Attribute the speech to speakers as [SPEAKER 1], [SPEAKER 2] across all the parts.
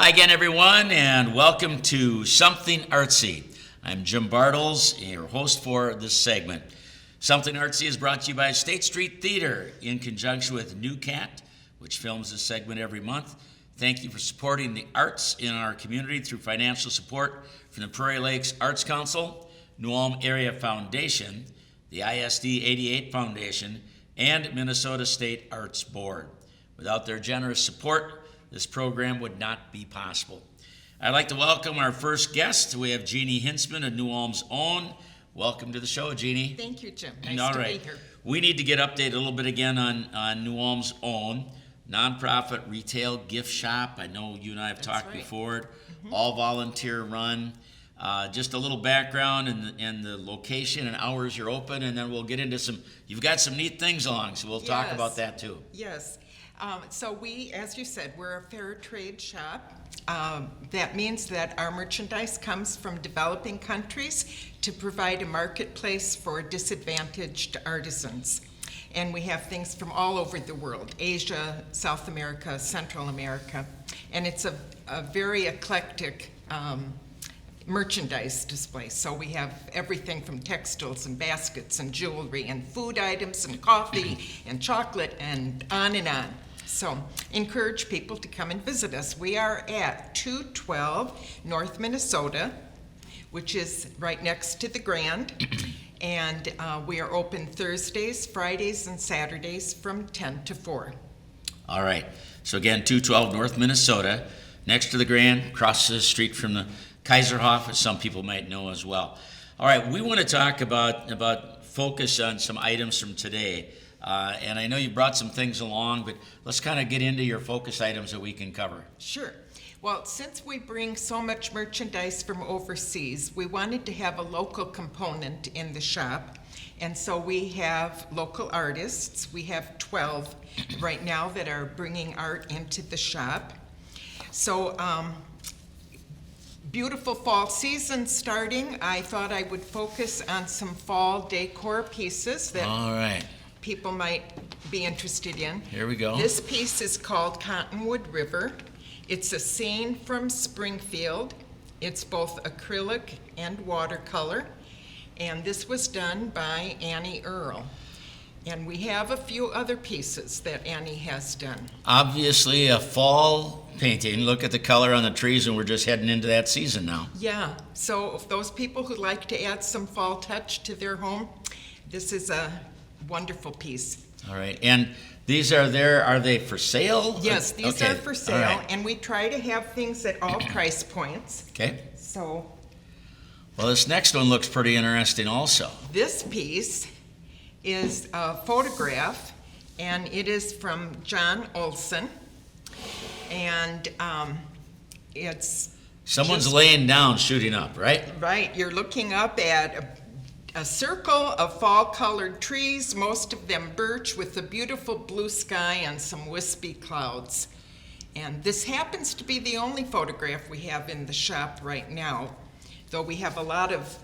[SPEAKER 1] Hi again, everyone, and welcome to Something Artsy. I'm Jim Bartles, your host for this segment. Something Artsy is brought to you by State Street Theater in conjunction with New Cat, which films this segment every month. Thank you for supporting the arts in our community through financial support from the Prairie Lakes Arts Council, New Ulm Area Foundation, the ISD 88 Foundation, and Minnesota State Arts Board. Without their generous support, this program would not be possible. I'd like to welcome our first guest. We have Jeannie Hintzman of New Ulm's Own. Welcome to the show, Jeannie.
[SPEAKER 2] Thank you, Jim. Nice
[SPEAKER 1] All
[SPEAKER 2] to
[SPEAKER 1] right.
[SPEAKER 2] be here.
[SPEAKER 1] We need to get updated a little bit again on New Ulm's Own, nonprofit retail gift shop. I know you and I have talked
[SPEAKER 2] right.
[SPEAKER 1] before. All volunteer run. Just a little background and the location and hours you're open, and then we'll get into you've got some neat things along, so we'll talk
[SPEAKER 2] Yes.
[SPEAKER 1] about that too.
[SPEAKER 2] Yes. So we, as you said, we're a fair trade shop. That means that our merchandise comes from developing countries to provide a marketplace for disadvantaged artisans. And we have things from all over the world, Asia, South America, Central America. And it's a very eclectic merchandise display. So we have everything from textiles and baskets and jewelry and food items and coffee and chocolate and on and on. So encourage people to come and visit us. We are at 212 North Minnesota, which is right next to the Grand. And we are open Thursdays, Fridays, and Saturdays from 10 to 4.
[SPEAKER 1] All right. So again, 212 North Minnesota, next to the Grand, across the street from the Kaiserhof, as some people might know as well. All right, we want to talk about focus on some items from today. And I know you brought some things along, but let's kind of get into your focus items that we can cover.
[SPEAKER 2] Sure. Well, since we bring so much merchandise from overseas, we wanted to have a local component in the shop. And so we have local artists. We have 12 right now that are bringing art into the shop. So, beautiful fall season starting. I thought I would focus on some fall decor pieces that
[SPEAKER 1] All right.
[SPEAKER 2] people might be interested in.
[SPEAKER 1] Here we go.
[SPEAKER 2] This piece is called Cottonwood River. It's a scene from Springfield. It's both acrylic and watercolor. And this was done by Annie Earl. And we have a few other pieces that Annie has done.
[SPEAKER 1] Obviously a fall painting. Look at the color on the trees, and we're just heading into that season now.
[SPEAKER 2] Yeah, so if those people who like to add some fall touch to their home, this is a wonderful piece.
[SPEAKER 1] All right. And these are they for sale?
[SPEAKER 2] Yes, these
[SPEAKER 1] Okay.
[SPEAKER 2] are for
[SPEAKER 1] All
[SPEAKER 2] sale,
[SPEAKER 1] right.
[SPEAKER 2] and we try to have things at all price points.
[SPEAKER 1] Okay.
[SPEAKER 2] So
[SPEAKER 1] Well, this next one looks pretty interesting also.
[SPEAKER 2] this piece is a photograph, and it is from John Olson, and it's
[SPEAKER 1] Someone's
[SPEAKER 2] just-
[SPEAKER 1] laying down, shooting up, right?
[SPEAKER 2] right. You're looking up at a circle of fall-colored trees, most of them birch, with a beautiful blue sky and some wispy clouds. And this happens to be the only photograph we have in the shop right now, though we have a lot of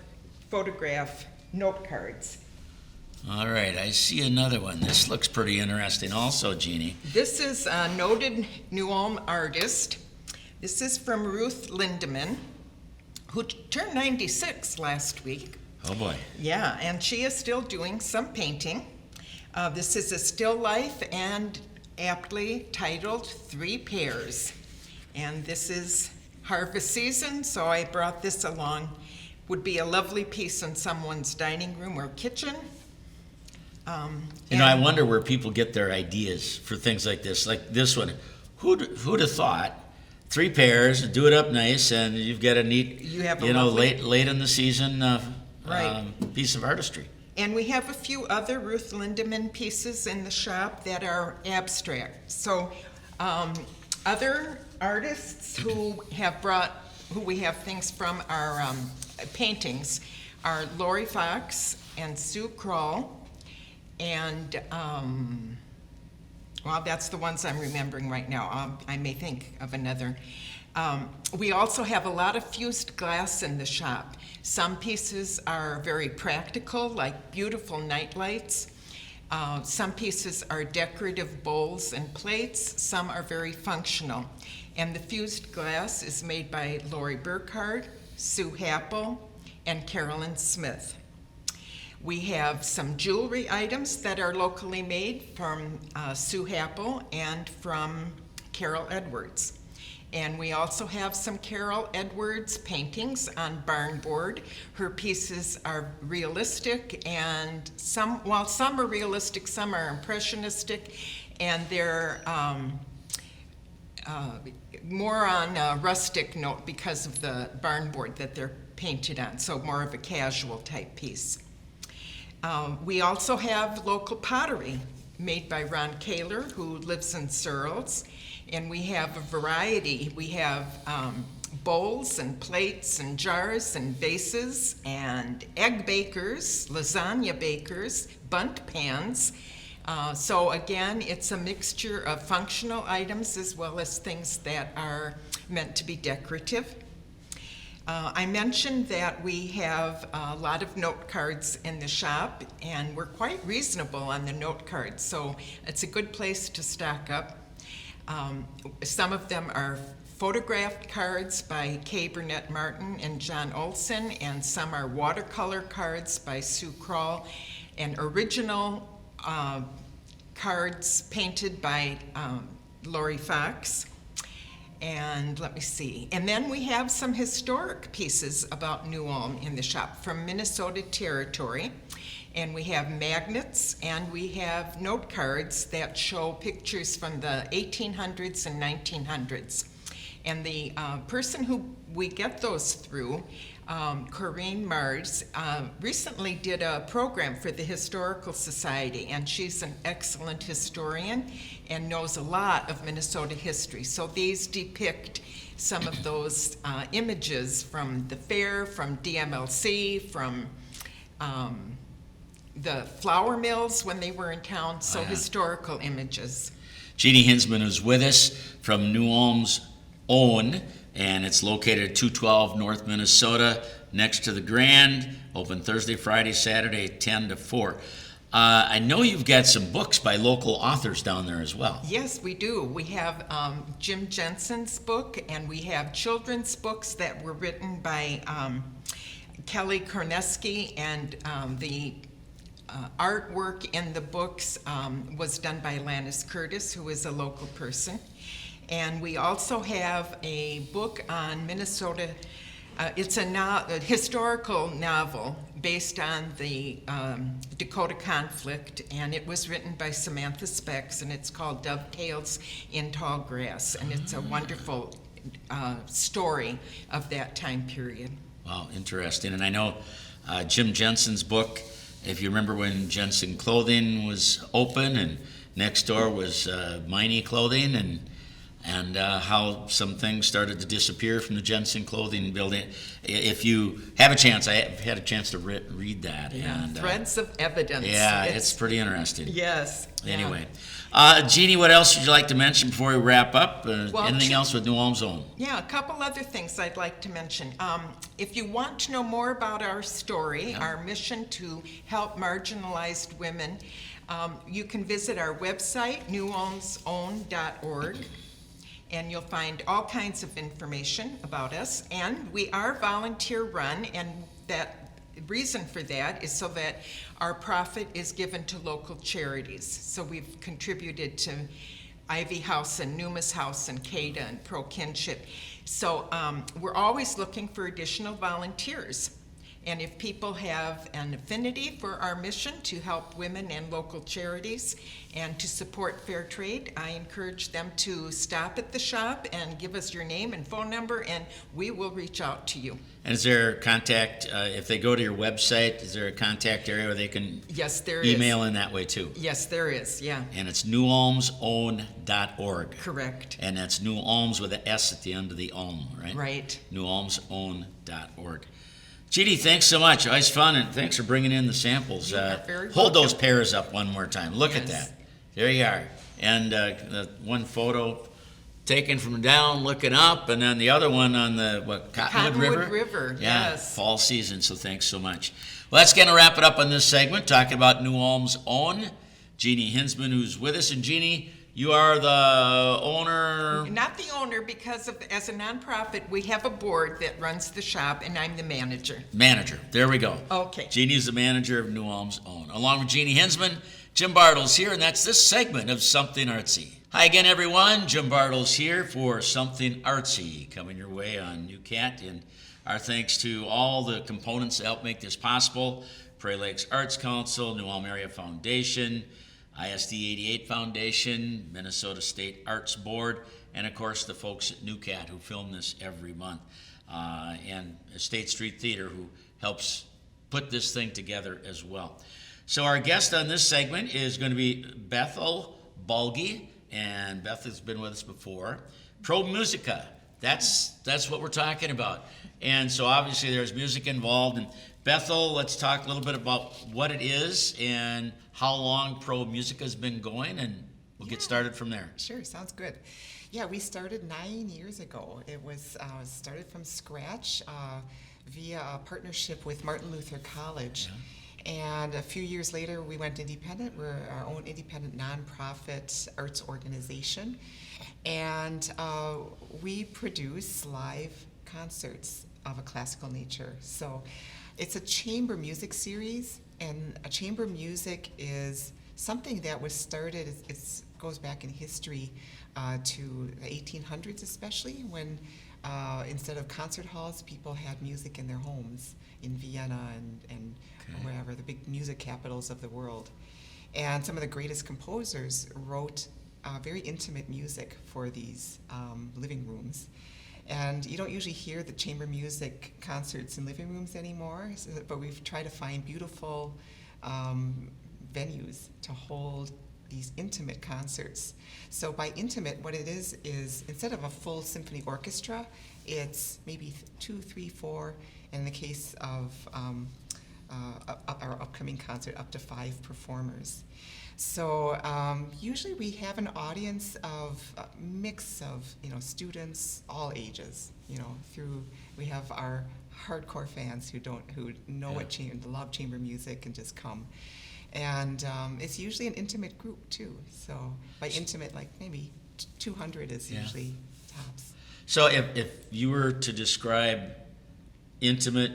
[SPEAKER 2] photograph note cards.
[SPEAKER 1] All right, I see another one. This looks pretty interesting also, Jeannie.
[SPEAKER 2] This is a noted New Ulm artist. This is from Ruth Lindemann, who turned 96 last week.
[SPEAKER 1] Oh boy.
[SPEAKER 2] Yeah, and she is still doing some painting. This is a still life and aptly titled 3 Pairs. And this is harvest season, so I brought this along. Would be a lovely piece in someone's dining room or kitchen.
[SPEAKER 1] You know, I wonder where people get their ideas for things like this one. Who'd have thought? 3 pairs, do it up nice, and you've got a neat,
[SPEAKER 2] You have a lovely-
[SPEAKER 1] late in the season
[SPEAKER 2] Right.
[SPEAKER 1] piece of artistry.
[SPEAKER 2] And we have a few other Ruth Lindemann pieces in the shop that are abstract. So other artists who we have things from our paintings are Lori Fox and Sue Kroll. And, well, that's the ones I'm remembering right now. I may think of another. We also have a lot of fused glass in the shop. Some pieces are very practical, like beautiful night lights. Some pieces are decorative bowls and plates. Some are very functional. And the fused glass is made by Lori Burkhardt, Sue Happel, and Carolyn Smith. We have some jewelry items that are locally made from Sue Happel and from Carol Edwards. And we also have some Carol Edwards paintings on barn board. Her pieces are realistic, and some are realistic, some are impressionistic, and they're more on a rustic note because of the barn board that they're painted on, so more of a casual type piece. We also have local pottery made by Ron Kaler, who lives in Searles. And we have a variety. We have bowls and plates and jars and vases and egg bakers, lasagna bakers, bunt pans. So again, it's a mixture of functional items as well as things that are meant to be decorative. I mentioned that we have a lot of note cards in the shop, and we're quite reasonable on the note cards, so it's a good place to stock up. Some of them are photographed cards by Kay Burnett Martin and John Olson, and some are watercolor cards by Sue Kroll, and original cards painted by Lori Fox. And let me see. And then we have some historic pieces about New Ulm in the shop from Minnesota Territory. And we have magnets, and we have note cards that show pictures from the 1800s and 1900s. And the person who we get those through, Corinne Mars, recently did a program for the Historical Society, and she's an excellent historian and knows a lot of Minnesota history. So these depict some of those images from the fair, from DMLC, from the flour mills when they were in town, so historical images.
[SPEAKER 1] Jeannie Hinsman is with us from New Ulm's Own, and it's located at 212 North Minnesota, next to the Grand, open Thursday, Friday, Saturday, 10 to 4. I know you've got some books by local authors down there as well.
[SPEAKER 2] Yes, we do. We have Jim Jensen's book, and we have children's books that were written by Kelly Korneski, and the artwork in the books was done by Lannis Curtis, who is a local person. And we also have a book on Minnesota. It's a historical novel based on the Dakota conflict, and it was written by Samantha Specs, and it's called Dovetails in Tall Grass, and it's a wonderful story of that time period.
[SPEAKER 1] Wow, interesting. And I know Jim Jensen's book, if you remember when Jensen Clothing was open, and next door was Miney Clothing, and how some things started to disappear from the Jensen Clothing building. If you have a chance, I have had a chance to read that.
[SPEAKER 2] Yeah,
[SPEAKER 1] and,
[SPEAKER 2] Threads of Evidence.
[SPEAKER 1] Yeah, it's pretty interesting.
[SPEAKER 2] Yes.
[SPEAKER 1] Anyway, Jeannie, what else would you like to mention before we wrap up? Anything else with New Ulm's Own?
[SPEAKER 2] Yeah, a couple other things I'd like to mention. If you want to know more about our story, our mission to help marginalized women, you can visit our website, newulmsown.org. And you'll find all kinds of information about us. And we are volunteer run, and that reason for that is so that our profit is given to local charities. So we've contributed to Ivy House and Numas House and CADA and Pro Kinship. So we're always looking for additional volunteers. And if people have an affinity for our mission to help women and local charities and to support fair trade, I encourage them to stop at the shop and give us your name and phone number, and we will reach out to you.
[SPEAKER 1] And is there contact, if they go to your website, is there a contact area where they can email in that way too?
[SPEAKER 2] Yes, there is, yeah.
[SPEAKER 1] And it's newulmsown.org.
[SPEAKER 2] Correct.
[SPEAKER 1] And that's New Ulm's with an S at the end of the Ulm, right?
[SPEAKER 2] Right.
[SPEAKER 1] newulmsown.org. Jeannie, thanks so much. Always fun, and thanks for bringing in the samples. Hold those pears up one more time. Look at that. There you are. And the one photo taken from down, looking up, and then the other one on the Cottonwood
[SPEAKER 2] River.
[SPEAKER 1] Yeah,
[SPEAKER 2] yes.
[SPEAKER 1] Fall season, so thanks so much. Well, that's going to wrap it up on this segment, talking about New Ulm's Own. Jeannie Hinsman, who's with us. And Jeannie, you are the owner.
[SPEAKER 2] Not the owner, because as a nonprofit, we have a board that runs the shop, and I'm the manager.
[SPEAKER 1] Manager. There we go.
[SPEAKER 2] Okay.
[SPEAKER 1] Jeannie's the manager of New Ulm's Own. Along with Jeannie Hinsman, Jim Bartles here, and that's this segment of Something Artsy. Hi again, everyone. Jim Bartles here for Something Artsy, coming your way on NewCat. And our thanks to all the components that help make this possible. Prairie Lakes Arts Council, New Ulm Area Foundation, ISD 88 Foundation, Minnesota State Arts Board, and of course the folks at NewCat who film this every month, and State Street Theater who helps put this thing together as well. So our guest on this segment is going to be Bethel Bulgy, and Beth has been with us before. Pro Musica, that's what we're talking about. And so obviously there's music involved. And Bethel, let's talk a little bit about what it is and how long Pro Musica has been going, and we'll get started from there.
[SPEAKER 3] Sure, sounds good. Yeah, we started 9 years ago. It was started from scratch via a partnership with Martin Luther College. Yeah. And a few years later, we went independent. We're our own independent nonprofit arts organization. And we produce live concerts of a classical nature. So it's a chamber music series, and a chamber music is something that was started, it goes back in history to the 1800s especially, when instead of concert halls, people had music in their homes in Vienna and wherever, the big music capitals of the world. And some of the greatest composers wrote very intimate music for these living rooms. And you don't usually hear the chamber music concerts in living rooms anymore, but we've tried to find beautiful venues to hold these intimate concerts. So by intimate, what it is instead of a full symphony orchestra, it's maybe 2, 3, 4, and in the case of our upcoming concert, up to 5 performers. So usually we have an audience of a mix of students, all ages. We have our hardcore fans who know what love chamber music and just come. And it's usually an intimate group too. So by intimate, like maybe 200 is usually tops.
[SPEAKER 1] So if you were to describe intimate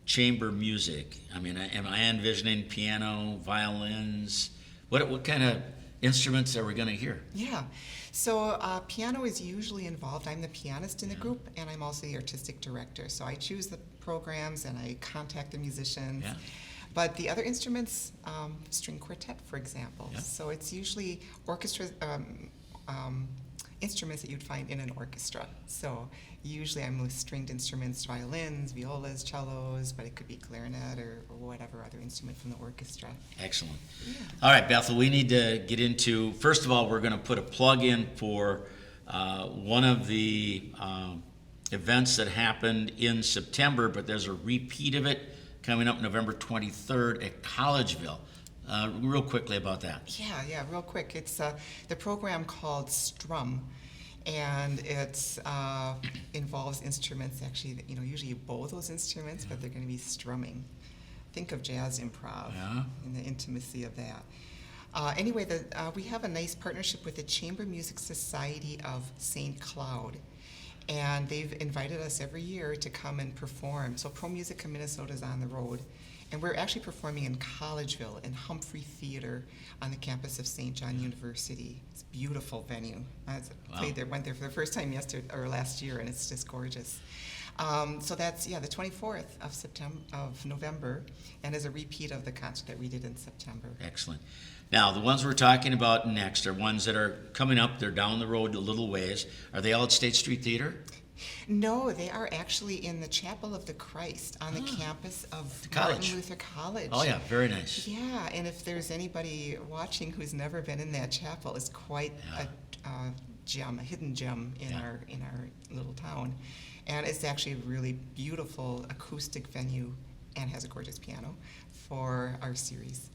[SPEAKER 1] chamber music, I mean, am I envisioning piano, violins? What kind of instruments are we going to hear?
[SPEAKER 3] Yeah, so piano is usually involved. I'm the pianist in the group, and I'm also the artistic director. So I choose the programs and I contact the musicians. Yeah. But the other instruments, string quartet, for example. Yeah. So it's usually orchestra instruments that you'd find in an orchestra. So usually I'm with stringed instruments, violins, violas, cellos, but it could be clarinet or whatever other instrument from the orchestra.
[SPEAKER 1] Excellent. Yeah. All right, Bethel, we need to get into, first of all, we're going to put a plug in for one of the events that happened in September, but there's a repeat of it coming up November 23rd at Collegeville. Real quickly about that.
[SPEAKER 3] Yeah, real quick. It's the program called Strum, and it involves instruments. Actually, usually you bow those instruments, but they're going to be strumming. Think of jazz improv and the intimacy of that. Anyway, we have a nice partnership with the Chamber Music Society of St. Cloud. And they've invited us every year to come and perform. So Pro Musica Minnesota is on the road. And we're actually performing in Collegeville in Humphrey Theater on the campus of St. John University. It's a beautiful venue. Went there for the first time last year, and it's just gorgeous. So that's the 24th of November, and is a repeat of the concert that we did in September.
[SPEAKER 1] Excellent. Now, the ones we're talking about next are ones that are coming up. They're down the road a little ways. Are they all at State Street Theater?
[SPEAKER 3] No, they are actually in the Chapel of the Christ on the campus of Martin Luther College.
[SPEAKER 1] Oh yeah, very nice.
[SPEAKER 3] Yeah, and if there's anybody watching who's never been in that chapel, it's quite a gem, a hidden gem in our little town. And it's actually a really beautiful acoustic venue and has a gorgeous piano for our series.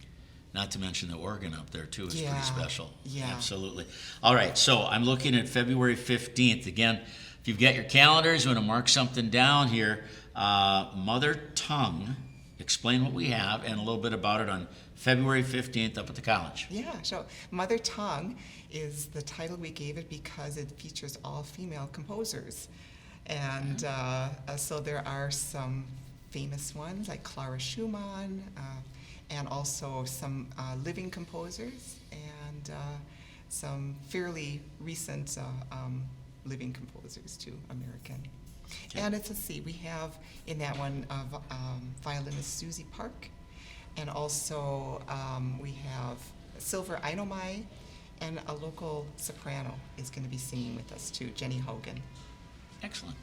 [SPEAKER 1] Not to mention the organ up there, too, is pretty special.
[SPEAKER 3] Yeah.
[SPEAKER 1] Absolutely. All right, so I'm looking at February 15th. Again, if you've got your calendars, you want to mark something down here, Mother Tongue, explain what we have, and a little bit about it on February 15th up at the college.
[SPEAKER 3] Yeah, so Mother Tongue is the title we gave it because it features all female composers. And so there are some famous ones like Clara Schumann, and also some living composers, and some fairly recent living composers too, American.
[SPEAKER 1] Okay.
[SPEAKER 3] And let's see, we have in that one violinist Susie Park, and also we have Silver Einomai, and a local soprano is going to be singing with us too, Jenny Hogan.
[SPEAKER 1] Excellent.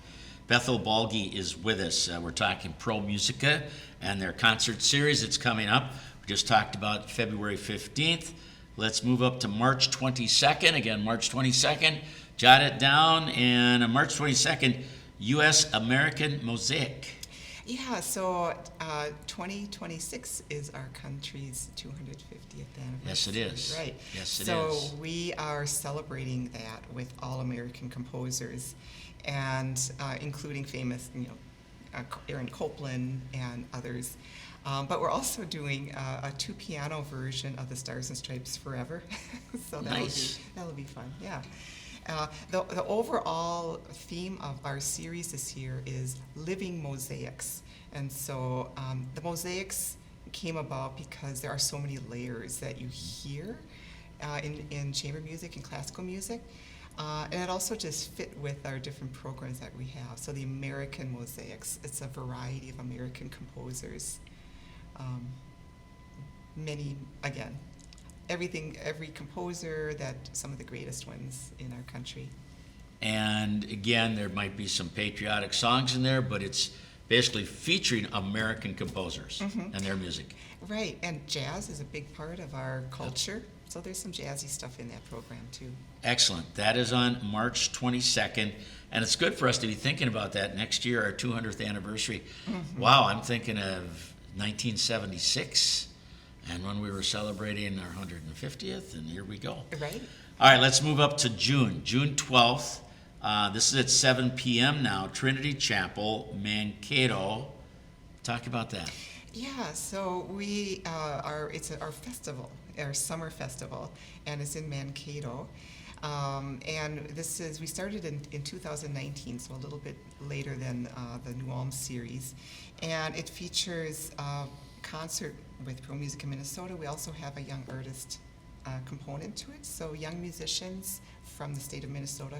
[SPEAKER 1] Bethel Balgi is with us. We're talking Pro Musica and their concert series that's coming up. We just talked about February 15th. Let's move up to March 22nd. Again, March 22nd. Jot it down. And on March 22nd, U.S. American Mosaic.
[SPEAKER 3] Yeah, so 2026 is our country's 250th anniversary.
[SPEAKER 1] Yes, it is.
[SPEAKER 3] Right.
[SPEAKER 1] Yes, it
[SPEAKER 3] so
[SPEAKER 1] is.
[SPEAKER 3] we are celebrating that with all American composers, and including famous, Aaron Copland and others. But we're also doing a two-piano version of the Stars and Stripes Forever. So
[SPEAKER 1] Nice.
[SPEAKER 3] that'll be fun. Yeah. The overall theme of our series this year is living mosaics. And so the mosaics came about because there are so many layers that you hear in chamber music and classical music. And it also just fit with our different programs that we have. So the American mosaics, it's a variety of American composers. Every composer, that some of the greatest ones in our country.
[SPEAKER 1] And again, there might be some patriotic songs in there, but it's basically featuring American composers and their music.
[SPEAKER 3] Right, and jazz is a big part of our culture, so there's some jazzy stuff in that program too.
[SPEAKER 1] Excellent. That is on March 22nd, and it's good for us to be thinking about that next year, our 200th anniversary. Wow, I'm thinking of 1976, and when we were celebrating our 150th, and here we go.
[SPEAKER 3] Right?
[SPEAKER 1] All right, let's move up to June 12th. This is at 7 p.m. now, Trinity Chapel, Mankato. Talk about that.
[SPEAKER 3] Yeah, so it's our festival, our summer festival, and it's in Mankato. And we started in 2019, so a little bit later than the New Ulm series. And it features a concert with Pro Musica Minnesota. We also have a young artist component to it, so young musicians from the state of Minnesota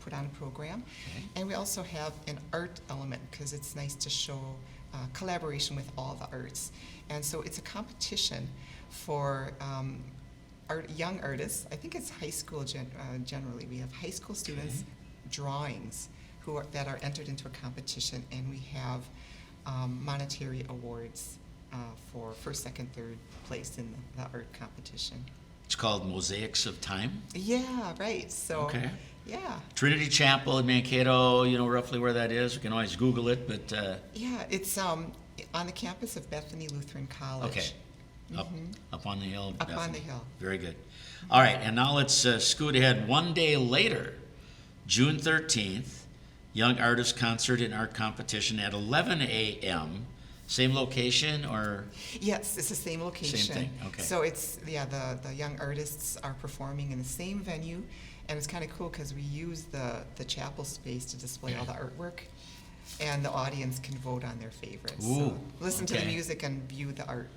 [SPEAKER 3] put on a program.
[SPEAKER 1] Okay.
[SPEAKER 3] And we also have an art element because it's nice to show collaboration with all the arts. And so it's a competition for young artists. I think it's high school generally. We have high school students drawings that are entered into a competition, and we have monetary awards for first, second, third place in the art competition.
[SPEAKER 1] It's called Mosaics of Time.
[SPEAKER 3] Yeah, right. So,
[SPEAKER 1] Okay.
[SPEAKER 3] yeah.
[SPEAKER 1] Trinity Chapel in Mankato, you know roughly where that is? We can always Google it, but...
[SPEAKER 3] Yeah, it's on the campus of Bethany Lutheran College.
[SPEAKER 1] Okay. Up on the hill.
[SPEAKER 3] Up on
[SPEAKER 1] Bethany.
[SPEAKER 3] the hill.
[SPEAKER 1] Very good. All right, and now let's scoot ahead one day later, June 13th, Young Artist Concert and Art Competition at 11 a.m. Same location or?
[SPEAKER 3] Yes, it's the same location.
[SPEAKER 1] Same thing, okay.
[SPEAKER 3] So it's, the young artists are performing in the same venue, and it's kind of cool because we use the chapel space to display all the artwork, and the audience can vote on their favorites.
[SPEAKER 1] Ooh,
[SPEAKER 3] so listen to the
[SPEAKER 1] okay.
[SPEAKER 3] music and view the art.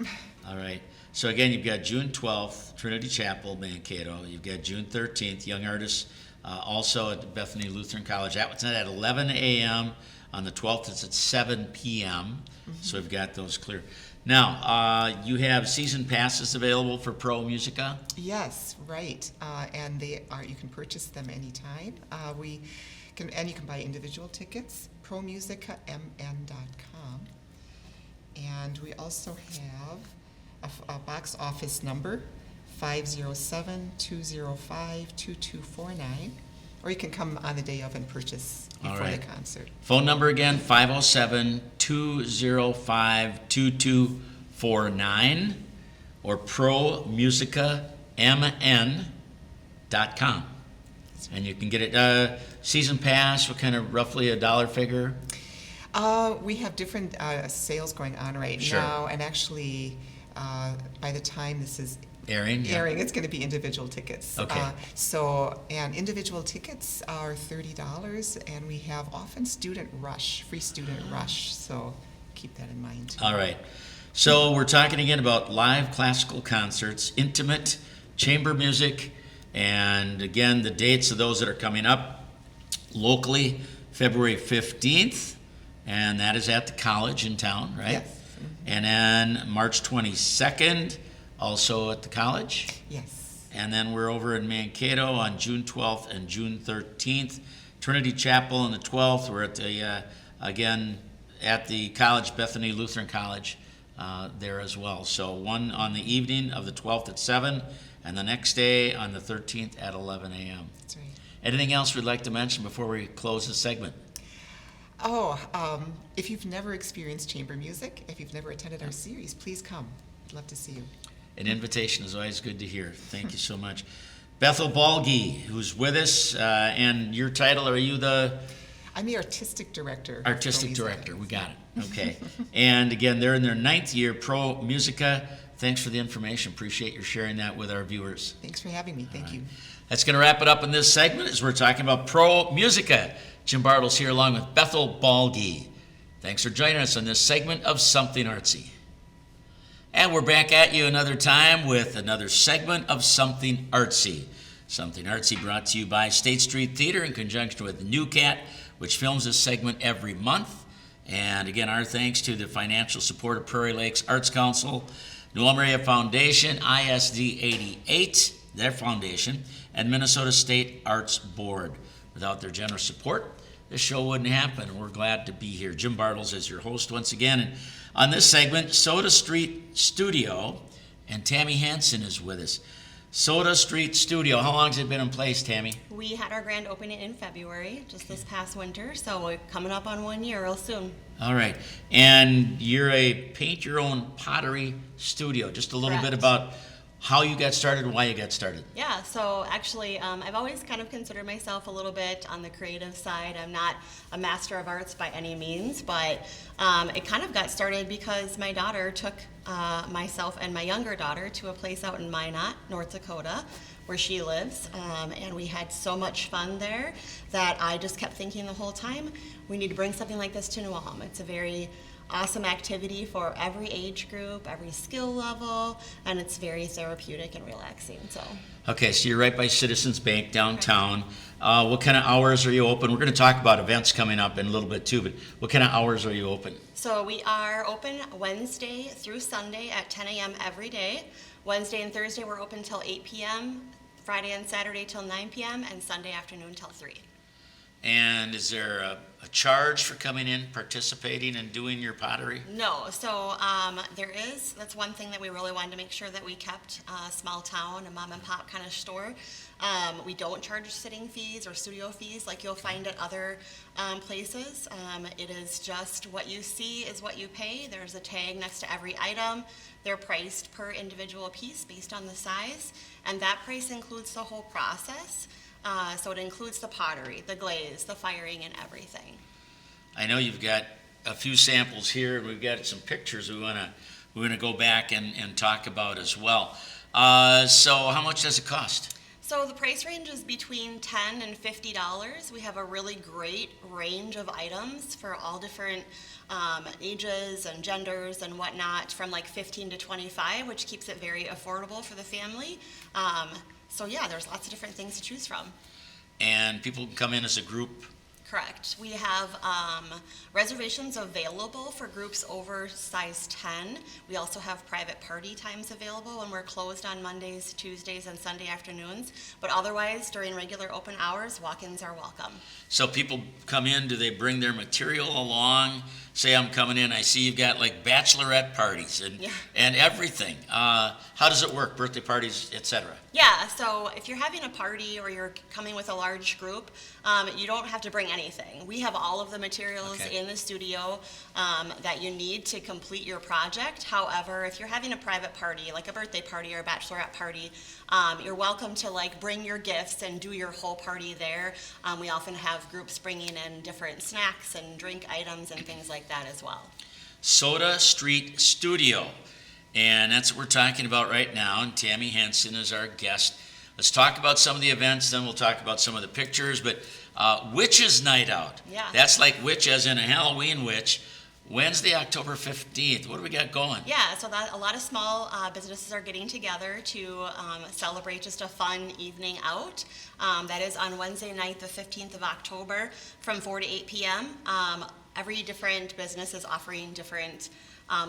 [SPEAKER 1] All right. So again, you've got June 12th, Trinity Chapel, Mankato. You've got June 13th, Young Artists, also at Bethany Lutheran College. That's at 11 a.m. On the 12th, it's at 7 p.m. So we've got those clear. Now, you have season passes available for Pro Musica?
[SPEAKER 3] Yes, right. And you can purchase them anytime. You can buy individual tickets, promusicamn.com. And we also have a box office number, 507-205-2249. Or you can come on the day of and purchase
[SPEAKER 1] All
[SPEAKER 3] before
[SPEAKER 1] right.
[SPEAKER 3] the concert.
[SPEAKER 1] Phone number again, 507-205-2249 or promusicamn.com. And you can get it, season pass, what kind of roughly a dollar figure?
[SPEAKER 3] We have different sales going on right
[SPEAKER 1] Sure.
[SPEAKER 3] now, and actually By the time this is
[SPEAKER 1] Airing, yeah.
[SPEAKER 3] it's going to be individual tickets.
[SPEAKER 1] Okay.
[SPEAKER 3] And individual tickets are $30, and we have often free student rush, so keep that in mind.
[SPEAKER 1] All right. So we're talking again about live classical concerts, intimate chamber music, and again, the dates of those that are coming up locally, February 15th, and that is at the college in town, right?
[SPEAKER 3] Yes. Mm-hmm.
[SPEAKER 1] And then March 22nd, also at the college.
[SPEAKER 3] Yes.
[SPEAKER 1] And then we're over in Mankato on June 12th and June 13th. Trinity Chapel on the 12th. We're at the, again, at the college, Bethany Lutheran College, there as well. So one on the evening of the 12th at 7, and the next day on the 13th at 11 a.m.
[SPEAKER 3] That's right.
[SPEAKER 1] Anything else we'd like to mention before we close this segment?
[SPEAKER 3] If you've never experienced chamber music, if you've never attended our series, please come. We'd love to see you.
[SPEAKER 1] An invitation is always good to hear. Thank you so much. Bethel Balgi, who's with us, and your title, are you the?
[SPEAKER 3] I'm the artistic director.
[SPEAKER 1] Artistic director, we got it, okay. And again, they're in their 9th year, Pro Musica. Thanks for the information. Appreciate your sharing that with our viewers.
[SPEAKER 3] Thanks for having me. Thank you.
[SPEAKER 1] That's going to wrap it up in this segment as we're talking about Pro Musica. Jim Bartles here along with Bethel Balgi. Thanks for joining us on this segment of Something Artsy. And we're back at you another time with another segment of Something Artsy. Something Artsy brought to you by State Street Theater in conjunction with New Cat, which films this segment every month. And again, our thanks to the financial support of Prairie Lakes Arts Council, New Ulm Area Foundation, ISD 88, their foundation, and Minnesota State Arts Board. Without their generous support, this show wouldn't happen. We're glad to be here. Jim Bartles is your host once again. And on this segment, Soda Street Studio, and Tammy Hansen is with us. Soda Street Studio, how long has it been in place, Tammy?
[SPEAKER 4] We had our grand opening in February, just this past winter, so we're coming up on 1 year real soon.
[SPEAKER 1] All right. And you're a paint-your-own pottery studio. Just a little bit
[SPEAKER 4] Correct.
[SPEAKER 1] about how you got started and why you got started.
[SPEAKER 4] Yeah, so actually, I've always kind of considered myself a little bit on the creative side. I'm not a master of arts by any means, but it kind of got started because my daughter took myself and my younger daughter to a place out in Minot, North Dakota, where she lives, and we had so much fun there that I just kept thinking the whole time, we need to bring something like this to New Ulm. It's a very awesome activity for every age group, every skill level, and it's very therapeutic and relaxing. So.
[SPEAKER 1] Okay, so you're right by Citizens Bank downtown. What kind of hours are you open? We're going to talk about events coming up in a little bit too, but what kind of hours are you open?
[SPEAKER 4] So we are open Wednesday through Sunday at 10 a.m. every day. Wednesday and Thursday we're open till 8 p.m., Friday and Saturday till 9 p.m., and Sunday afternoon till 3.
[SPEAKER 1] And is there a charge for coming in, participating, and doing your pottery?
[SPEAKER 4] No, so there is. That's one thing that we really wanted to make sure that we kept a small town, a mom and pop kind of store. We don't charge sitting fees or studio fees like you'll find at other places. It is just what you see is what you pay. There's a tag next to every item. They're priced per individual piece based on the size, and that price includes the whole process. So it includes the pottery, the glaze, the firing, and everything.
[SPEAKER 1] I know you've got a few samples here, and we've got some pictures we want to go back and talk about as well. So how much does it cost?
[SPEAKER 4] So the price range is between $10 and $50. We have a really great range of items for all different ages and genders and whatnot, from like 15 to 25, which keeps it very affordable for the family. So yeah, there's lots of different things to choose from.
[SPEAKER 1] And people can come in as a group?
[SPEAKER 4] Correct. We have reservations available for groups over size 10. We also have private party times available when we're closed on Mondays, Tuesdays, and Sunday afternoons. But otherwise, during regular open hours, walk-ins are welcome.
[SPEAKER 1] So people come in, do they bring their material along? Say I'm coming in, I see you've got like bachelorette parties and everything. How does it work? Birthday parties, etc.
[SPEAKER 4] Yeah, so if you're having a party or you're coming with a large group, you don't have to bring anything. We have all of the materials in the studio that you need to complete your project. However, if you're having a private party, like a birthday party or a bachelorette party, you're welcome to like bring your gifts and do your whole party there. We often have groups bringing in different snacks and drink items and things like that as well.
[SPEAKER 1] Soda Street Studio. And that's what we're talking about right now. And Tammy Henson is our guest. Let's talk about some of the events, then we'll talk about some of the pictures. But Witches Night Out.
[SPEAKER 4] Yeah.
[SPEAKER 1] That's like witch as in a Halloween witch. Wednesday, October 15th. What do we got going?
[SPEAKER 4] Yeah, so that a lot of small businesses are getting together to celebrate just a fun evening out. That is on Wednesday night, the 15th of October, from 4 to 8 p.m. Every different business is offering different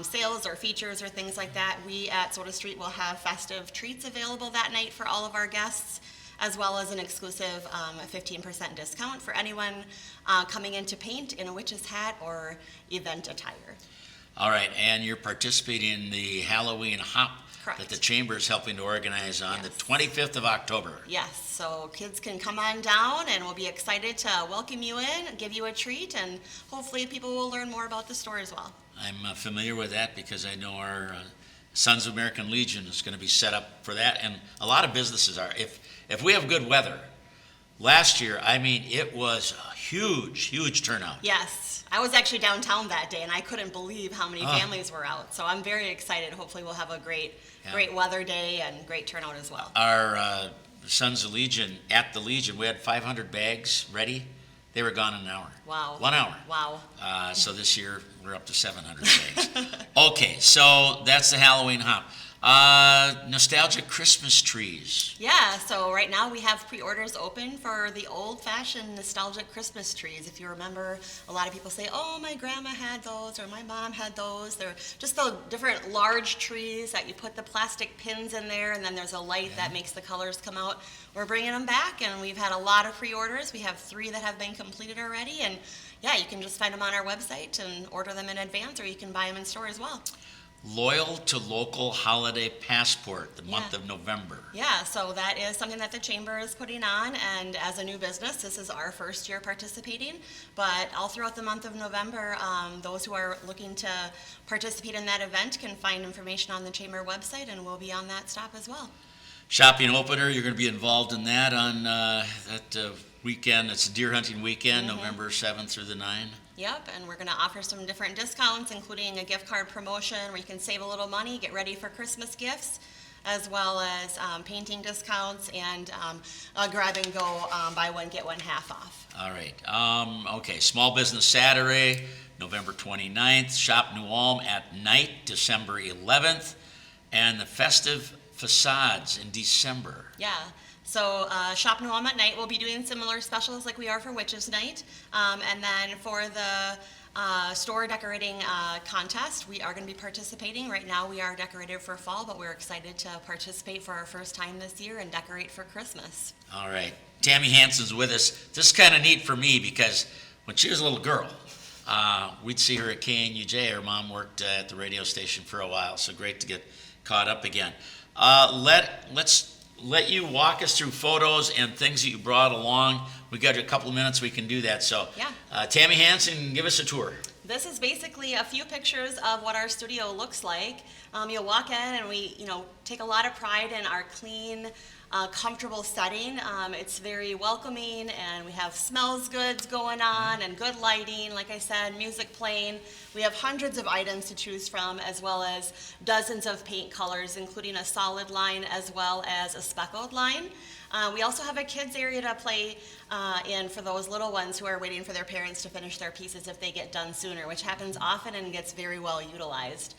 [SPEAKER 4] sales or features or things like that. We at Soda Street will have festive treats available that night for all of our guests, as well as an exclusive 15% discount for anyone coming in to paint in a witch's hat or event attire.
[SPEAKER 1] All right, and you're participating in the Halloween Hop
[SPEAKER 4] Correct.
[SPEAKER 1] that the Chamber is helping to organize on the
[SPEAKER 4] Yes.
[SPEAKER 1] 25th of October.
[SPEAKER 4] Yes, so kids can come on down and we'll be excited to welcome you in, give you a treat, and hopefully people will learn more about the store as well.
[SPEAKER 1] I'm familiar with that because I know our Sons of American Legion is going to be set up for that, and a lot of businesses are. If we have good weather, last year, I mean, it was a huge turnout.
[SPEAKER 4] Yes, I was actually downtown that day and I couldn't believe how many families were out. So I'm very excited. Hopefully we'll have a great weather day and great turnout as well.
[SPEAKER 1] Our Sons of Legion, at the Legion, we had 500 bags ready. They were gone in an hour.
[SPEAKER 4] Wow.
[SPEAKER 1] 1 hour.
[SPEAKER 4] Wow.
[SPEAKER 1] So this year, we're up to 700 bags. Okay, so that's the Halloween Hop. Nostalgic Christmas trees.
[SPEAKER 4] Yeah, so right now we have pre-orders open for the old-fashioned nostalgic Christmas trees. If you remember, a lot of people say, oh, my grandma had those or my mom had those. They're just the different large trees that you put the plastic pins in there and then there's a light that makes the colors come out. We're bringing them back and we've had a lot of pre-orders. We have 3 that have been completed already, and yeah, you can just find them on our website and order them in advance, or you can buy them in store as well.
[SPEAKER 1] Loyal to Local Holiday Passport, the month
[SPEAKER 4] Yeah.
[SPEAKER 1] of November.
[SPEAKER 4] Yeah, so that is something that the Chamber is putting on, and as a new business, this is our first year participating. But all throughout the month of November, those who are looking to participate in that event can find information on the Chamber website, and we'll be on that stop as well.
[SPEAKER 1] Shopping opener, you're going to be involved in that on that weekend. It's deer hunting weekend, November 7th through the 9th.
[SPEAKER 4] Yep, and we're going to offer some different discounts, including a gift card promotion where you can save a little money, get ready for Christmas gifts, as well as painting discounts and a grab-and-go buy one, get one half off.
[SPEAKER 1] All right. Okay, Small Business Saturday, November 29th. Shop New Ulm at night, December 11th. And the Festive Facades in December.
[SPEAKER 4] Yeah. So Shop New Ulm at night, we'll be doing similar specials like we are for Witches Night. And then for the store decorating contest, we are going to be participating. Right now we are decorated for fall, but we're excited to participate for our first time this year and decorate for Christmas.
[SPEAKER 1] All right. Tammy Hansen's with us. This is kind of neat for me because when she was a little girl, we'd see her at KNUJ. Her mom worked at the radio station for a while, so great to get caught up again. Let's let you walk us through photos and things that you brought along. We got a couple of minutes, we can do that. So,
[SPEAKER 4] Yeah.
[SPEAKER 1] Tammy Hansen, give us a tour.
[SPEAKER 4] This is basically a few pictures of what our studio looks like. You'll walk in and we, take a lot of pride in our clean, comfortable setting. It's very welcoming and we have smells goods going on and good lighting, like I said, music playing. We have hundreds of items to choose from, as well as dozens of paint colors, including a solid line as well as a speckled line. We also have a kids area to play in for those little ones who are waiting for their parents to finish their pieces if they get done sooner, which happens often and gets very well utilized.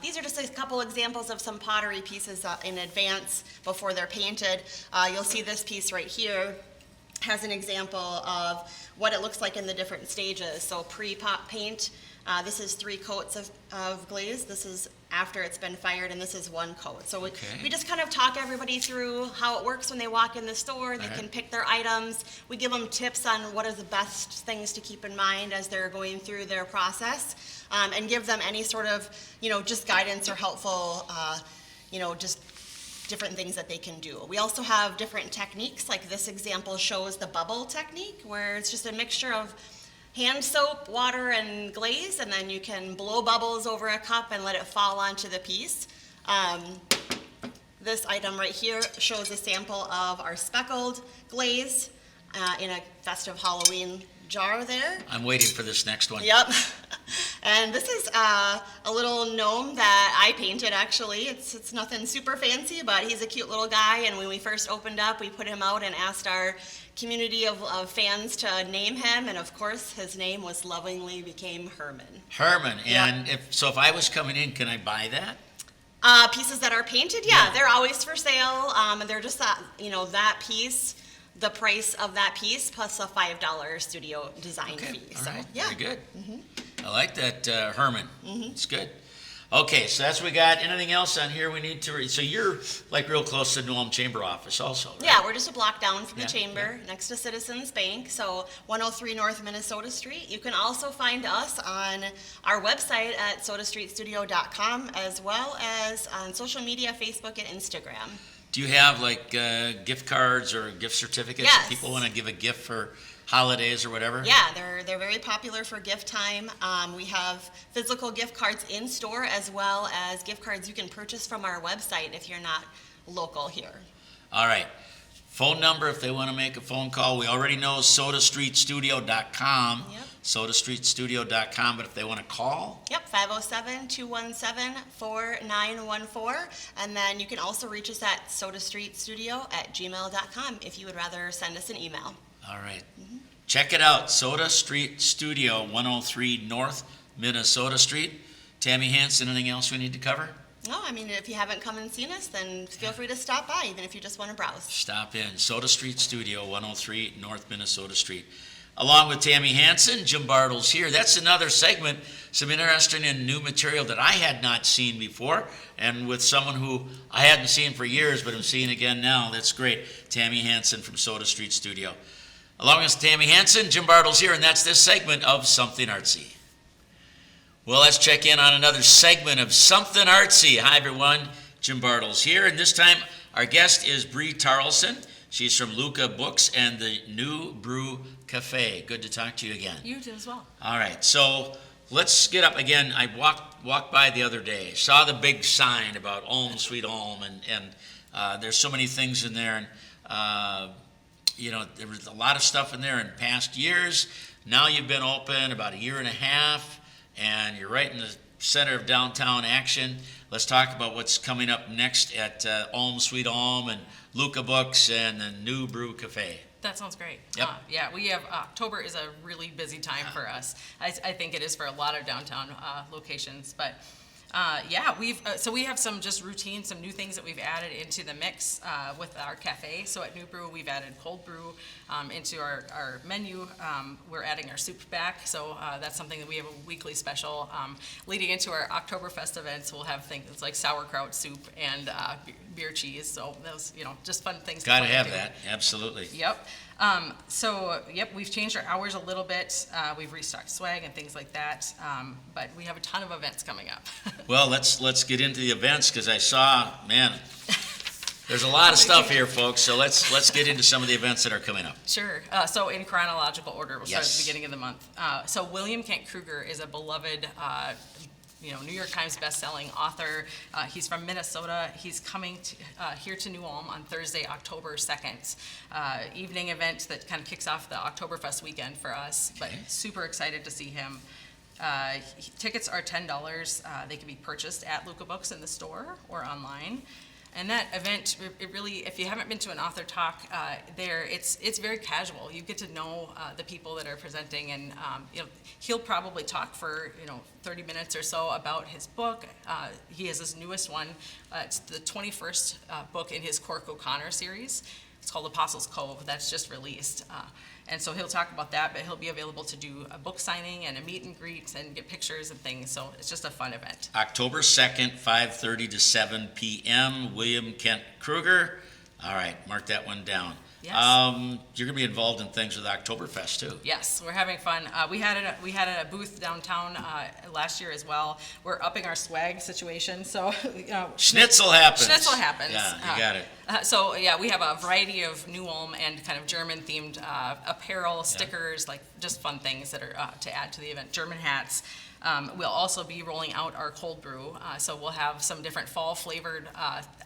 [SPEAKER 4] These are just a couple examples of some pottery pieces in advance before they're painted. You'll see this piece right here has an example of what it looks like in the different stages. So pre-pot paint, this is 3 coats of glaze. This is after it's been fired, and this is 1 coat. So we just kind of talk everybody through how it works when they walk in the store. They can pick their items. We give them tips on what are the best things to keep in mind as they're going through their process, and give them any sort of, just guidance or helpful, just different things that they can do. We also have different techniques, like this example shows the bubble technique, where it's just a mixture of hand soap, water, and glaze, and then you can blow bubbles over a cup and let it fall onto the piece. This item right here shows a sample of our speckled glaze in a festive Halloween jar there.
[SPEAKER 1] I'm waiting for this next one.
[SPEAKER 4] Yep. And this is a little gnome that I painted, actually. It's nothing super fancy, but he's a cute little guy. And when we first opened up, we put him out and asked our community of fans to name him. And of course, his name was lovingly became Herman.
[SPEAKER 1] Herman.
[SPEAKER 4] Yeah.
[SPEAKER 1] And if I was coming in, can I buy that?
[SPEAKER 4] Pieces that are painted, yeah, they're always for sale. And they're just that piece, the price of that piece plus a $5 studio design fee.
[SPEAKER 1] All
[SPEAKER 4] So
[SPEAKER 1] right.
[SPEAKER 4] yeah.
[SPEAKER 1] Very good. I like that, Herman. It's good. Okay, so that's what we got. Anything else on here we need to read? So you're like real close to the New Ulm Chamber office also, right?
[SPEAKER 4] Yeah, we're just a block down from
[SPEAKER 1] Yeah,
[SPEAKER 4] the chamber, next to Citizens Bank, so 103 North Minnesota Street. You can also find us on our website at sodastreetstudio.com, as well as on social media, Facebook and Instagram.
[SPEAKER 1] Do you have like gift cards or gift certificates?
[SPEAKER 4] Yes.
[SPEAKER 1] If people want to give a gift for holidays or whatever?
[SPEAKER 4] Yeah, they're very popular for gift time. We have physical gift cards in store, as well as gift cards you can purchase from our website if you're not local here.
[SPEAKER 1] All right. Phone number if they want to make a phone call. We already know sodastreetstudio.com.
[SPEAKER 4] Yep.
[SPEAKER 1] Sodastreetstudio.com, but if they want to call,
[SPEAKER 4] Yep, 507-217-4914. And then you can also reach us at sodastreetstudio@gmail.com if you would rather send us an email.
[SPEAKER 1] all right. Check it out. Soda Street Studio, 103 North Minnesota Street. Tammy Hansen, anything else we need to cover?
[SPEAKER 4] No, I mean, if you haven't come and seen us, then feel free to stop by, even if you just want to browse.
[SPEAKER 1] Stop in. Soda Street Studio, 103 North Minnesota Street. Along with Tammy Hansen, Jim Bartles here. That's another segment, some interesting and new material that I had not seen before, and with someone who I hadn't seen for years, but I'm seeing again now. That's great. Tammy Hansen from Soda Street Studio. Along with Tammy Hansen, Jim Bartles here, and that's this segment of Something Artsy. Well, let's check in on another segment of Something Artsy. Hi, everyone. Jim Bartles here, and this time our guest is Bree Tarlson. She's from Luca Books and the New Brew Cafe. Good to talk to you again.
[SPEAKER 5] You do as well.
[SPEAKER 1] All right, so let's get up again. I walked by the other day, saw the big sign about Ulm, Sweet Ulm, and there's so many things in there. And, there was a lot of stuff in there in past years. Now you've been open about a year and a half, and you're right in the center of downtown action. Let's talk about what's coming up next at Ulm, Sweet Ulm, and Luca Books and the New Brew Cafe.
[SPEAKER 5] That sounds great.
[SPEAKER 1] Yep.
[SPEAKER 5] Yeah, we have October is a really busy time for us. I think it is for a lot of downtown locations. But we have some just routine, some new things that we've added into the mix with our cafe. So at New Brew, we've added cold brew into our menu. We're adding our soup back. So that's something that we have a weekly special. Leading into our Oktoberfest events, we'll have things like sauerkraut soup and beer cheese. So those, just fun things.
[SPEAKER 1] Got to
[SPEAKER 5] plan
[SPEAKER 1] have
[SPEAKER 5] do.
[SPEAKER 1] that, absolutely.
[SPEAKER 5] Yep. We've changed our hours a little bit. We've restocked swag and things like that. But we have a ton of events coming up.
[SPEAKER 1] Well, let's get into the events because I saw, man, there's a lot of stuff here, folks. So let's get into some of the events that are coming up.
[SPEAKER 5] Sure. So in chronological order, we'll start at
[SPEAKER 1] Yes.
[SPEAKER 5] the beginning of the month. So William Kent Kruger is a beloved New York Times best-selling author. He's from Minnesota. He's coming here to New Ulm on Thursday, October 2nd. Evening event that kind of kicks off the Oktoberfest weekend for us, but super excited to see him. Tickets are $10. They can be purchased at Luca Books in the store or online. And that event, it really, if you haven't been to an author talk it's very casual. You get to know the people that are presenting, and he'll probably talk for 30 minutes or so about his book. He has his newest one. It's the 21st book in his Cork O'Connor series. It's called Apostles Cove. That's just released. And so he'll talk about that, but he'll be available to do a book signing and a meet and greet and get pictures and things. So it's just a fun event.
[SPEAKER 1] October 2nd, 5:30 to 7 p.m., William Kent Kruger. All right, mark that one down.
[SPEAKER 5] Yes.
[SPEAKER 1] You're going to be involved in things with Oktoberfest, too.
[SPEAKER 5] Yes, we're having fun. We had a booth downtown last year as well. We're upping our swag situation, so
[SPEAKER 1] Schnitzel happens.
[SPEAKER 5] Schnitzel happens.
[SPEAKER 1] Yeah, you got it.
[SPEAKER 5] We have a variety of New Ulm and kind of German-themed apparel, stickers, like just fun things that are to add to the event. German hats. We'll also be rolling out our cold brew, so we'll have some different fall flavored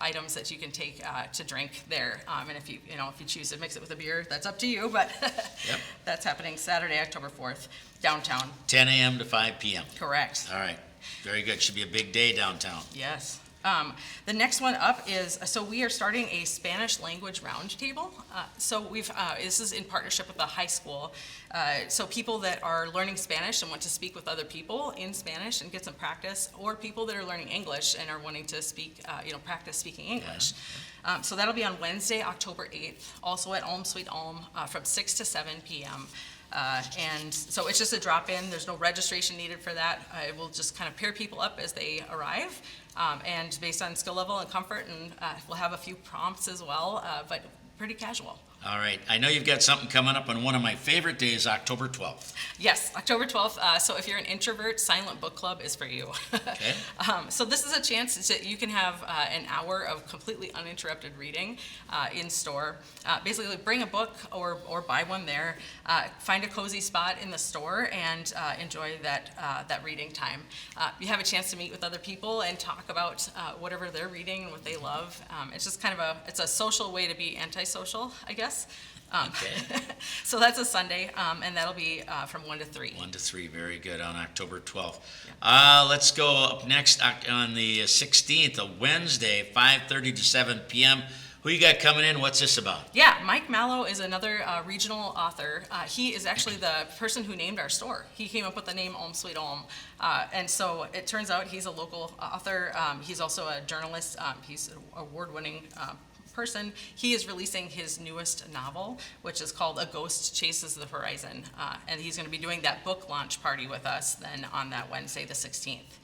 [SPEAKER 5] items that you can take to drink there. And if you choose to mix it with a beer, that's up to you. But
[SPEAKER 1] Yep.
[SPEAKER 5] that's happening Saturday, October 4th, downtown.
[SPEAKER 1] 10 a.m. to 5 p.m.
[SPEAKER 5] Correct.
[SPEAKER 1] All right, very good. Should be a big day downtown.
[SPEAKER 5] Yes. The next one up is, so we are starting a Spanish language roundtable. So this is in partnership with the high school. So people that are learning Spanish and want to speak with other people in Spanish and get some practice, or people that are learning English and are wanting to speak, practice speaking English. So that'll be on Wednesday, October 8th, also at Ulm Sweet Ulm, from 6 to 7 p.m. And so it's just a drop-in. There's no registration needed for that. It will just kind of pair people up as they arrive, and based on skill level and comfort, and we'll have a few prompts as well, but pretty casual.
[SPEAKER 1] All right, I know you've got something coming up on one of my favorite days, October 12th.
[SPEAKER 5] Yes, October 12th. So if you're an introvert, Silent Book Club is for you.
[SPEAKER 1] Okay.
[SPEAKER 5] So this is a chance that you can have an hour of completely uninterrupted reading in store. Basically, bring a book or buy one there. Find a cozy spot in the store and enjoy that reading time. You have a chance to meet with other people and talk about whatever they're reading and what they love. It's just kind of it's a social way to be antisocial, I guess.
[SPEAKER 1] Okay.
[SPEAKER 5] So that's a Sunday, and that'll be from 1 to 3.
[SPEAKER 1] 1 to 3, very good, on October 12th. Let's go up next on the 16th, a Wednesday, 5:30 to 7 p.m. Who you got coming in? What's this about?
[SPEAKER 5] Yeah, Mike Mallow is another regional author. He is actually the person who named our store. He came up with the name Ulm Sweet Ulm. And so it turns out he's a local author. He's also a journalist. He's an award-winning person. He is releasing his newest novel, which is called A Ghost Chases the Horizon. And he's going to be doing that book launch party with us then on that Wednesday, the 16th.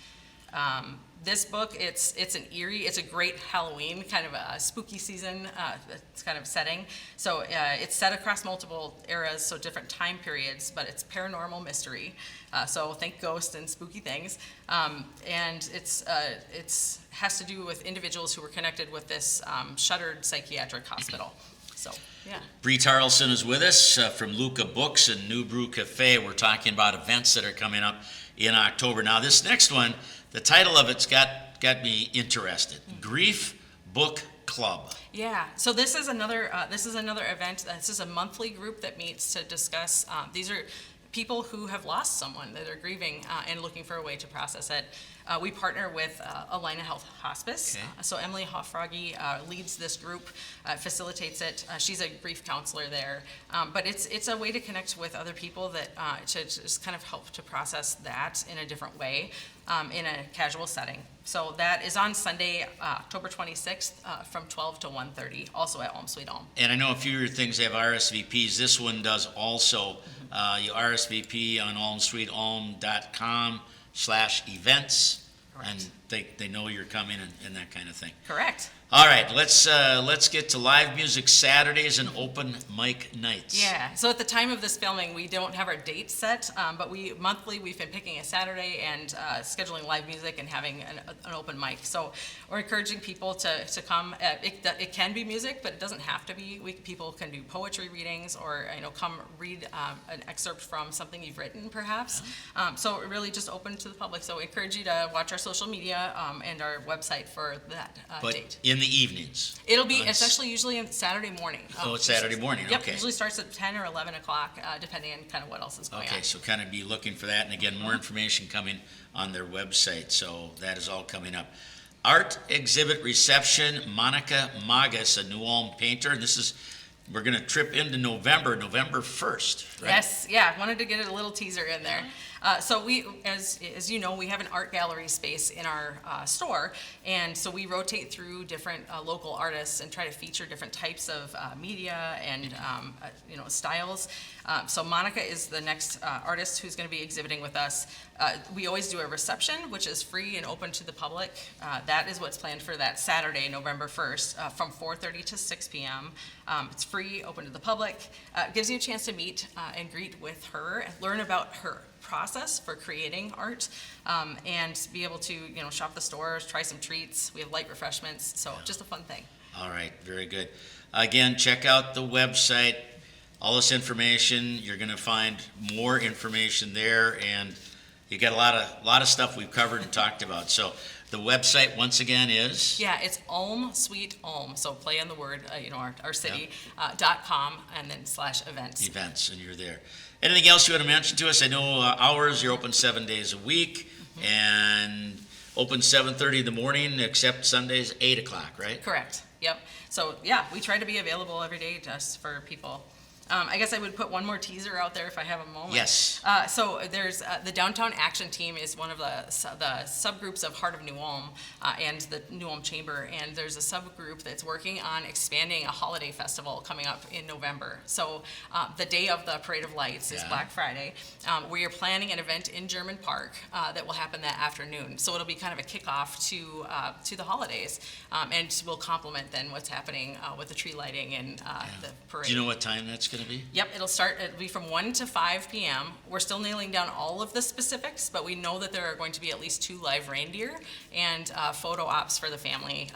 [SPEAKER 5] This book, it's a great Halloween, kind of a spooky season, it's kind of setting. So it's set across multiple eras, so different time periods, but it's paranormal mystery. So think ghosts and spooky things. And it's has to do with individuals who were connected with this shuttered psychiatric hospital. So, yeah.
[SPEAKER 1] Bree Tarleson is with us from Luca Books and New Brew Cafe. We're talking about events that are coming up in October. Now, this next one, the title of it's got me interested. Grief Book Club.
[SPEAKER 5] Yeah, so this is another event. This is a monthly group that meets to discuss. These are people who have lost someone that are grieving and looking for a way to process it. We partner with Alina Health Hospice.
[SPEAKER 1] Okay.
[SPEAKER 5] So Emily Hoffragi leads this group, facilitates it. She's a grief counselor there. But it's a way to connect with other people that to just kind of help to process that in a different way in a casual setting. So that is on Sunday, October 26th from 12 to 1:30, also at Ulm Sweet Ulm.
[SPEAKER 1] And I know a few of your things have RSVPs. This one does also. You RSVP on ulmsweetulm.com/events, and they know you're coming and that kind of thing.
[SPEAKER 5] Correct.
[SPEAKER 1] All right, let's get to live music Saturdays and open mic nights.
[SPEAKER 5] Yeah, so at the time of this filming, we don't have our date set, but monthly we've been picking a Saturday and scheduling live music and having an open mic. So we're encouraging people to come. It can be music, but it doesn't have to be. People can do poetry readings or come read an excerpt from something you've written, perhaps. So it really just open to the public. So we encourage you to watch our social media and our website for that date.
[SPEAKER 1] In the evenings.
[SPEAKER 5] It's actually usually on Saturday morning.
[SPEAKER 1] Oh, it's Saturday morning,
[SPEAKER 5] Yep,
[SPEAKER 1] okay.
[SPEAKER 5] usually starts at 10 or 11 o'clock, depending on kind of what else is going on.
[SPEAKER 1] Okay, so kind of be looking for that, and again, more information coming on their website, so that is all coming up. Art exhibit reception, Monica Magas, a New Ulm painter. We're going to trip into November 1st, right?
[SPEAKER 5] Yes, yeah, I wanted to get a little teaser in there. So we, as you know, we have an art gallery space in our store, and so we rotate through different local artists and try to feature different types of media and styles. So Monica is the next artist who's going to be exhibiting with us. We always do a reception, which is free and open to the public. That is what's planned for that Saturday, November 1st, from 4:30 to 6 p.m. It's free, open to the public. Gives you a chance to meet and greet with her, and learn about her process for creating art, and be able to shop the stores, try some treats. We have light refreshments, so just a fun thing.
[SPEAKER 1] All right, very good. Again, check out the website. All this information, you're going to find more information there, and You got a lot of stuff we've covered and talked about. So the website once again is
[SPEAKER 5] Yeah, it's Ulm, Sweet Ulm, so play on the word, our city, .com, and then /events.
[SPEAKER 1] events, and you're there. Anything else you want to mention to us? I know hours, you're open 7 days a week, and open 7:30 in the morning, except Sundays 8 o'clock, right?
[SPEAKER 5] Correct, yep. So, yeah, we try to be available every day just for people. I guess I would put one more teaser out there if I have a moment.
[SPEAKER 1] Yes.
[SPEAKER 5] So there's the Downtown Action Team is one of the subgroups of Heart of New Ulm and the New Ulm Chamber, and there's a subgroup that's working on expanding a holiday festival coming up in November. So the day of the Parade of Lights is
[SPEAKER 1] Yeah.
[SPEAKER 5] Black Friday. We are planning an event in German Park that will happen that afternoon. So it'll be kind of a kickoff to the holidays, and will complement then what's happening with the tree lighting and the parade.
[SPEAKER 1] Do you know what time that's going to be?
[SPEAKER 5] Yep, it'll be from 1 to 5 p.m. We're still nailing down all of the specifics, but we know that there are going to be at least 2 live reindeer and photo ops for the family,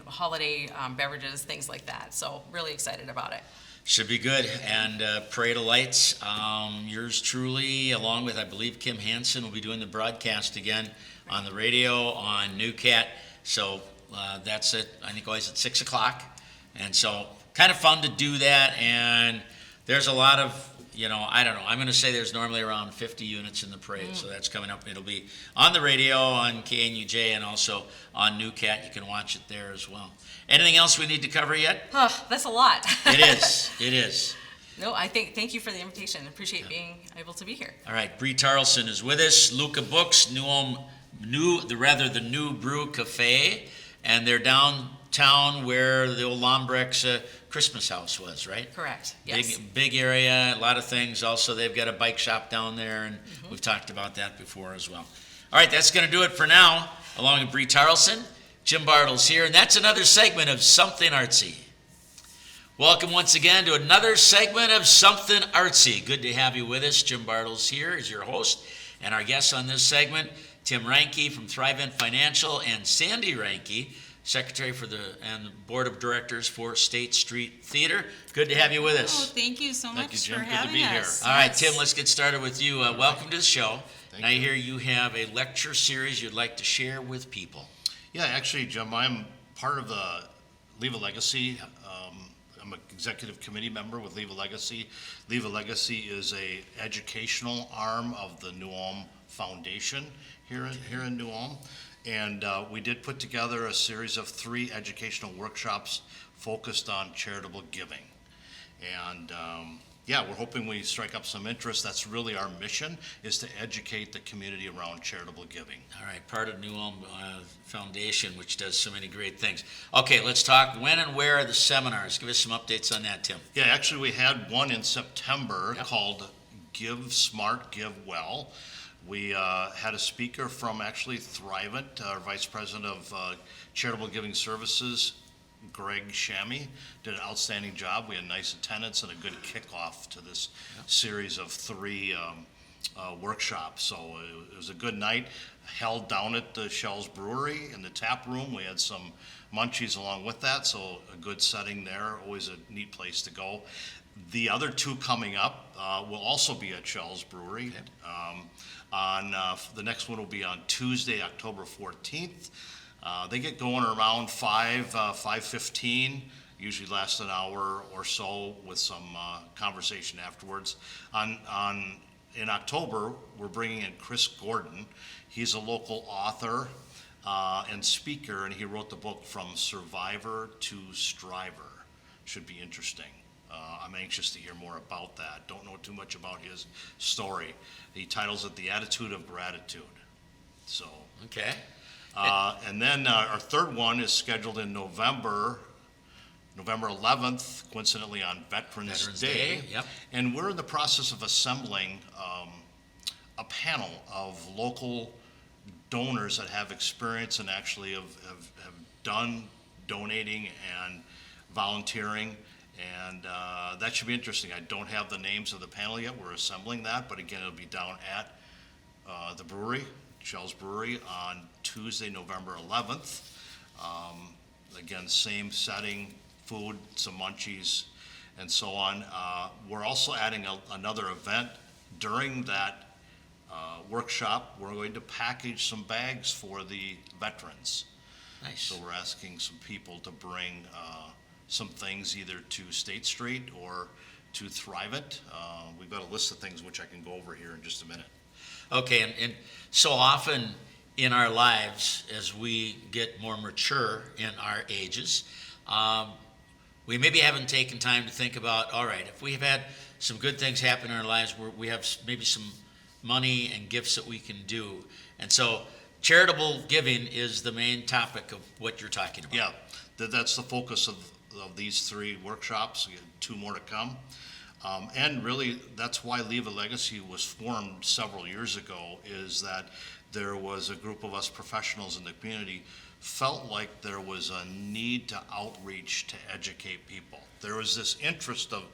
[SPEAKER 5] holiday beverages, things like that. So really excited about it.
[SPEAKER 1] Should be good. And Parade of Lights, yours truly, along with, I believe, Kim Hansen, will be doing the broadcast again on the radio on Newcat. So that's it, I think always at 6 o'clock. And so kind of fun to do that. And there's a lot of, I don't know, I'm going to say there's normally around 50 units in the parade. So that's coming up. It'll be on the radio, on KNUJ, and also on Newcat. You can watch it there as well. Anything else we need to cover yet?
[SPEAKER 5] Oh, that's a lot.
[SPEAKER 1] It is. It is.
[SPEAKER 5] No, thank you for the invitation. Appreciate being able to be here.
[SPEAKER 1] All right, Bree Tarlson is with us. Luca Books, the New Brew Cafe, and they're downtown where the old Lombrex Christmas house was, right?
[SPEAKER 5] Correct, yes.
[SPEAKER 1] Big area, a lot of things. Also, they've got a bike shop down there, and we've talked about that before as well. All right, that's going to do it for now. Along with Bree Tarlson, Jim Bartles here, and that's another segment of Something Artsy. Welcome once again to another segment of Something Artsy. Good to have you with us. Jim Bartles here is your host, and our guests on this segment, Tim Reinke from Thrivent Financial and Sandy Reinke, Secretary for the Board of Directors for State Street Theater. Good to have you with
[SPEAKER 6] Oh,
[SPEAKER 1] us.
[SPEAKER 6] thank you so much
[SPEAKER 1] Thank you, Jim.
[SPEAKER 6] for
[SPEAKER 1] Good to
[SPEAKER 6] having
[SPEAKER 1] be here.
[SPEAKER 6] us.
[SPEAKER 1] All right,
[SPEAKER 6] Yes.
[SPEAKER 1] Tim, let's get started with you. Welcome to the show.
[SPEAKER 7] Thank
[SPEAKER 1] Now I
[SPEAKER 7] you.
[SPEAKER 1] hear you have a lecture series you'd like to share with people.
[SPEAKER 7] Yeah, actually, Jim, I'm part of the Leave a Legacy. I'm an executive committee member with Leave a Legacy. Leave a Legacy is a educational arm of the New Ulm Foundation here in New Ulm. And we did put together a series of 3 educational workshops focused on charitable giving. And yeah, we're hoping we strike up some interest. That's really our mission, is to educate the community around charitable giving.
[SPEAKER 1] All right, part of New Ulm Foundation, which does so many great things. Okay, let's talk when and where are the seminars. Give us some updates on that, Tim.
[SPEAKER 7] Yeah, actually, we had one in September
[SPEAKER 1] Yep.
[SPEAKER 7] called Give Smart, Give Well. We had a speaker from actually Thrivent, our Vice President of Charitable Giving Services, Greg Shammy, did an outstanding job. We had nice attendance and a good kickoff to this series of 3 workshops. So it was a good night, held down at the Shell's Brewery in the tap room. We had some munchies along with that, so a good setting there, always a neat place to go. The other 2 coming up will also be at Shell's Brewery. The next one will be on Tuesday, October 14th. They get going around 5:15, usually last an hour or so with some conversation afterwards. In October, we're bringing in Chris Gordon. He's a local author and speaker, and he wrote the book From Survivor to Striver. Should be interesting. I'm anxious to hear more about that. Don't know too much about his story. He titles it The Attitude of Gratitude. So.
[SPEAKER 1] Okay.
[SPEAKER 7] And then our third one is scheduled in November 11th, coincidentally on Veterans Day.
[SPEAKER 1] Yep.
[SPEAKER 7] And we're in the process of assembling a panel of local donors that have experience and actually have done donating and volunteering. And that should be interesting. I don't have the names of the panel yet. We're assembling that, but again, it'll be down at the brewery, Shell's Brewery, on Tuesday, November 11th. Again, same setting, food, some munchies, and so on. We're also adding another event during that workshop, we're going to package some bags for the veterans.
[SPEAKER 1] Nice.
[SPEAKER 7] So we're asking some people to bring some things either to State Street or to Thrive It. We've got a list of things which I can go over here in just a minute.
[SPEAKER 1] Okay, and so often in our lives, as we get more mature in our ages, we maybe haven't taken time to think about, all right, if we have had some good things happen in our lives, where we have maybe some money and gifts that we can do. And so charitable giving is the main topic of what you're talking about.
[SPEAKER 7] Yeah, that's the focus of these 3 workshops. We have 2 more to come. And really, that's why Leave a Legacy was formed several years ago, is that there was a group of us professionals in the community felt like there was a need to outreach to educate people. There was this interest of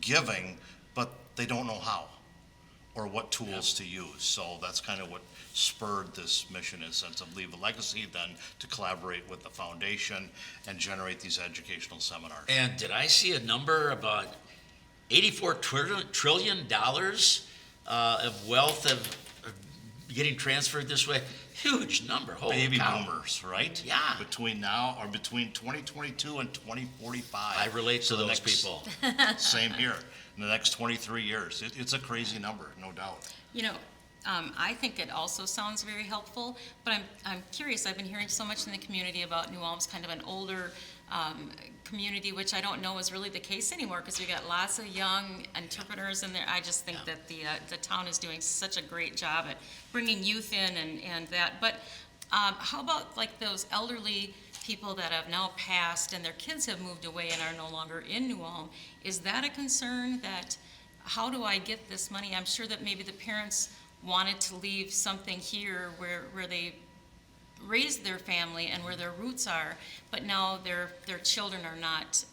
[SPEAKER 7] giving, but they don't know how or what tools to use. So that's kind of what spurred this mission, in a sense of Leave a Legacy, then to collaborate with the foundation and generate these educational seminars.
[SPEAKER 1] And did I see a number about $84 trillion of wealth of getting transferred this way? Huge number. Holy
[SPEAKER 7] Baby
[SPEAKER 1] cow.
[SPEAKER 7] boomers, right?
[SPEAKER 1] Yeah.
[SPEAKER 7] Between 2022 and 2045.
[SPEAKER 1] I relate to
[SPEAKER 7] So the
[SPEAKER 1] those
[SPEAKER 7] next-
[SPEAKER 1] people.
[SPEAKER 7] Same here. In the next 23 years. It's a crazy number, no doubt.
[SPEAKER 6] You know, I think it also sounds very helpful, but I'm curious. I've been hearing so much in the community about New Ulm's kind of an older community, which I don't know is really the case anymore, because we got lots of young entrepreneurs in there. I just think that the town is doing such a great job at bringing youth in and that. But how about like those elderly people that have now passed and their kids have moved away and are no longer in New Ulm? Is that a concern? That how do I get this money? I'm sure that maybe the parents wanted to leave something here where they raised their family and where their roots are, but now their children are not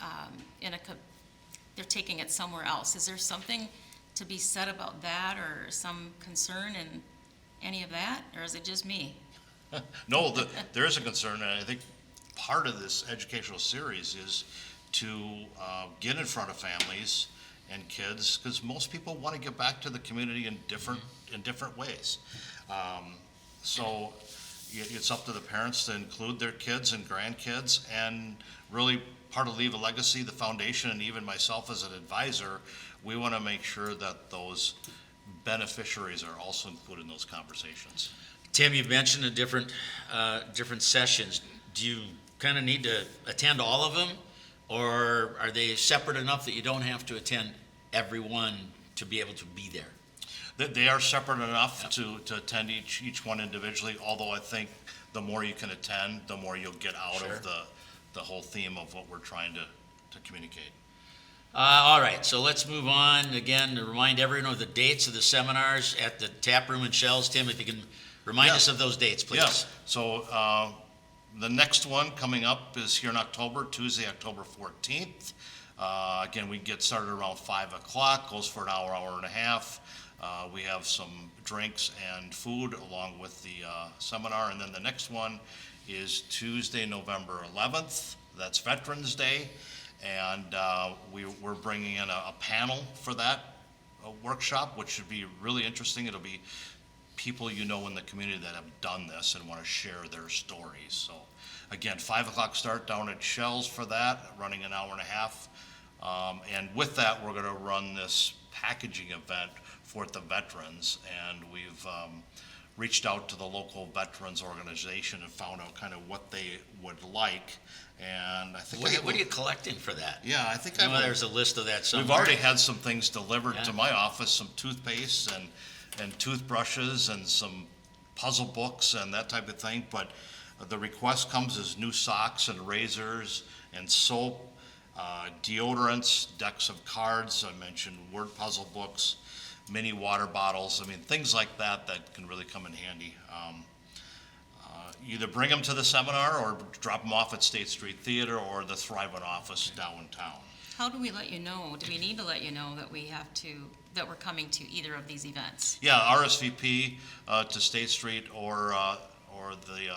[SPEAKER 6] they're taking it somewhere else. Is there something to be said about that, or some concern in any of that, or is it just me?
[SPEAKER 7] No, there is a concern, and I think part of this educational series is to get in front of families and kids, because most people want to get back to the community in different ways. So it's up to the parents to include their kids and grandkids, and really part of Leave a Legacy, the foundation, and even myself as an advisor, we want to make sure that those beneficiaries are also included in those conversations.
[SPEAKER 1] Tim, you've mentioned the different sessions. Do you kind of need to attend all of them, or are they separate enough that you don't have to attend every one to be able to be there?
[SPEAKER 7] They are separate enough to attend each one individually, although I think the more you can attend, the more you'll get out
[SPEAKER 1] Sure.
[SPEAKER 7] of the whole theme of what we're trying to communicate.
[SPEAKER 1] All right, so let's move on again to remind everyone of the dates of the seminars at the Tap Room and Shells. Tim, if you can remind
[SPEAKER 7] Yeah.
[SPEAKER 1] us of those dates, please.
[SPEAKER 7] Yes, so the next one coming up is here in October, Tuesday, October 14th. Again, we get started around 5 o'clock, goes for an hour, hour and a half. We have some drinks and food along with the seminar. And then the next one is Tuesday, November 11th. That's Veterans Day. And we're bringing in a panel for that workshop, which should be really interesting. It'll be people you know in the community that have done this and want to share their stories. So again, 5 o'clock start down at Shells for that, running an hour and a half. And with that, we're going to run this packaging event for the veterans. And we've reached out to the local veterans organization and found out kind of what they would like. And I think
[SPEAKER 1] What are you collecting for that?
[SPEAKER 7] Yeah, I think
[SPEAKER 1] I know there's a list of that somewhere.
[SPEAKER 7] we've already had some things delivered
[SPEAKER 1] Yeah.
[SPEAKER 7] to my office, some toothpaste and toothbrushes and some puzzle books and that type of thing. But the request comes as new socks and razors and soap, deodorants, decks of cards. I mentioned word puzzle books, mini water bottles. I mean, things like that can really come in handy. Either bring them to the seminar or drop them off at State Street Theater or the Thrivent office downtown.
[SPEAKER 6] How do we let you know? Do we need to let you know that that we're coming to either of these events?
[SPEAKER 7] Yeah, RSVP to State Street or the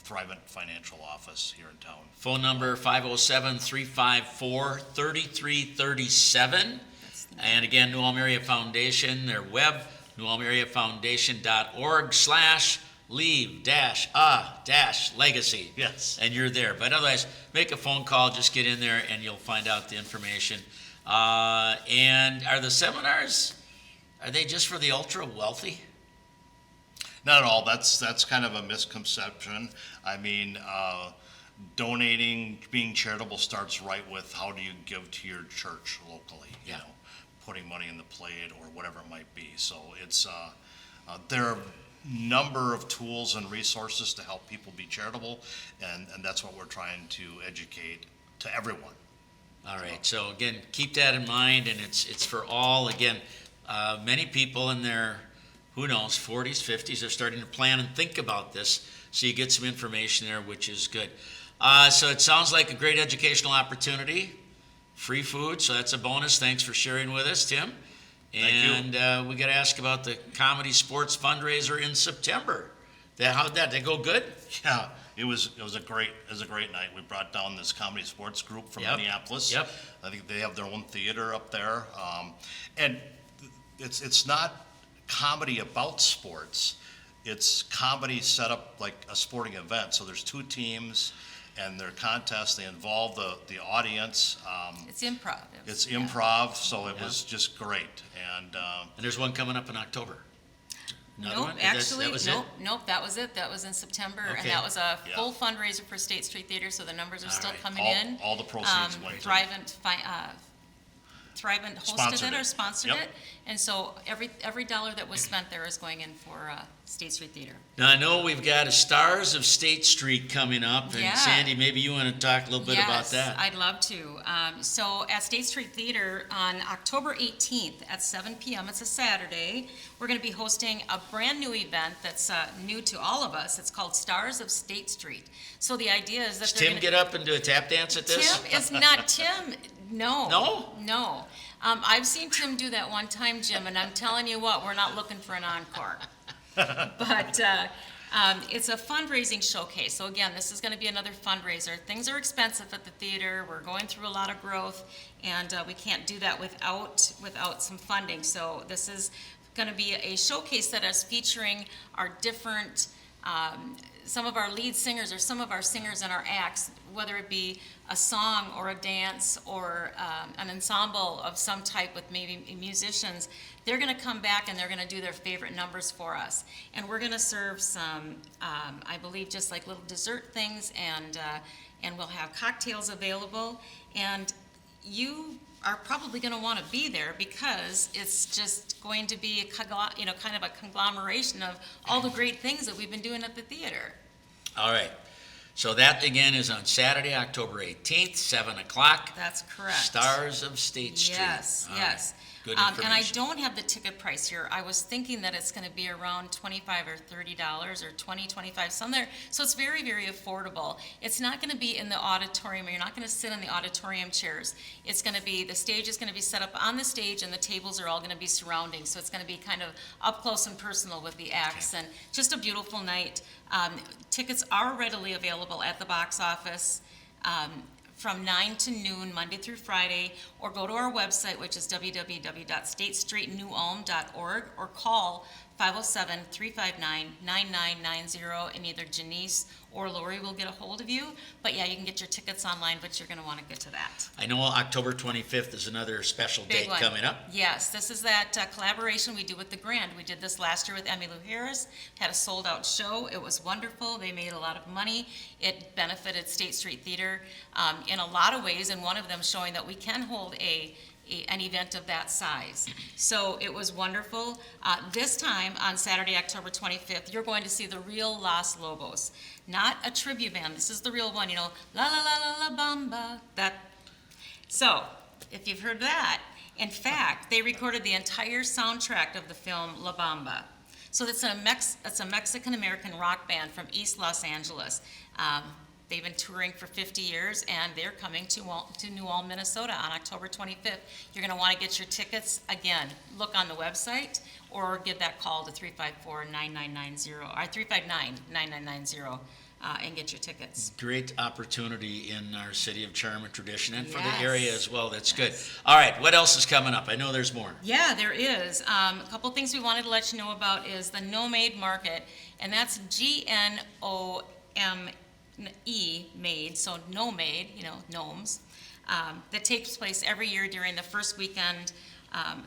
[SPEAKER 7] Thrivent Financial Office here in town.
[SPEAKER 1] Phone number 507-354-3337. And again, New Ulm Area Foundation, their NewUlmAreaFoundation.org/leave-a-legacy.
[SPEAKER 7] Yes.
[SPEAKER 1] And you're there. But otherwise, make a phone call, just get in there and you'll find out the information. And are the seminars, are they just for the ultra wealthy?
[SPEAKER 7] Not at all. That's kind of a misconception. I mean, donating, being charitable starts right with how do you give to your church locally, you know, putting money in the plate or whatever it might be. So it's, there are a number of tools and resources to help people be charitable, and that's what we're trying to educate to everyone.
[SPEAKER 1] All right, so again, keep that in mind, and it's for all. Again, many people in their, who knows, 40s, 50s are starting to plan and think about this, so you get some information there, which is good. So it sounds like a great educational opportunity. Free food, so that's a bonus. Thanks for sharing with us, Tim.
[SPEAKER 7] Thank you.
[SPEAKER 1] And we got to ask about the comedy sports fundraiser in September. How did that? Did it go good?
[SPEAKER 7] Yeah, it was a great night. We brought down this comedy sports group from Minneapolis.
[SPEAKER 1] Yep.
[SPEAKER 7] I think they have their own theater up there, and it's not comedy about sports. It's comedy set up like a sporting event. So there's two teams, and their contests. They involve the audience.
[SPEAKER 6] It's improv.
[SPEAKER 7] It's improv, so it was just great. And
[SPEAKER 1] And there's one coming up in October. Another
[SPEAKER 6] Nope,
[SPEAKER 1] one?
[SPEAKER 6] actually,
[SPEAKER 1] that was
[SPEAKER 6] nope, that was it. That was in September,
[SPEAKER 1] Okay.
[SPEAKER 6] and that was a
[SPEAKER 7] Yeah.
[SPEAKER 6] full fundraiser for State Street Theater, so the numbers are still
[SPEAKER 1] right.
[SPEAKER 6] coming
[SPEAKER 7] all,
[SPEAKER 6] in.
[SPEAKER 7] all the proceeds went to
[SPEAKER 6] Thrivent hosted
[SPEAKER 7] Sponsored
[SPEAKER 6] it or
[SPEAKER 7] it.
[SPEAKER 6] sponsored
[SPEAKER 7] Yep.
[SPEAKER 6] it, and so every dollar that was spent there is going in for State Street Theater.
[SPEAKER 1] Now, I know we've got a Stars of State Street coming up, and
[SPEAKER 6] Yeah.
[SPEAKER 1] Sandy, maybe you want to talk a little bit about
[SPEAKER 6] Yes,
[SPEAKER 1] that.
[SPEAKER 6] I'd love to. So at State Street Theater on October 18th at 7 p.m., it's a Saturday, we're going to be hosting a brand-new event that's new to all of us. It's called Stars of State Street. So the idea is that
[SPEAKER 1] Does
[SPEAKER 6] they're
[SPEAKER 1] Tim
[SPEAKER 6] gonna-
[SPEAKER 1] get up and do a tap dance at this?
[SPEAKER 6] Tim is not Tim. No.
[SPEAKER 1] No?
[SPEAKER 6] No. I've seen Tim do that one time, Jim, and I'm telling you what, we're not looking for an encore. But it's a fundraising showcase. So again, this is going to be another fundraiser. Things are expensive at the theater. We're going through a lot of growth, and we can't do that without some funding. So this is going to be a showcase that is featuring our different some of our lead singers or some of our singers in our acts, whether it be a song or a dance or an ensemble of some type with maybe musicians, they're going to come back and they're going to do their favorite numbers for us. And we're going to serve some, I believe, just like little dessert things, and we'll have cocktails available. And you are probably going to want to be there because it's just going to be kind of a conglomeration of all the great things that we've been doing at the theater.
[SPEAKER 1] All right. So that, again, is on Saturday, October 18th, 7 o'clock.
[SPEAKER 6] That's correct.
[SPEAKER 1] Stars of State Street.
[SPEAKER 6] Yes,
[SPEAKER 1] All
[SPEAKER 6] yes.
[SPEAKER 1] right. Good
[SPEAKER 6] And I
[SPEAKER 1] information.
[SPEAKER 6] don't have the ticket price here. I was thinking that it's going to be around $25 or $30 or $20, somewhere. So it's very, very affordable. It's not going to be in the auditorium. You're not going to sit in the auditorium chairs. It's going to be, the stage is going to be set up on the stage, and the tables are all going to be surrounding. So it's going to be kind of up close and personal with the acts, and just a beautiful night. Tickets are readily available at the box office. From 9 to noon, Monday through Friday, or go to our website, which is www.statestreetnewulm.org, or call 507-359-9990, and either Janice or Lori will get a hold of you. But yeah, you can get your tickets online, but you're going to want to get to that.
[SPEAKER 1] I know October 25th is another special
[SPEAKER 6] Big
[SPEAKER 1] date
[SPEAKER 6] one.
[SPEAKER 1] coming up.
[SPEAKER 6] Yes, this is that collaboration we do with the Grand. We did this last year with Emmylou Harris, had a sold-out show. It was wonderful. They made a lot of money. It benefited State Street Theater in a lot of ways, and one of them showing that we can hold an event of that size. So it was wonderful. This time, on Saturday, October 25th, you're going to see the real Los Lobos. Not a tribute band. This is the real one, la la la la la bamba. So, if you've heard that, in fact, they recorded the entire soundtrack of the film La Bamba. So it's a Mexican-American rock band from East Los Angeles. They've been touring for 50 years, and they're coming to New Ulm, Minnesota on October 25th. You're going to want to get your tickets. Again, look on the website or give that call to 354-9990, or 359-9990. and get your tickets.
[SPEAKER 1] Great opportunity in our city of charm and tradition, and for the
[SPEAKER 6] Yes.
[SPEAKER 1] area as well. That's good. All right, what else is coming up? I know there's more.
[SPEAKER 6] Yeah, there is. A couple things we wanted to let you know about is the Nomade Market, and that's GNOME, made, so Nomade, gnomes, that takes place every year during the first weekend,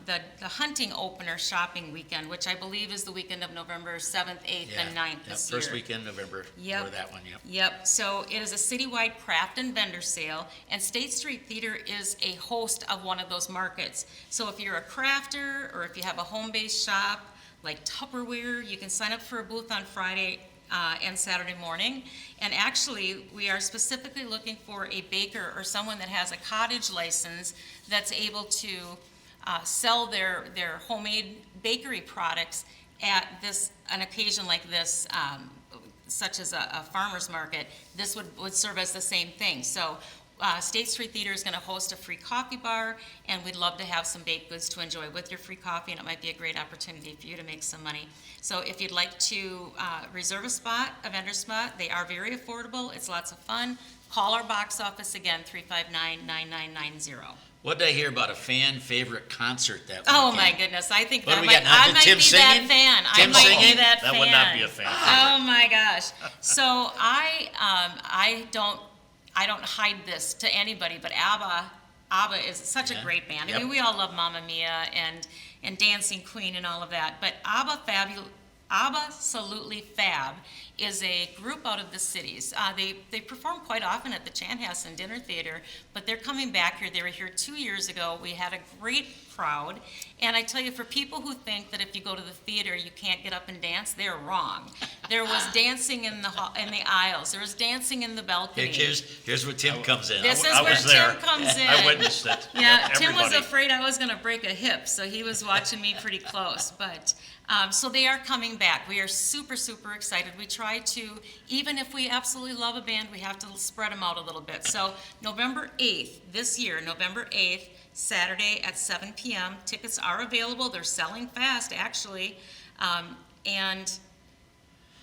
[SPEAKER 6] the hunting opener shopping weekend, which I believe is the weekend of November 7th, 8th, and 9th this year.
[SPEAKER 1] First weekend November,
[SPEAKER 6] Yep.
[SPEAKER 1] or that one, yep.
[SPEAKER 6] Yep, so it is a citywide craft and vendor sale, and State Street Theater is a host of one of those markets. So if you're a crafter, or if you have a home-based shop, like Tupperware, you can sign up for a booth on Friday and Saturday morning. And actually, we are specifically looking for a baker or someone that has a cottage license that's able to sell their homemade bakery products at an occasion like this, such as a farmer's market. This would serve as the same thing. So State Street Theater is going to host a free coffee bar, and we'd love to have some baked goods to enjoy with your free coffee, and it might be a great opportunity for you to make some money. So if you'd like to reserve a vendor spot, they are very affordable. It's lots of fun. Call our box office again, 359-9990.
[SPEAKER 1] What did I hear about a fan favorite concert that weekend?
[SPEAKER 6] Oh my goodness, I think
[SPEAKER 1] What
[SPEAKER 6] that
[SPEAKER 1] do we got now?
[SPEAKER 6] I
[SPEAKER 1] Did
[SPEAKER 6] might
[SPEAKER 1] Tim
[SPEAKER 6] be
[SPEAKER 1] singing?
[SPEAKER 6] that fan. I
[SPEAKER 1] Tim
[SPEAKER 6] might
[SPEAKER 1] singing?
[SPEAKER 6] be that fan.
[SPEAKER 7] That would not be a fan
[SPEAKER 6] Oh my gosh. So I don't hide this to anybody, but ABBA is such a
[SPEAKER 1] Yeah.
[SPEAKER 6] great band. I
[SPEAKER 1] Yep.
[SPEAKER 6] mean, we all love Mamma Mia and Dancing Queen and all of that, but Absolutely Fab is a group out of the cities. They perform quite often at the Chanhassen Dinner Theater, but they're coming back here. They were here 2 years ago. We had a great crowd, and I tell you, for people who think that if you go to the theater you can't get up and dance, they're wrong. There was dancing in the aisles. There was dancing in the balcony.
[SPEAKER 1] Here's where Tim comes in.
[SPEAKER 6] This is
[SPEAKER 7] I
[SPEAKER 6] where
[SPEAKER 7] was there.
[SPEAKER 6] Tim comes in.
[SPEAKER 7] I witnessed it.
[SPEAKER 6] Yeah,
[SPEAKER 7] Yep,
[SPEAKER 6] Tim was
[SPEAKER 7] everybody.
[SPEAKER 6] afraid I was going to break a hip, so he was watching me pretty close. But so they are coming back. We are super, super excited. We try to, even if we absolutely love a band, we have to spread them out a little bit. So November 8th, this year, November 8th, Saturday at 7 p.m. Tickets are available. They're selling fast, actually. And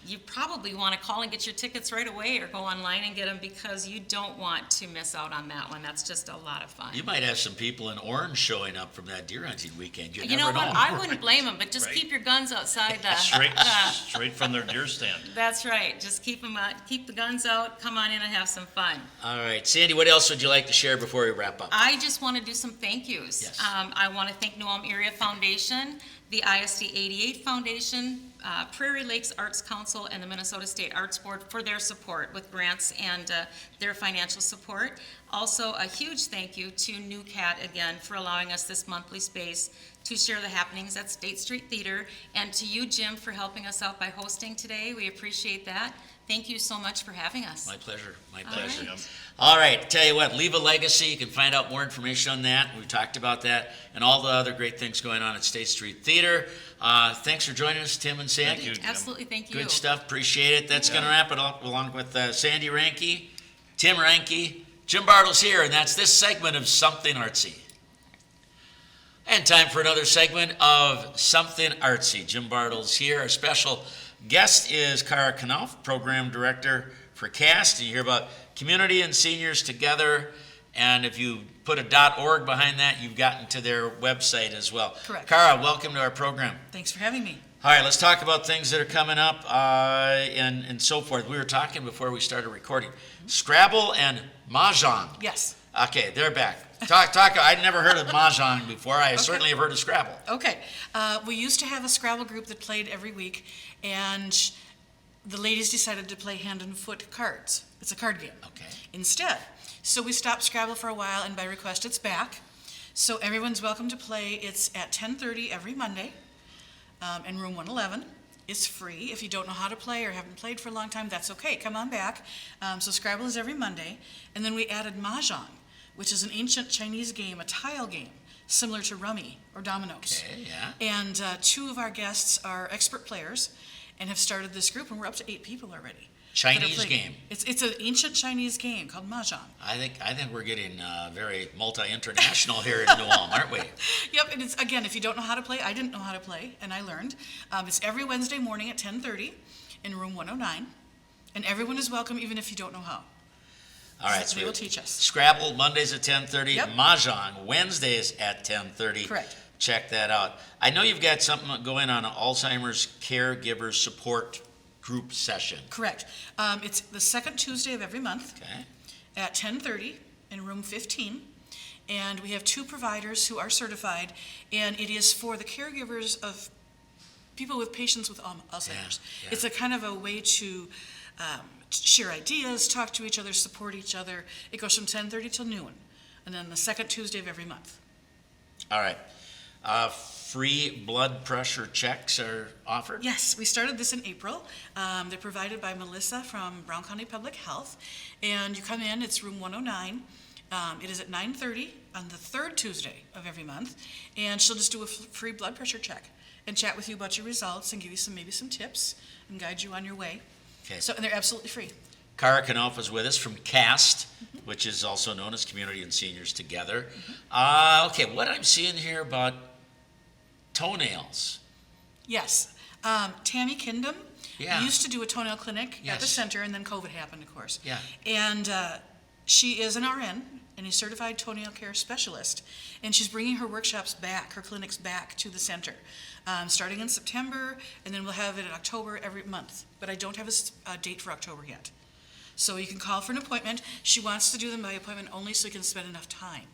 [SPEAKER 6] you probably want to call and get your tickets right away, or go online and get them, because you don't want to miss out on that one. That's just a lot of fun.
[SPEAKER 1] You might have some people in orange showing up from that deer hunting weekend. You
[SPEAKER 6] You know
[SPEAKER 1] never
[SPEAKER 6] what?
[SPEAKER 1] know.
[SPEAKER 6] I wouldn't blame them, but just
[SPEAKER 7] Right.
[SPEAKER 6] keep your guns outside the.
[SPEAKER 7] Straight from their deer stand.
[SPEAKER 6] That's right. Just keep them out. Keep the guns out. Come on in and have some fun.
[SPEAKER 1] All right, Sandy, what else would you like to share before we wrap up?
[SPEAKER 6] I just want to do some thank yous.
[SPEAKER 1] Yes.
[SPEAKER 6] I want to thank New Ulm Area Foundation, the ISD 88 Foundation, Prairie Lakes Arts Council, and the Minnesota State Arts Board for their support with grants and their financial support. Also, a huge thank you to New Cat again for allowing us this monthly space to share the happenings at State Street Theater, and to you, Jim, for helping us out by hosting today. We appreciate that. Thank you so much for having us.
[SPEAKER 1] My pleasure, my
[SPEAKER 6] All
[SPEAKER 1] pleasure.
[SPEAKER 6] right.
[SPEAKER 1] All right, tell you what, leave a legacy. You can find out more information on that. We've talked about that and all the other great things going on at State Street Theater. Thanks for joining us, Tim and Sandy.
[SPEAKER 7] Thank you, Jim.
[SPEAKER 6] Absolutely, thank you.
[SPEAKER 1] Good stuff, appreciate it. That's going to wrap it up, along with Sandy Ranke, Tim Ranke, Jim Bartles here, and that's this segment of Something Artsy. And time for another segment of Something Artsy. Jim Bartles here. Our special guest is Kara Knauf, Program Director for CAST. And you hear about community and seniors together. And if you put a .org behind that, you've gotten to their website as well.
[SPEAKER 8] Correct.
[SPEAKER 1] Kara, welcome to our program.
[SPEAKER 8] Thanks for having me.
[SPEAKER 1] All right, let's talk about things that are coming up and so forth. We were talking before we started recording. Scrabble and Mahjong.
[SPEAKER 8] Yes.
[SPEAKER 1] Okay, they're back. Talk. I'd never heard of Mahjong before. I certainly have heard of Scrabble.
[SPEAKER 8] Okay. We used to have a Scrabble group that played every week, and the ladies decided to play hand and foot cards. It's a card game.
[SPEAKER 1] Okay.
[SPEAKER 8] Instead. So we stopped Scrabble for a while, and by request, it's back. So everyone's welcome to play. It's at 10:30 every Monday in room 111. It's free. If you don't know how to play or haven't played for a long time, that's okay. Come on back. So Scrabble is every Monday. And then we added Mahjong, which is an ancient Chinese game, a tile game, similar to Rummy or Dominoes.
[SPEAKER 1] Okay, yeah.
[SPEAKER 8] And two of our guests are expert players and have started this group, and we're up to 8 people already. that are
[SPEAKER 1] Chinese
[SPEAKER 8] playing.
[SPEAKER 1] game.
[SPEAKER 8] It's an ancient Chinese game called Mahjong.
[SPEAKER 1] I think we're getting very multi-international here in New Ulm, aren't we?
[SPEAKER 8] Yep, and it's, again, if you don't know how to play, I didn't know how to play, and I learned. It's every Wednesday morning at 10:30 in room 109. And everyone is welcome, even if you don't know how.
[SPEAKER 1] All right,
[SPEAKER 8] So they will teach us.
[SPEAKER 1] Scrabble Mondays at 10:30.
[SPEAKER 8] Yep.
[SPEAKER 1] Mahjong Wednesdays at 10:30.
[SPEAKER 8] Correct.
[SPEAKER 1] Check that out. I know you've got something going on, an Alzheimer's caregiver support group session.
[SPEAKER 8] Correct. It's the second Tuesday of every month
[SPEAKER 1] Okay.
[SPEAKER 8] at 10:30 in room 15. And we have 2 providers who are certified, and it is for the caregivers of people with patients with Alzheimer's.
[SPEAKER 1] Yeah.
[SPEAKER 8] It's a kind of a way to share ideas, talk to each other, support each other. It goes from 10:30 till noon, and then the second Tuesday of every month.
[SPEAKER 1] All right. Free blood pressure checks are offered?
[SPEAKER 8] Yes, we started this in April. They're provided by Melissa from Brown County Public Health, and you come in, it's room 109. It is at 9:30 on the third Tuesday of every month, and she'll just do a free blood pressure check and chat with you about your results and give you maybe some tips and guide you on your way.
[SPEAKER 1] Okay.
[SPEAKER 8] So, and they're absolutely free.
[SPEAKER 1] Cara Knopf is with us from CAST, which is also known as Community and Seniors Together. Okay, what I'm seeing here about toenails.
[SPEAKER 8] Yes, Tammy Kindom
[SPEAKER 1] Yeah.
[SPEAKER 8] used to do a toenail clinic at the
[SPEAKER 1] Yes.
[SPEAKER 8] center, and then COVID happened, of course.
[SPEAKER 1] Yeah.
[SPEAKER 8] And she is an RN and a certified toenail care specialist, and she's bringing her workshops back, her clinics back to the center, starting in September, and then we'll have it in October every month. But I don't have a date for October yet. So you can call for an appointment. She wants to do them by appointment only so you can spend enough time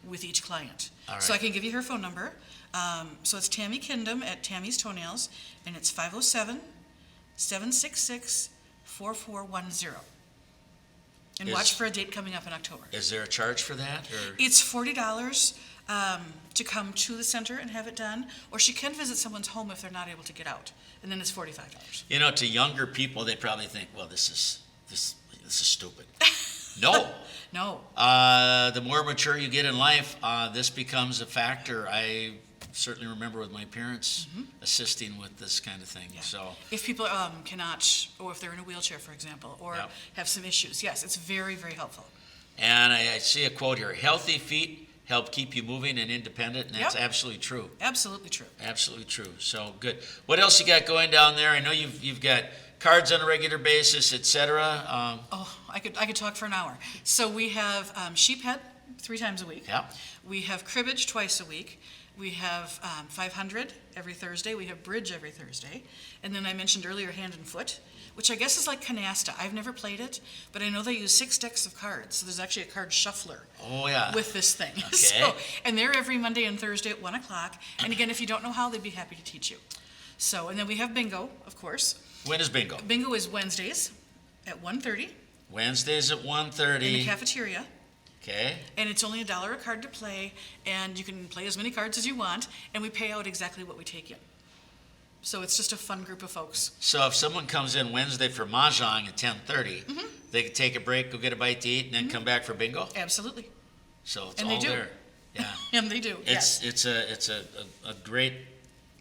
[SPEAKER 8] with each client.
[SPEAKER 1] All
[SPEAKER 8] So I
[SPEAKER 1] right.
[SPEAKER 8] can give you her phone number. So it's Tammy Kindom at Tammy's Toenails, and it's 507-766-4410. And watch for a date coming up in October.
[SPEAKER 1] Is there a charge for that, or?
[SPEAKER 8] It's $40 to come to the center and have it done, or she can visit someone's home if they're not able to get out, and then it's $45.
[SPEAKER 1] You know, to younger people, they probably think, well, this is stupid. No.
[SPEAKER 8] No.
[SPEAKER 1] The more mature you get in life, this becomes a factor. I certainly remember with my parents assisting with this kind of thing.
[SPEAKER 8] Yeah.
[SPEAKER 1] So,
[SPEAKER 8] If people cannot, or if they're in a wheelchair, for example, or
[SPEAKER 1] Yep.
[SPEAKER 8] have some issues, yes, it's very, very helpful.
[SPEAKER 1] and I see a quote here: "Healthy feet help keep you moving and independent," and that's
[SPEAKER 8] Yep.
[SPEAKER 1] absolutely true.
[SPEAKER 8] Absolutely true.
[SPEAKER 1] Absolutely true. So good. What else you got going down there? I know you've got cards on a regular basis, etc.
[SPEAKER 8] Oh, I could talk for an hour. So we have sheep head 3 times a week.
[SPEAKER 1] Yeah.
[SPEAKER 8] We have cribbage twice a week. We have 500 every Thursday. We have bridge every Thursday. And then I mentioned earlier hand and foot, which I guess is like canasta. I've never played it, but I know they use 6 decks of cards. So there's actually a card shuffler
[SPEAKER 1] Oh yeah.
[SPEAKER 8] with this thing.
[SPEAKER 1] Okay.
[SPEAKER 8] So, and they're every Monday and Thursday at 1 o'clock. And again, if you don't know how, they'd be happy to teach you. So, and then we have bingo, of course.
[SPEAKER 1] When is bingo?
[SPEAKER 8] Bingo is Wednesdays at 1:30
[SPEAKER 1] Wednesdays at
[SPEAKER 8] in the
[SPEAKER 1] 1:30.
[SPEAKER 8] cafeteria.
[SPEAKER 1] Okay.
[SPEAKER 8] And it's only $1 a card to play, and you can play as many cards as you want, and we pay out exactly what we take in. So it's just a fun group of folks.
[SPEAKER 1] So if someone comes in Wednesday for mahjong at 10:30, they can take a break, go get a bite to eat, and then come back for bingo.
[SPEAKER 8] Absolutely.
[SPEAKER 1] So it's
[SPEAKER 8] And
[SPEAKER 1] all
[SPEAKER 8] they do.
[SPEAKER 1] there. Yeah.
[SPEAKER 8] And they do, yes.
[SPEAKER 1] It's a great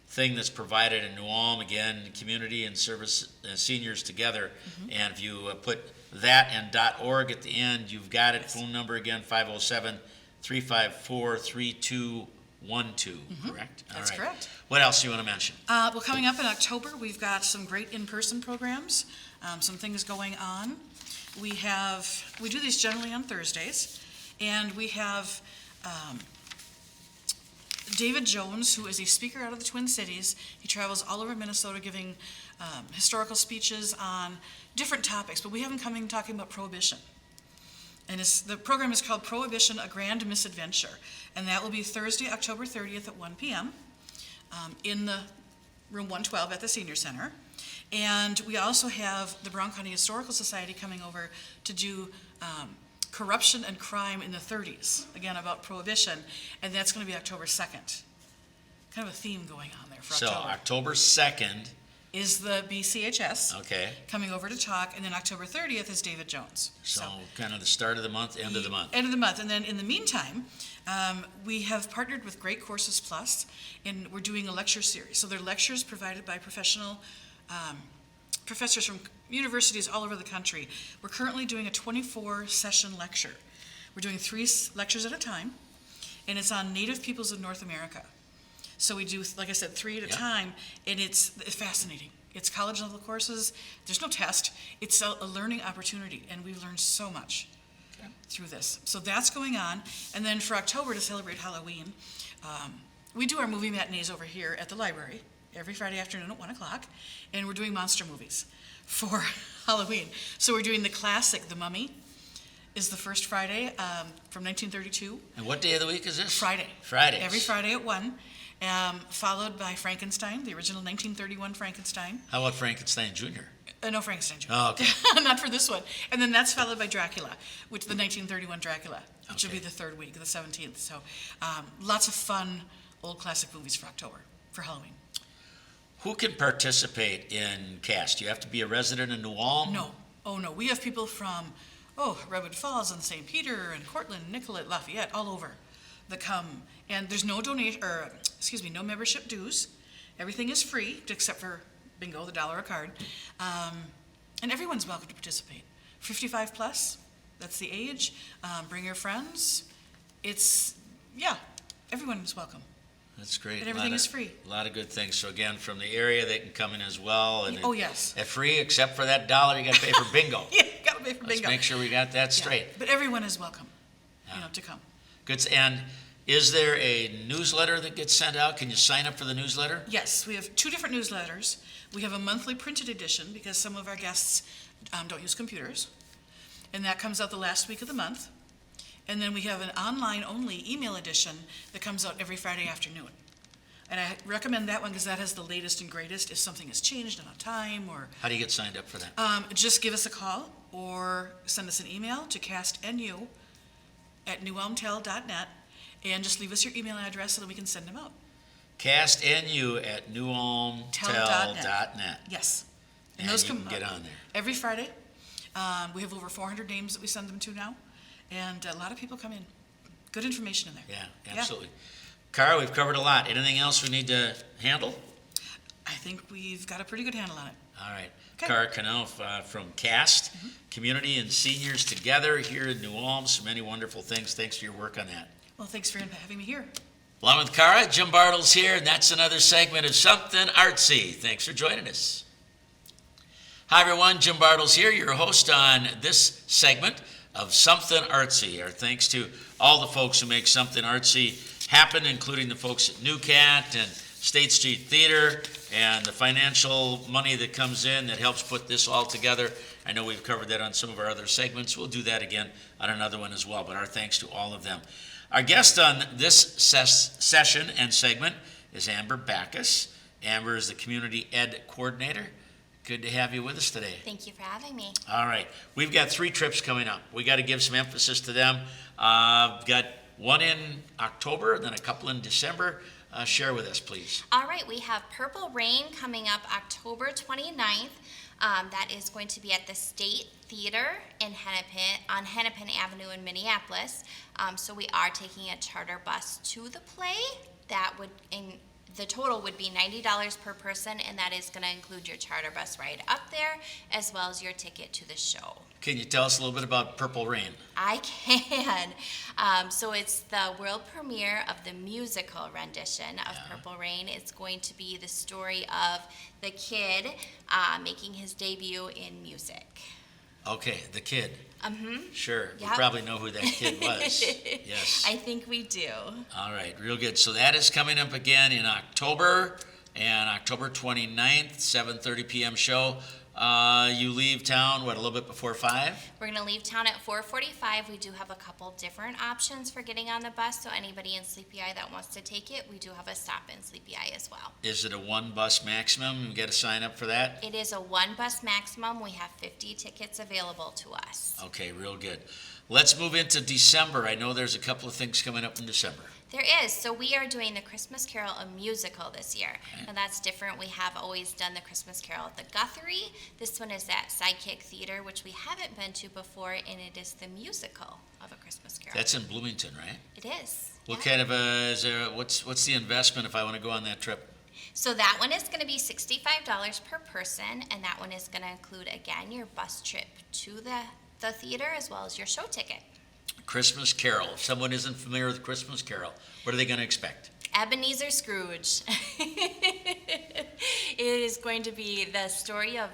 [SPEAKER 1] thing that's provided in New Ulm, again, community and service seniors together. And if you put that and .org at the end, you've got it. Phone number again, 507-354-3212, correct? All
[SPEAKER 8] That's
[SPEAKER 1] right.
[SPEAKER 8] correct.
[SPEAKER 1] What else do you want to mention?
[SPEAKER 8] Well, coming up in October, we've got some great in-person programs, some things going on. We do these generally on Thursdays, and we have David Jones, who is a speaker out of the Twin Cities. He travels all over Minnesota giving historical speeches on different topics, but we have him coming talking about prohibition. And the program is called Prohibition, A Grand Misadventure, and that will be Thursday, October 30th at 1 p.m. In the room 112 at the Senior Center. And we also have the Brown County Historical Society coming over to do corruption and crime in the 30s, again about prohibition, and that's going to be October 2nd. Kind of a theme going on there for
[SPEAKER 1] So
[SPEAKER 8] October.
[SPEAKER 1] October 2nd,
[SPEAKER 8] Is the BCHS
[SPEAKER 1] okay.
[SPEAKER 8] coming over to talk, and then October 30th is David Jones.
[SPEAKER 1] So kind of the start of the month, end of the month.
[SPEAKER 8] End of the month, and then in the meantime, we have partnered with Great Courses Plus, and we're doing a lecture series. So they're lectures provided by professional professors from universities all over the country. We're currently doing a 24-session lecture. We're doing 3 lectures at a time, and it's on Native peoples of North America. So we do, like I said, 3 at a
[SPEAKER 1] Yeah.
[SPEAKER 8] time, and it's fascinating. It's college level courses. There's no test. It's a learning opportunity, and we've learned so much through this. So that's going on. And then for October, to celebrate Halloween, we do our movie matinees over here at the library every Friday afternoon at 1 o'clock, and we're doing monster movies for Halloween. So we're doing the classic, The Mummy, is the first Friday from 1932.
[SPEAKER 1] And what day of the week is this?
[SPEAKER 8] Friday.
[SPEAKER 1] Fridays.
[SPEAKER 8] Every Friday at 1, followed by Frankenstein, the original 1931 Frankenstein.
[SPEAKER 1] How about Frankenstein Jr.?
[SPEAKER 8] No, Frankenstein Jr.
[SPEAKER 1] Oh, okay.
[SPEAKER 8] Not for this one. And then that's followed by Dracula, which the 1931 Dracula, which will
[SPEAKER 1] Okay.
[SPEAKER 8] be the third week, the 17th. So lots of fun old classic movies for October, for Halloween.
[SPEAKER 1] Who can participate in CAST? You have to be a resident in New Ulm?
[SPEAKER 8] No. Oh, no. We have people from, Redwood Falls and St. Peter and Cortland, Nicollet, Lafayette, all over that come. And there's no no membership dues. Everything is free, except for bingo, the $1 a card. And everyone's welcome to participate. 55 plus, that's the age. Bring your friends. Everyone is welcome.
[SPEAKER 1] That's great.
[SPEAKER 8] And everything is free.
[SPEAKER 1] A lot of good things. So again, from the area, they can come in as well. And
[SPEAKER 8] Yes.
[SPEAKER 1] At free, except for that $1 you got to pay for bingo.
[SPEAKER 8] Yeah, gotta pay for
[SPEAKER 1] Let's
[SPEAKER 8] bingo.
[SPEAKER 1] make sure we got that
[SPEAKER 8] Yeah,
[SPEAKER 1] straight.
[SPEAKER 8] but everyone is welcome, to come.
[SPEAKER 1] Good. And is there a newsletter that gets sent out? Can you sign up for the newsletter?
[SPEAKER 8] Yes, we have 2 different newsletters. We have a monthly printed edition because some of our guests don't use computers, and that comes out the last week of the month. And then we have an online-only email edition that comes out every Friday afternoon. And I recommend that one because that has the latest and greatest if something has changed in a time or
[SPEAKER 1] How do you get signed up for that?
[SPEAKER 8] just give us a call or send us an email to castnu@newelmtel.net and just leave us your email address so that we can send them out.
[SPEAKER 1] castnu@newulmtel.net.
[SPEAKER 8] Yes.
[SPEAKER 1] And
[SPEAKER 8] those
[SPEAKER 1] you
[SPEAKER 8] come
[SPEAKER 1] can get
[SPEAKER 8] out
[SPEAKER 1] on there.
[SPEAKER 8] every Friday. We have over 400 names that we send them to now, and a lot of people come in. Good information in there.
[SPEAKER 1] Yeah, absolutely. Cara, we've covered a lot. Anything else we need to handle?
[SPEAKER 8] I think we've got a pretty good handle on it.
[SPEAKER 1] All right.
[SPEAKER 8] Okay.
[SPEAKER 1] Cara Cano from CAST, Community and Seniors Together here in New Ulm. So many wonderful things. Thanks for your work on that.
[SPEAKER 8] Well, thanks for having me here.
[SPEAKER 1] Along with Cara, Jim Bartles here, and that's another segment of Something Artsy. Thanks for joining us. Hi, everyone. Jim Bartles here, your host on this segment of Something Artsy. Our thanks to all the folks who make Something Artsy happen, including the folks at Newcat and State Street Theater and the financial money that comes in that helps put this all together. I know we've covered that on some of our other segments. We'll do that again on another one as well, but our thanks to all of them. Our guest on this session and segment is Amber Backus. Amber is the Community Ed Coordinator. Good to have you with us today.
[SPEAKER 9] Thank you for having me.
[SPEAKER 1] All right. We've got 3 trips coming up. We got to give some emphasis to them. We've got one in October, and then a couple in December. Share with us, please.
[SPEAKER 9] All right, we have Purple Rain coming up October 29th. That is going to be at the State Theater in Hennepin, on Hennepin Avenue in Minneapolis. So we are taking a charter bus to the play. That would, the total would be $90 per person, and that is going to include your charter bus ride up there, as well as your ticket to the show.
[SPEAKER 1] Can you tell us a little bit about Purple Rain?
[SPEAKER 9] I can. So it's the world premiere of the musical rendition of Purple Rain. It's going to be the story of the kid making his debut in music.
[SPEAKER 1] Okay, the kid. Sure. We
[SPEAKER 9] Yep.
[SPEAKER 1] probably know who that kid was. Yes.
[SPEAKER 9] I think we do.
[SPEAKER 1] All right, real good. So that is coming up again in October, and October 29th, 7:30 p.m. show. You leave town, a little bit before 5?
[SPEAKER 9] We're going to leave town at 4:45. We do have a couple different options for getting on the bus, so anybody in Sleepy Eye that wants to take it, we do have a stop in Sleepy Eye as well.
[SPEAKER 1] Is it a 1 bus maximum? You got to sign up for that?
[SPEAKER 9] It is a 1 bus maximum. We have 50 tickets available to us.
[SPEAKER 1] Okay, real good. Let's move into December. I know there's a couple of things coming up in December.
[SPEAKER 9] There is. So we are doing the Christmas Carol, a musical this year. And that's different. We have always done the Christmas Carol at the Guthrie. This one is at Sidekick Theater, which we haven't been to before, and it is the musical of A Christmas Carol.
[SPEAKER 1] That's in Bloomington, right?
[SPEAKER 9] It is.
[SPEAKER 1] What
[SPEAKER 9] yeah.
[SPEAKER 1] kind of what's the investment if I want to go on that trip?
[SPEAKER 9] So that one is going to be $65 per person, and that one is going to include, again, your bus trip to the theater as well as your show ticket.
[SPEAKER 1] Christmas Carol. If someone isn't familiar with Christmas Carol, what are they going to expect?
[SPEAKER 9] Ebenezer Scrooge. It is going to be the story of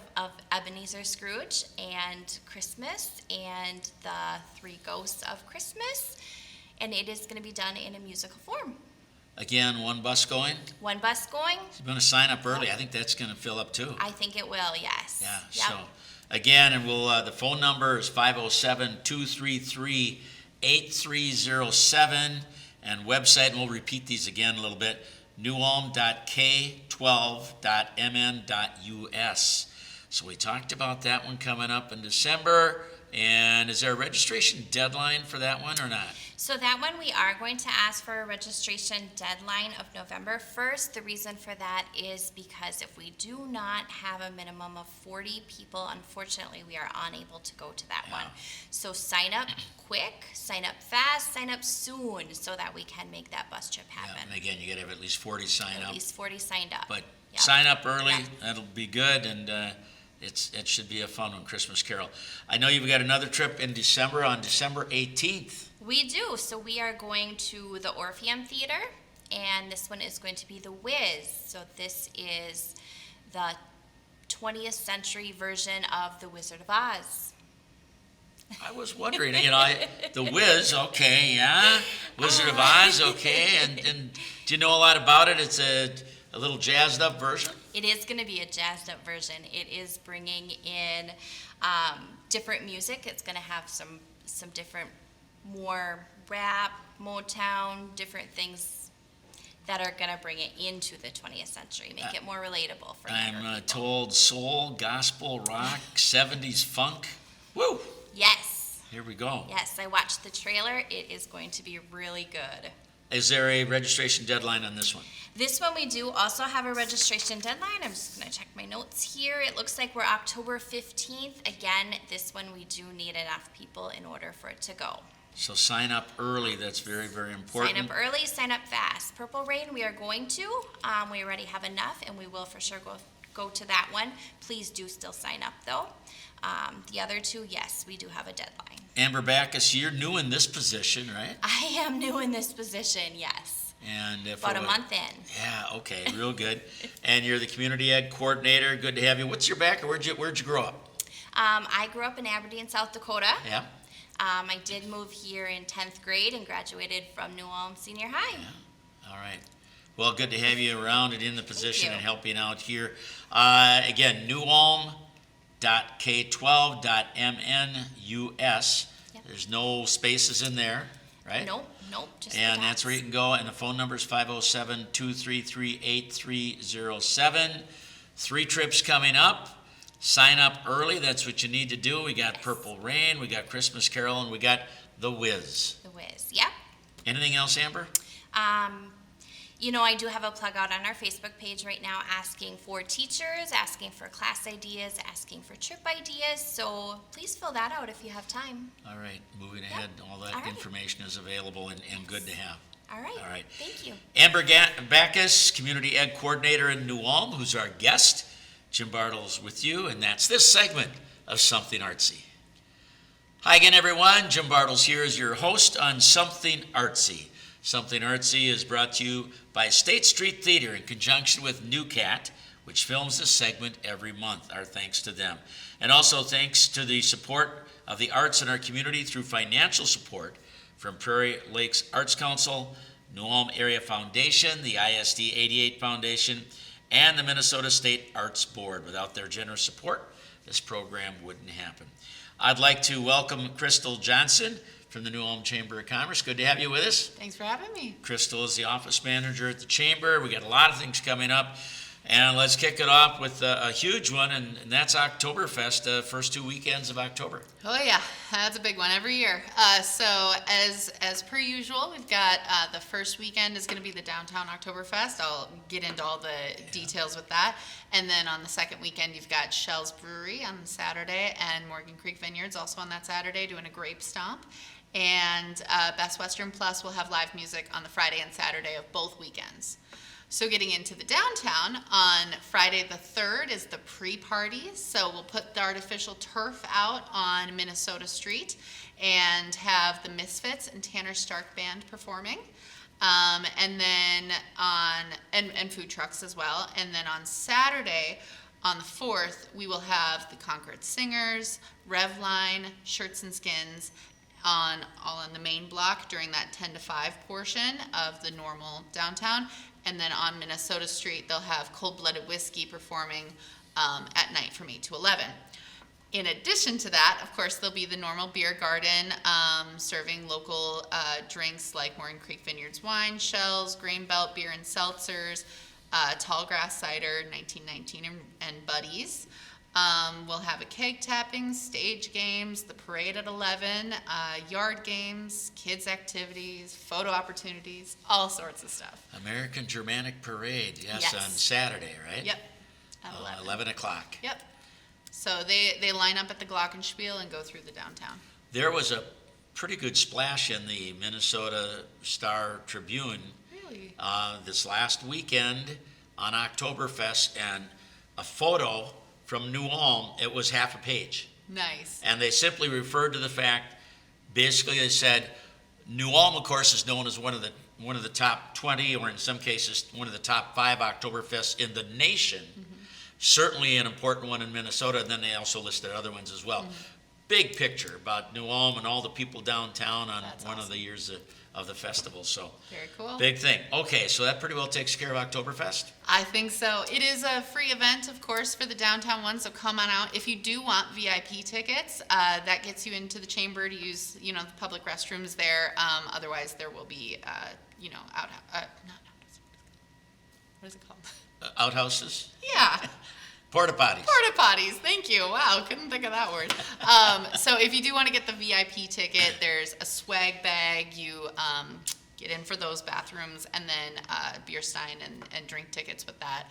[SPEAKER 9] Ebenezer Scrooge and Christmas and the three ghosts of Christmas. And it is going to be done in a musical form.
[SPEAKER 1] Again, one bus going.
[SPEAKER 9] One bus going.
[SPEAKER 1] You're going to sign up early. I think that's going to fill up too.
[SPEAKER 9] I think it will, yes.
[SPEAKER 1] Yeah,
[SPEAKER 9] Yep.
[SPEAKER 1] so, again, and we'll, the phone number is 507-233-8307, and website, and we'll repeat these again a little bit, newulm.k12.mn.us. So we talked about that one coming up in December, and is there a registration deadline for that one or not?
[SPEAKER 9] So that one, we are going to ask for a registration deadline of November 1st. The reason for that is because if we do not have a minimum of 40 people, unfortunately, we are unable to go to that one. So sign up quick, sign up fast, sign up soon, so that we can make that bus trip
[SPEAKER 1] Yeah,
[SPEAKER 9] happen.
[SPEAKER 1] and again, you got to have at least 40 sign
[SPEAKER 9] At
[SPEAKER 1] up.
[SPEAKER 9] least 40 signed up.
[SPEAKER 1] But
[SPEAKER 9] Yep.
[SPEAKER 1] sign up early,
[SPEAKER 9] Yep.
[SPEAKER 1] that'll be good, and it should be a fun one, Christmas Carol. I know you've got another trip in December, on December 18th.
[SPEAKER 9] We do. So we are going to the Orpheum Theater, and this one is going to be The Wiz. So this is the 20th century version of The Wizard of Oz.
[SPEAKER 1] I was wondering, The Wiz, okay, yeah, Wizard of Oz, okay, and do you know a lot about it? It's a little jazzed up version?
[SPEAKER 9] It is going to be a jazzed up version. It is bringing in different music. It's going to have some different, more rap, Motown, different things that are going to bring it into the 20th century, make it more relatable for younger
[SPEAKER 1] I'm
[SPEAKER 9] people.
[SPEAKER 1] told soul, gospel, rock, 70s funk. Woo!
[SPEAKER 9] Yes.
[SPEAKER 1] Here we go.
[SPEAKER 9] Yes, I watched the trailer. It is going to be really good.
[SPEAKER 1] Is there a registration deadline on this one?
[SPEAKER 9] This one we do also have a registration deadline. I'm just going to check my notes here. It looks like we're October 15th. Again, this one we do need enough people in order for it to go.
[SPEAKER 1] So sign up early, that's very, very important.
[SPEAKER 9] Sign up early, sign up fast. Purple Rain, we are going to. We already have enough, and we will for sure go to that one. Please do still sign up, though. The other two, yes, we do have a deadline.
[SPEAKER 1] Amber Backus, you're new in this position, right?
[SPEAKER 9] I am new in this position, yes.
[SPEAKER 1] And if
[SPEAKER 9] About a month in.
[SPEAKER 1] Yeah, okay, real good. And you're the community ed coordinator. Good to have you. What's your background? Where'd you grow up?
[SPEAKER 9] I grew up in Aberdeen, South Dakota.
[SPEAKER 1] Yeah.
[SPEAKER 9] I did move here in 10th grade and graduated from New Ulm Senior High.
[SPEAKER 1] All right. Well, good to have you around and in the position
[SPEAKER 9] you.
[SPEAKER 1] and helping out here. Again, newulm.k12.mnus.
[SPEAKER 9] Yep.
[SPEAKER 1] There's no spaces in there, right?
[SPEAKER 9] Nope, just the
[SPEAKER 1] And that's
[SPEAKER 9] dots.
[SPEAKER 1] where you can go. And the phone number is 507-233-8307. 3 trips coming up. Sign up early. That's what you need to do. We got Purple Rain, we got Christmas Carol, and we got The Wiz.
[SPEAKER 9] The Wiz, yep.
[SPEAKER 1] Anything else, Amber?
[SPEAKER 9] I do have a plug out on our Facebook page right now asking for teachers, asking for class ideas, asking for trip ideas. So please fill that out if you have time.
[SPEAKER 1] All right, moving ahead, all that
[SPEAKER 9] All right.
[SPEAKER 1] information is available and good to have.
[SPEAKER 9] All right.
[SPEAKER 1] All right.
[SPEAKER 9] Thank you.
[SPEAKER 1] Amber Backus, Community Ed Coordinator in New Ulm, who's our guest. Jim Bartles with you, and that's this segment of Something Artsy. Hi again, everyone. Jim Bartles here as your host on Something Artsy. Something Artsy is brought to you by State Street Theater in conjunction with NewCat, which films this segment every month. Our thanks to them. And also thanks to the support of the arts in our community through financial support from Prairie Lakes Arts Council, New Ulm Area Foundation, the ISD 88 Foundation, and the Minnesota State Arts Board. Without their generous support, this program wouldn't happen. I'd like to welcome Crystal Johnson from the New Ulm Chamber of Commerce. Good to have you with us.
[SPEAKER 10] Thanks for having me.
[SPEAKER 1] Crystal is the office manager at the Chamber. We got a lot of things coming up. And let's kick it off with a huge one, and that's Oktoberfest, first 2 weekends of October.
[SPEAKER 10] Oh yeah, that's a big one every year. So as per usual, we've got the first weekend is going to be the downtown Oktoberfest. I'll get into all the details with that. And then on the second weekend, you've got Shell's Brewery on Saturday and Morgan Creek Vineyards also on that Saturday doing a grape stomp. And Best Western Plus will have live music on the Friday and Saturday of both weekends. So getting into the downtown, on Friday the 3rd is the pre-party. So we'll put the artificial turf out on Minnesota Street and have the Misfits and Tanner Stark Band performing. And then and food trucks as well. And then on Saturday, on the 4th, we will have the Concord Singers, Revline, Shirts and Skins, all on the main block during that 10 to 5 portion of the normal downtown. And then on Minnesota Street, they'll have Cold Blooded Whiskey performing at night from 8 to 11. In addition to that, of course, there'll be the normal beer garden, serving local drinks like Morgan Creek Vineyards wine, Shells, Grain Belt beer and seltzers, Tall Grass cider, 1919 and Buddies. We'll have a keg tapping, stage games, the parade at 11, yard games, kids activities, photo opportunities, all sorts of stuff.
[SPEAKER 1] American Germanic Parade, yes,
[SPEAKER 10] Yes.
[SPEAKER 1] on Saturday, right?
[SPEAKER 10] Yep, at 11.
[SPEAKER 1] 11 o'clock.
[SPEAKER 10] Yep. So they line up at the Glockenspiel and go through the downtown.
[SPEAKER 1] There was a pretty good splash in the Minnesota Star Tribune
[SPEAKER 10] Really?
[SPEAKER 1] this last weekend on Oktoberfest, and a photo from New Ulm. It was half a page.
[SPEAKER 10] Nice.
[SPEAKER 1] And they simply referred to the fact, basically they said, New Ulm, of course, is known as one of the top 20, or in some cases, one of the top 5 Oktoberfests in the nation. Certainly an important one in Minnesota, and then they also listed other ones as well. Big picture about New Ulm and all the people downtown on
[SPEAKER 10] That's
[SPEAKER 1] one of
[SPEAKER 10] awesome.
[SPEAKER 1] the years of the festival, so.
[SPEAKER 10] Very cool.
[SPEAKER 1] Big thing. Okay, so that pretty well takes care of Oktoberfest?
[SPEAKER 10] I think so. It is a free event, of course, for the downtown one, so come on out. If you do want VIP tickets, that gets you into the chamber to use, the public restrooms there. Otherwise, there will be, what is it called?
[SPEAKER 1] Outhouses?
[SPEAKER 10] Yeah.
[SPEAKER 1] Porta potties?
[SPEAKER 10] Porta potties, thank you. Wow, couldn't think of that word. So if you do want to get the VIP ticket, there's a swag bag. You get in for those bathrooms, and then beer stein and drink tickets with that.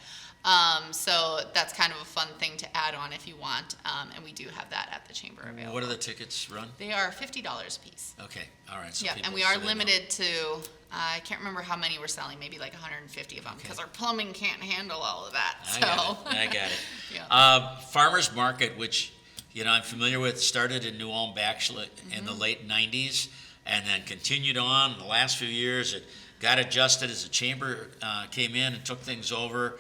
[SPEAKER 10] So that's kind of a fun thing to add on if you want, and we do have that at the chamber available.
[SPEAKER 1] What do the tickets run?
[SPEAKER 10] They are $50 a piece.
[SPEAKER 1] Okay, all right. So
[SPEAKER 10] Yeah,
[SPEAKER 1] people-
[SPEAKER 10] and we
[SPEAKER 1] so
[SPEAKER 10] are
[SPEAKER 1] they know.
[SPEAKER 10] limited to, I can't remember how many we're selling, maybe like 150 of them, because our plumbing can't handle all of that,
[SPEAKER 1] I
[SPEAKER 10] so.
[SPEAKER 1] got it.
[SPEAKER 10] Yeah.
[SPEAKER 1] Farmers Market, which, I'm familiar with, started in New Ulm actually in the late 90s, and then continued on in the last few years. It got adjusted as the chamber came in and took things over.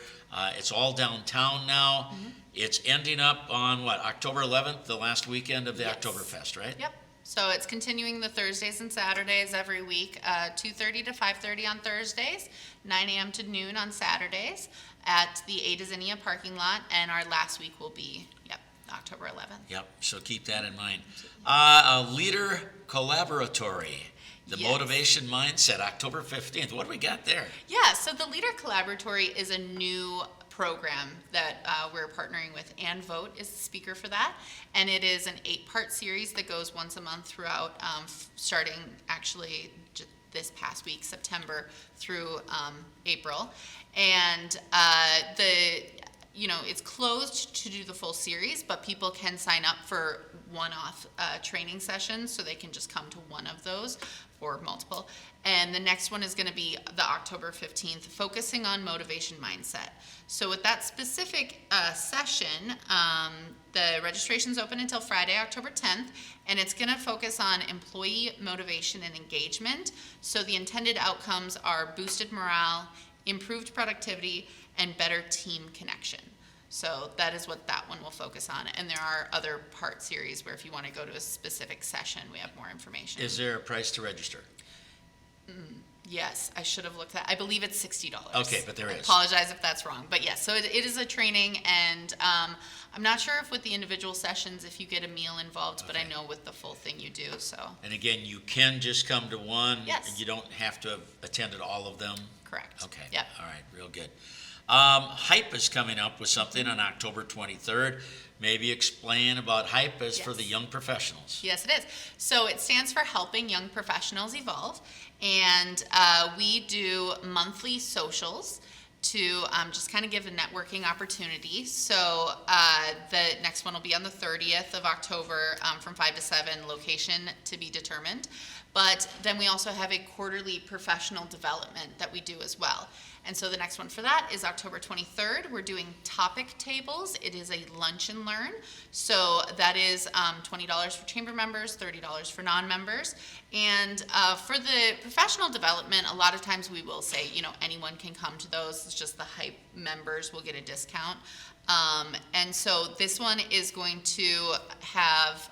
[SPEAKER 1] It's all downtown now. It's ending up on October 11th, the last weekend of the
[SPEAKER 10] Yes.
[SPEAKER 1] Oktoberfest, right?
[SPEAKER 10] Yep. So it's continuing the Thursdays and Saturdays every week, 2:30 to 5:30 on Thursdays, 9 a.m. to noon on Saturdays at the A to Zinnia parking lot, and our last week will be, October 11th.
[SPEAKER 1] Yep, so keep that in mind. A leader collaboratory, the
[SPEAKER 10] Yes.
[SPEAKER 1] motivation mindset, October 15th. What do we got there?
[SPEAKER 10] Yeah, so the Leader Collaboratory is a new program that we're partnering with. Ann Vogt is the speaker for that, and it is an 8-part series that goes once a month throughout, starting actually this past week, September, through April. And it's closed to do the full series, but people can sign up for one-off training sessions, so they can just come to one of those or multiple. And the next one is going to be the October 15th, focusing on motivation mindset. So with that specific session, the registration's open until Friday, October 10th, and it's going to focus on employee motivation and engagement. So the intended outcomes are boosted morale, improved productivity, and better team connection. So that is what that one will focus on. And there are other part series where if you want to go to a specific session, we have more information.
[SPEAKER 1] Is there a price to register?
[SPEAKER 10] Yes, I should have looked at, I believe it's $60.
[SPEAKER 1] Okay, but there
[SPEAKER 10] I
[SPEAKER 1] is.
[SPEAKER 10] apologize if that's wrong, but yes, so it is a training, and I'm not sure if with the individual sessions, if you get a meal involved, but I
[SPEAKER 1] Okay.
[SPEAKER 10] know with the full thing you do, so,
[SPEAKER 1] And again, you can just come to one?
[SPEAKER 10] Yes.
[SPEAKER 1] And you don't have to have attended all of them?
[SPEAKER 10] correct.
[SPEAKER 1] Okay.
[SPEAKER 10] Yep.
[SPEAKER 1] All right, real good. HYPE is coming up with something on October 23rd. Maybe explain about HYPE as for
[SPEAKER 10] Yes.
[SPEAKER 1] the young professionals.
[SPEAKER 10] Yes, it is. So it stands for Helping Young Professionals Evolve, and we do monthly socials, to just kind of give a networking opportunity. So the next one will be on the 30th of October from 5 to 7, location to be determined. But then we also have a quarterly professional development that we do as well. And so the next one for that is October 23rd. We're doing topic tables. It is a lunch and learn. So that is $20 for chamber members, $30 for non-members. And for the professional development, a lot of times we will say, anyone can come to those. It's just the hype members will get a discount. And so this one is going to have,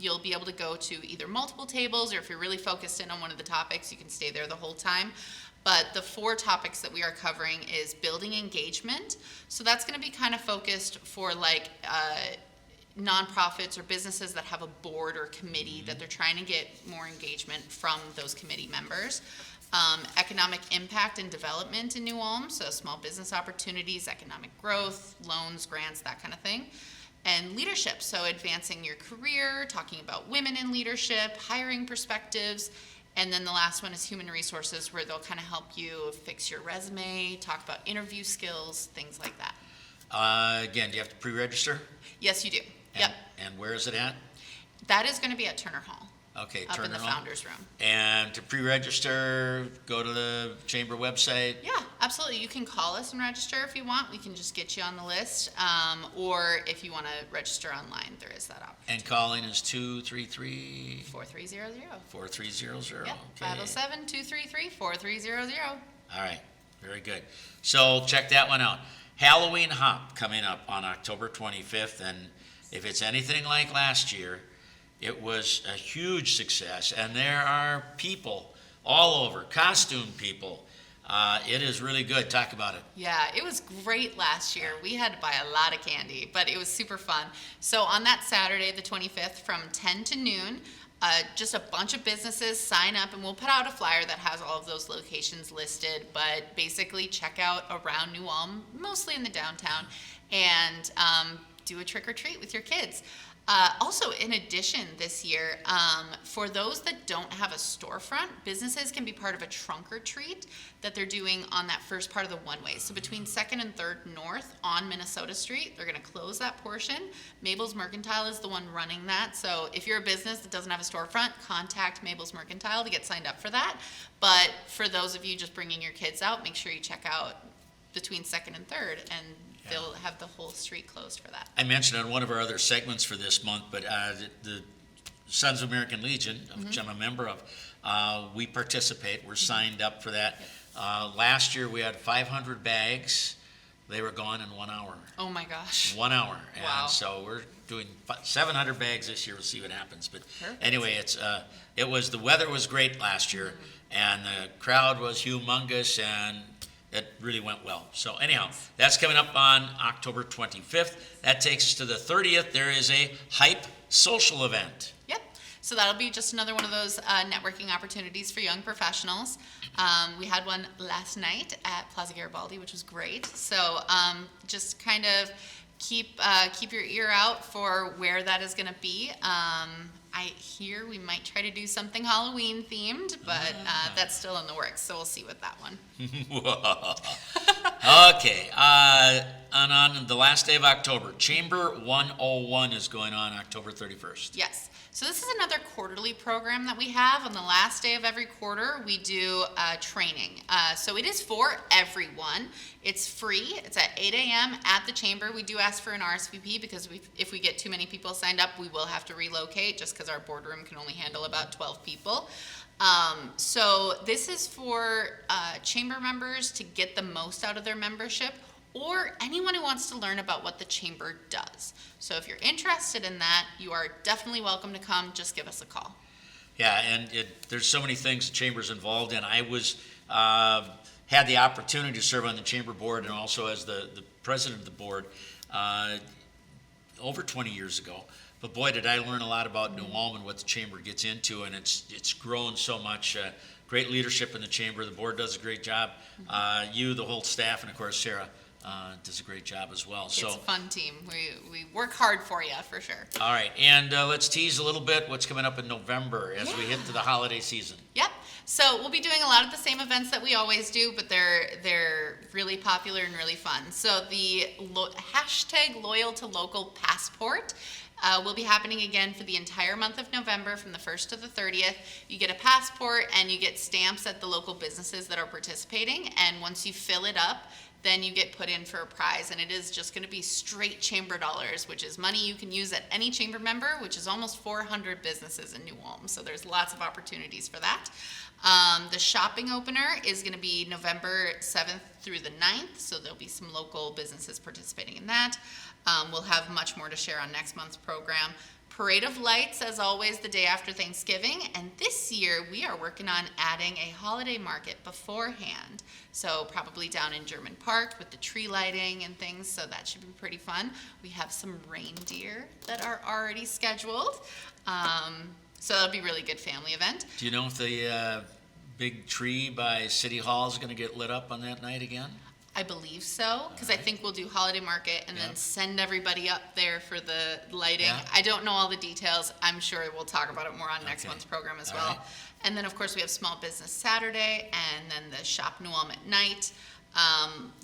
[SPEAKER 10] you'll be able to go to either multiple tables, or if you're really focused in on one of the topics, you can stay there the whole time. But the 4 topics that we are covering is building engagement. So that's going to be kind of focused for like nonprofits or businesses that have a board or committee that they're trying to get more engagement from those committee members. Economic impact and development in New Ulm, so small business opportunities, economic growth, loans, grants, that kind of thing. And leadership, so advancing your career, talking about women in leadership, hiring perspectives. And then the last one is human resources, where they'll kind of help you fix your resume, talk about interview skills, things like that.
[SPEAKER 1] Again, do you have to pre-register?
[SPEAKER 10] Yes, you do.
[SPEAKER 1] And, and where is it at?
[SPEAKER 10] That is going to be at Turner Hall.
[SPEAKER 1] Okay,
[SPEAKER 10] up
[SPEAKER 1] Turner
[SPEAKER 10] in the
[SPEAKER 1] Hall.
[SPEAKER 10] Founders Room.
[SPEAKER 1] And to pre-register, go to the chamber website.
[SPEAKER 10] Yeah, absolutely. You can call us and register if you want. We can just get you on the list. Or if you want to register online, there is that option.
[SPEAKER 1] And calling is 233
[SPEAKER 10] 4300.
[SPEAKER 1] 4300.
[SPEAKER 10] Yep,
[SPEAKER 1] Okay.
[SPEAKER 10] 507-233-4300.
[SPEAKER 1] All right, very good. So check that one out. Halloween Hop coming up on October 25th, and if it's anything like last year, it was a huge success, and there are people all over, costume people. It is really good. Talk about it.
[SPEAKER 10] Yeah, it was great last year. We had to buy a lot of candy, but it was super fun. So on that Saturday, the 25th, from 10 to noon, just a bunch of businesses sign up, and we'll put out a flyer that has all of those locations listed, but basically check out around New Ulm, mostly in the downtown, and do a trick or treat with your kids. Also, in addition, this year, for those that don't have a storefront, businesses can be part of a trunk or treat that they're doing on that first part of the one-way. So between 2nd and 3rd North on Minnesota Street, they're going to close that portion. Mabel's Mercantile is the one running that. So if you're a business that doesn't have a storefront, contact Mabel's Mercantile to get signed up for that. But for those of you just bringing your kids out, make sure you check out between 2nd and 3rd, and they'll have the whole street closed for that.
[SPEAKER 1] I mentioned on one of our other segments for this month, but the Sons of American Legion, of which I'm a member of, we participate. We're signed up for that. Last year we had 500 bags. They were gone in 1 hour.
[SPEAKER 10] Oh my gosh.
[SPEAKER 1] 1 hour.
[SPEAKER 10] Wow.
[SPEAKER 1] And so we're doing 700 bags this year. We'll see what happens. But
[SPEAKER 10] Perfect.
[SPEAKER 1] anyway, the weather was great last year, and the crowd was humongous, and it really went well. So anyhow, that's coming up on October 25th. That takes us to the 30th. There is a hype social event.
[SPEAKER 10] Yep. So that'll be just another one of those networking opportunities for young professionals. We had one last night at Plaza Garibaldi, which was great. So just kind of keep your ear out for where that is going to be. I hear we might try to do something Halloween themed, but that's still in the works, so we'll see with that one.
[SPEAKER 1] Okay, on the last day of October, Chamber 101 is going on October 31st.
[SPEAKER 10] Yes. So this is another quarterly program that we have. On the last day of every quarter, we do training. So it is for everyone. It's free. It's at 8 a.m. at the chamber. We do ask for an RSVP because if we get too many people signed up, we will have to relocate just because our boardroom can only handle about 12 people. So this is for chamber members to get the most out of their membership, or anyone who wants to learn about what the chamber does. So if you're interested in that, you are definitely welcome to come. Just give us a call.
[SPEAKER 1] Yeah, and there's so many things the chamber's involved in. I was had the opportunity to serve on the chamber board and also as the president of the board over 20 years ago. But boy, did I learn a lot about New Ulm and what the chamber gets into, and it's grown so much. Great leadership in the chamber. The board does a great job. You, the whole staff, and of course Sarah, does a great job as well.
[SPEAKER 10] It's
[SPEAKER 1] So,
[SPEAKER 10] a fun team. We work hard for you, for sure.
[SPEAKER 1] all right, and let's tease a little bit what's coming up in November as we hit to the holiday season.
[SPEAKER 10] Yep. So we'll be doing a lot of the same events that we always do, but they're really popular and really fun. So the hashtag Loyal to Local Passport will be happening again for the entire month of November from the 1st to the 30th. You get a passport and you get stamps at the local businesses that are participating. And once you fill it up, then you get put in for a prize, and it is just going to be straight chamber dollars, which is money you can use at any chamber member, which is almost 400 businesses in New Ulm. So there's lots of opportunities for that. The shopping opener is going to be November 7th through the 9th, so there'll be some local businesses participating in that. We'll have much more to share on next month's program. Parade of Lights, as always, the day after Thanksgiving. And this year, we are working on adding a holiday market beforehand. So probably down in German Park with the tree lighting and things, so that should be pretty fun. We have some reindeer that are already scheduled. So that'll be a really good family event.
[SPEAKER 1] Do you know if the big tree by City Hall is going to get lit up on that night again?
[SPEAKER 10] I believe so, because I think we'll do holiday market and then
[SPEAKER 1] Yep.
[SPEAKER 10] send everybody up there for the lighting.
[SPEAKER 1] Yeah.
[SPEAKER 10] I don't know all the details. I'm sure we'll talk about it more on next
[SPEAKER 1] Okay.
[SPEAKER 10] month's program as
[SPEAKER 1] All
[SPEAKER 10] well.
[SPEAKER 1] right.
[SPEAKER 10] And then, of course, we have Small Business Saturday and then the Shop New Ulm at night.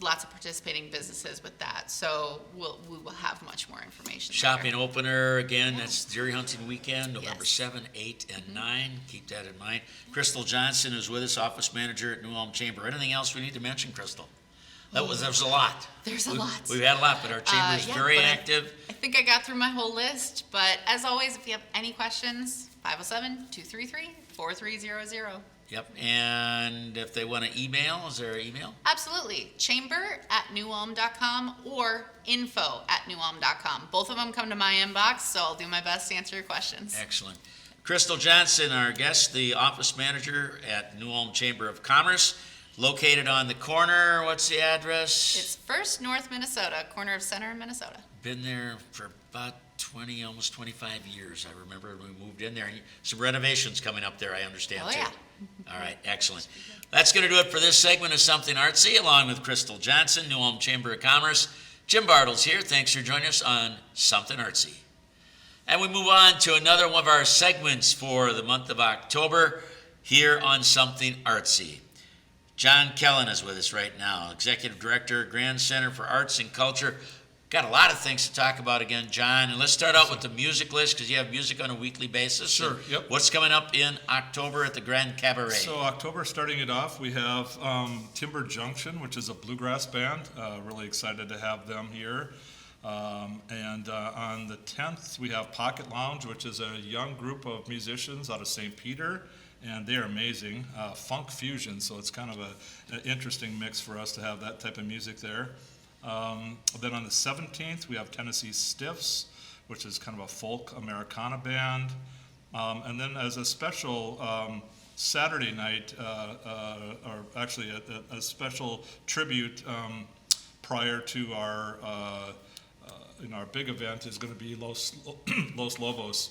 [SPEAKER 10] Lots of participating businesses with that, so we will have much more information there.
[SPEAKER 1] Shopping opener, again, that's deer hunting weekend, November
[SPEAKER 10] Yes.
[SPEAKER 1] 7, 8, and 9. Keep that in mind. Crystal Johnson is with us, office manager at New Ulm Chamber. Anything else we need to mention, Crystal? There was a lot.
[SPEAKER 10] There's a
[SPEAKER 1] We've-
[SPEAKER 10] lot.
[SPEAKER 1] We've had a lot, but our chamber is
[SPEAKER 10] Yeah,
[SPEAKER 1] very
[SPEAKER 10] but
[SPEAKER 1] active.
[SPEAKER 10] I think I got through my whole list, but as always, if you have any questions, 507-233-4300.
[SPEAKER 1] Yep, and if they want to email, is there an email?
[SPEAKER 10] Absolutely. chamber@newulm.com or info@newulm.com. Both of them come to my inbox, so I'll do my best to answer your questions.
[SPEAKER 1] Excellent. Crystal Johnson, our guest, the office manager at New Ulm Chamber of Commerce, located on the corner, what's the address?
[SPEAKER 10] It's First North Minnesota, corner of Center and Minnesota.
[SPEAKER 1] Been there for about 20, almost 25 years. I remember when we moved in there. And some renovations coming up there, I understand,
[SPEAKER 10] Oh,
[SPEAKER 1] too.
[SPEAKER 10] yeah.
[SPEAKER 1] All right, excellent. That's going to do it for this segment of Something Artsy, along with Crystal Johnson, New Ulm Chamber of Commerce. Jim Bartles here. Thanks for joining us on Something Artsy. And we move on to another one of our segments for the month of October here on Something Artsy. John Kellen is with us right now, Executive Director, Grand Center for Arts and Culture. Got a lot of things to talk about again, John, and let's start out with the music list, because you have music on a weekly basis.
[SPEAKER 11] Sure,
[SPEAKER 1] And
[SPEAKER 11] yep.
[SPEAKER 1] What's coming up in October at the Grand Cabaret?
[SPEAKER 11] So October, starting it off, we have Timber Junction, which is a bluegrass band. Really excited to have them here. And on the 10th, we have Pocket Lounge, which is a young group of musicians out of St. Peter, and they're amazing. Funk fusion, so it's kind of an interesting mix for us to have that type of music there. Then on the 17th, we have Tennessee Stiffs, which is kind of a folk Americana band. And then as a special Saturday night, or actually a special tribute prior to our big event is going to be Los Lobos.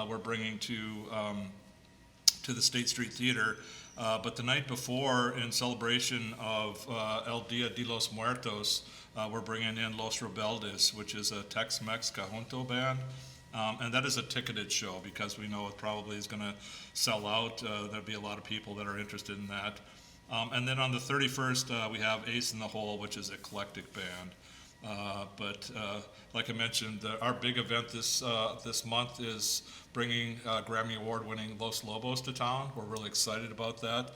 [SPEAKER 11] We're bringing to the State Street Theater. But the night before, in celebration of El Dia de los Muertos, we're bringing in Los Rebeldes, which is a Tex-Mex Cajunto band. And that is a ticketed show because we know it probably is going to sell out. There'll be a lot of people that are interested in that. And then on the 31st, we have Ace in the Hole, which is an eclectic band. But like I mentioned, our big event this month is bringing Grammy Award-winning Los Lobos to town. We're really excited about that.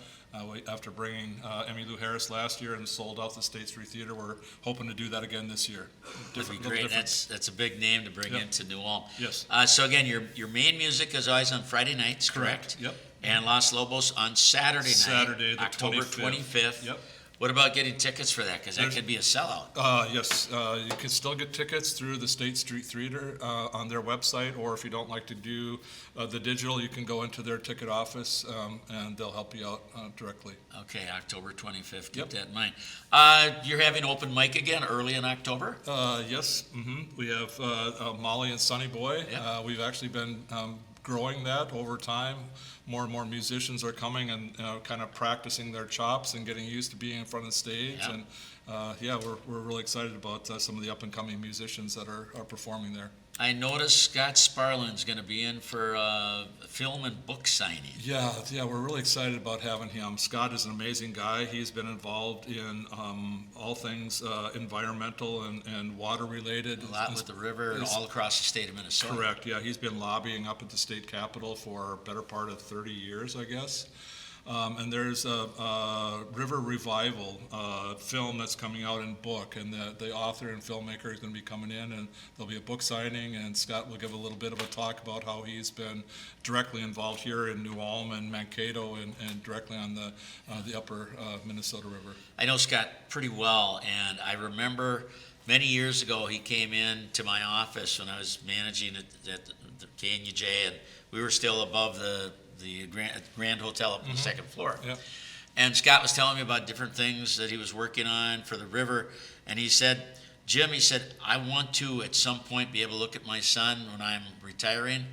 [SPEAKER 11] After bringing Emmylou Harris last year and sold out the State Street Theater, we're hoping to do that again this year.
[SPEAKER 1] That'd be great. That's a big name to bring
[SPEAKER 11] Yep.
[SPEAKER 1] into New Ulm.
[SPEAKER 11] Yes.
[SPEAKER 1] So again, your main music is always on Friday nights, correct?
[SPEAKER 11] Yep.
[SPEAKER 1] And Los Lobos on Saturday night,
[SPEAKER 11] Saturday, the
[SPEAKER 1] October
[SPEAKER 11] 25th.
[SPEAKER 1] 25th.
[SPEAKER 11] Yep.
[SPEAKER 1] What about getting tickets for that? Because that
[SPEAKER 11] There's-
[SPEAKER 1] could be a sellout.
[SPEAKER 11] Yes, you can still get tickets through the State Street Theater on their website, or if you don't like to do the digital, you can go into their ticket office and they'll help you out directly.
[SPEAKER 1] Okay, October 25th. Keep
[SPEAKER 11] Yep.
[SPEAKER 1] that in mind. You're having open mic again early in October?
[SPEAKER 11] Yes, we have Molly and Sonny Boy.
[SPEAKER 1] Yep.
[SPEAKER 11] We've actually been growing that over time. More and more musicians are coming and kind of practicing their chops and getting used to being in front of the stage.
[SPEAKER 1] Yeah.
[SPEAKER 11] And we're really excited about some of the up and coming musicians that are performing there.
[SPEAKER 1] I noticed Scott Sparlin's going to be in for film and book signing.
[SPEAKER 11] Yeah, we're really excited about having him. Scott is an amazing guy. He's been involved in all things environmental and water related.
[SPEAKER 1] A lot with the river and all across the state of Minnesota.
[SPEAKER 11] Correct, yeah. He's been lobbying up at the state capitol for a better part of 30 years, I guess. And there's a River Revival film that's coming out in book, and the author and filmmaker is going to be coming in, and there'll be a book signing, and Scott will give a little bit of a talk about how he's been directly involved here in New Ulm and Mankato and directly on the upper Minnesota River.
[SPEAKER 1] I know Scott pretty well, and I remember many years ago he came in to my office when I was managing at the KNUJ, and we were still above the Grand Hotel up on the second floor.
[SPEAKER 11] Yep.
[SPEAKER 1] And Scott was telling me about different things that he was working on for the river. And he said, Jim, he said, I want to at some point be able to look at my son when I'm retiring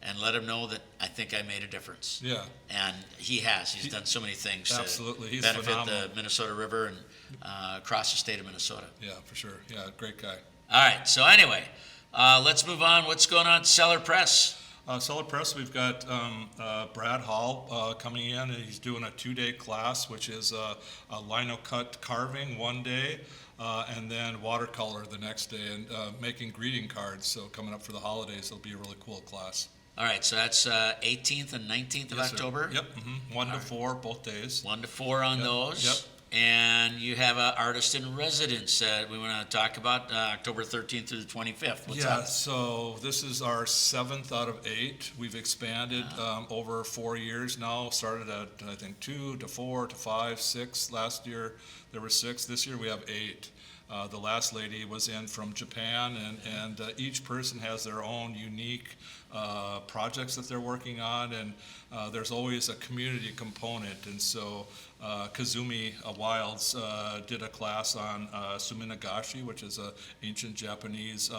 [SPEAKER 1] and let him know that I think I made a difference.
[SPEAKER 11] Yeah.
[SPEAKER 1] And he has. He's done so many things
[SPEAKER 11] Absolutely.
[SPEAKER 1] to
[SPEAKER 11] He's
[SPEAKER 1] benefit
[SPEAKER 11] phenomenal.
[SPEAKER 1] the Minnesota River and across the state of Minnesota.
[SPEAKER 11] Yeah, for sure. Yeah, great guy.
[SPEAKER 1] All right. So anyway, let's move on. What's going on at Cellar Press?
[SPEAKER 11] Cellar Press, we've got Brad Hall coming in, and he's doing a 2-day class, which is a lino cut carving one day, and then watercolor the next day, and making greeting cards. So coming up for the holidays, it'll be a really cool class.
[SPEAKER 1] All right, so that's 18th and 19th of
[SPEAKER 11] Yes, sir.
[SPEAKER 1] October?
[SPEAKER 11] Yep, 1 to 4, both days.
[SPEAKER 1] 1 to 4 on
[SPEAKER 11] Yep,
[SPEAKER 1] those.
[SPEAKER 11] yep.
[SPEAKER 1] And you have an artist in residence that we want to talk about October 13th through the 25th. What's
[SPEAKER 11] Yeah,
[SPEAKER 1] up?
[SPEAKER 11] so this is our 7th out of 8. We've expanded over 4 years now. Started at, I think, 2 to 4 to 5, 6. Last year there were 6. This year we have 8. The last lady was in from Japan, and each person has their own unique projects that they're working on, and there's always a community component. And so Kazumi Wilds did a class on suminagashi, which is a ancient Japanese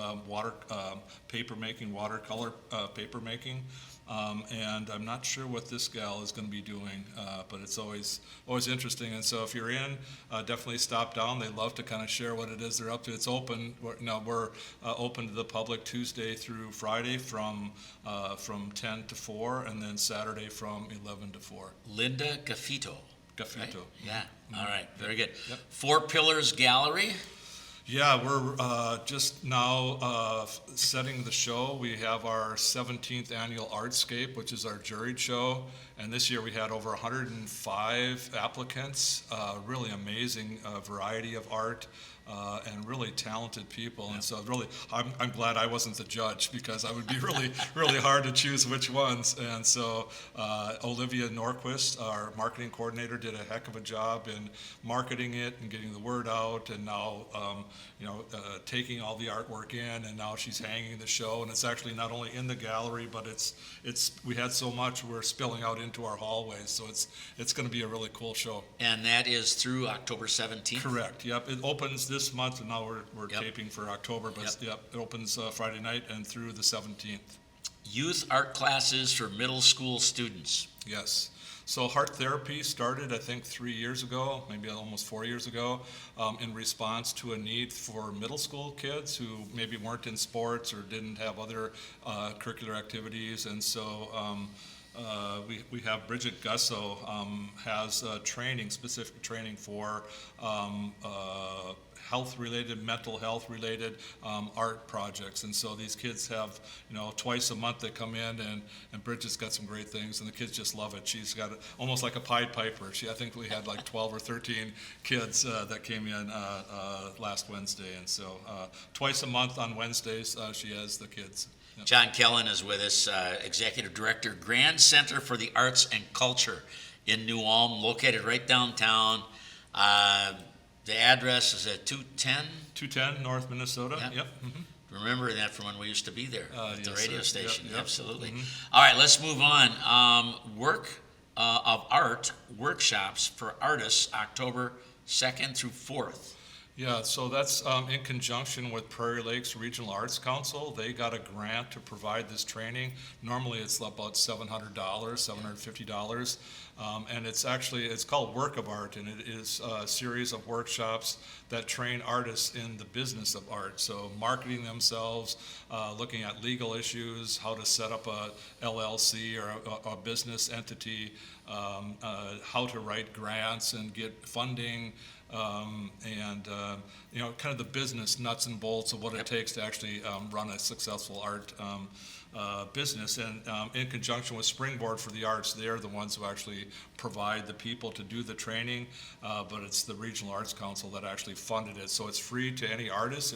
[SPEAKER 11] paper making, watercolor paper making. And I'm not sure what this gal is going to be doing, but it's always interesting. And so if you're in, definitely stop down. They love to kind of share what it is they're up to. It's open. We're open to the public Tuesday through Friday from 10 to 4, and then Saturday from 11 to 4.
[SPEAKER 1] Linda Gaffito.
[SPEAKER 11] Gaffito.
[SPEAKER 1] Right? Yeah. All right. Very good.
[SPEAKER 11] Yep.
[SPEAKER 1] Four Pillars Gallery.
[SPEAKER 11] Yeah, we're just now setting the show. We have our 17th annual Artscape, which is our juried show. And this year we had over 105 applicants, really amazing variety of art. And really talented people, and so really, I'm glad I wasn't the judge, because I would be really hard to choose which ones. And so Olivia Norquist, our marketing coordinator, did a heck of a job in marketing it and getting the word out. And now, taking all the artwork in, and now she's hanging the show. And it's actually not only in the gallery, but we had so much we're spilling out into our hallways. So it's going to be a really cool show.
[SPEAKER 1] And that is through October 17th.
[SPEAKER 11] Correct. Yep. It opens this month, and now we're
[SPEAKER 1] Yep.
[SPEAKER 11] taping for October, but
[SPEAKER 1] Yep.
[SPEAKER 11] it opens Friday night and through the 17th.
[SPEAKER 1] Youth art classes for middle school students.
[SPEAKER 11] Yes. So Heart Therapy started, I think, 3 years ago, maybe almost 4 years ago, in response to a need for middle school kids who maybe weren't in sports or didn't have other curricular activities. And so we have Bridget Gusso has specific training for health-related, mental health-related art projects. And so these kids have, twice a month they come in, and Bridget's got some great things, and the kids just love it. She's got almost like a Pied Piper. I think we had like 12 or 13 kids that came in last Wednesday. And so twice a month on Wednesdays, she has the kids. Yep.
[SPEAKER 1] John Kellen is with us, Executive Director, Grand Center for the Arts and Culture in New Ulm, located right downtown. The address is at 210?
[SPEAKER 11] 210 North Minnesota. Yep. Mm-hmm.
[SPEAKER 1] Remember that from when we used to be there at the
[SPEAKER 11] Yes,
[SPEAKER 1] radio
[SPEAKER 11] sir.
[SPEAKER 1] station.
[SPEAKER 11] Yep.
[SPEAKER 1] Absolutely.
[SPEAKER 11] Mm-hmm.
[SPEAKER 1] All right, let's move on. Work of art workshops for artists, October 2nd through 4th.
[SPEAKER 11] Yeah, so that's in conjunction with Prairie Lakes Regional Arts Council. They got a grant to provide this training. Normally, it's about $700, $750. And it's called Work of Art, and it is a series of workshops that train artists in the business of art. So marketing themselves, looking at legal issues, how to set up a LLC or a business entity, how to write grants and get funding, and kind of the business nuts and bolts of what it takes to actually run a successful art business. And in conjunction with Springboard for the Arts, they're the ones who actually provide the people to do the training, but it's the Regional Arts Council that actually funded it. So it's free to any artist.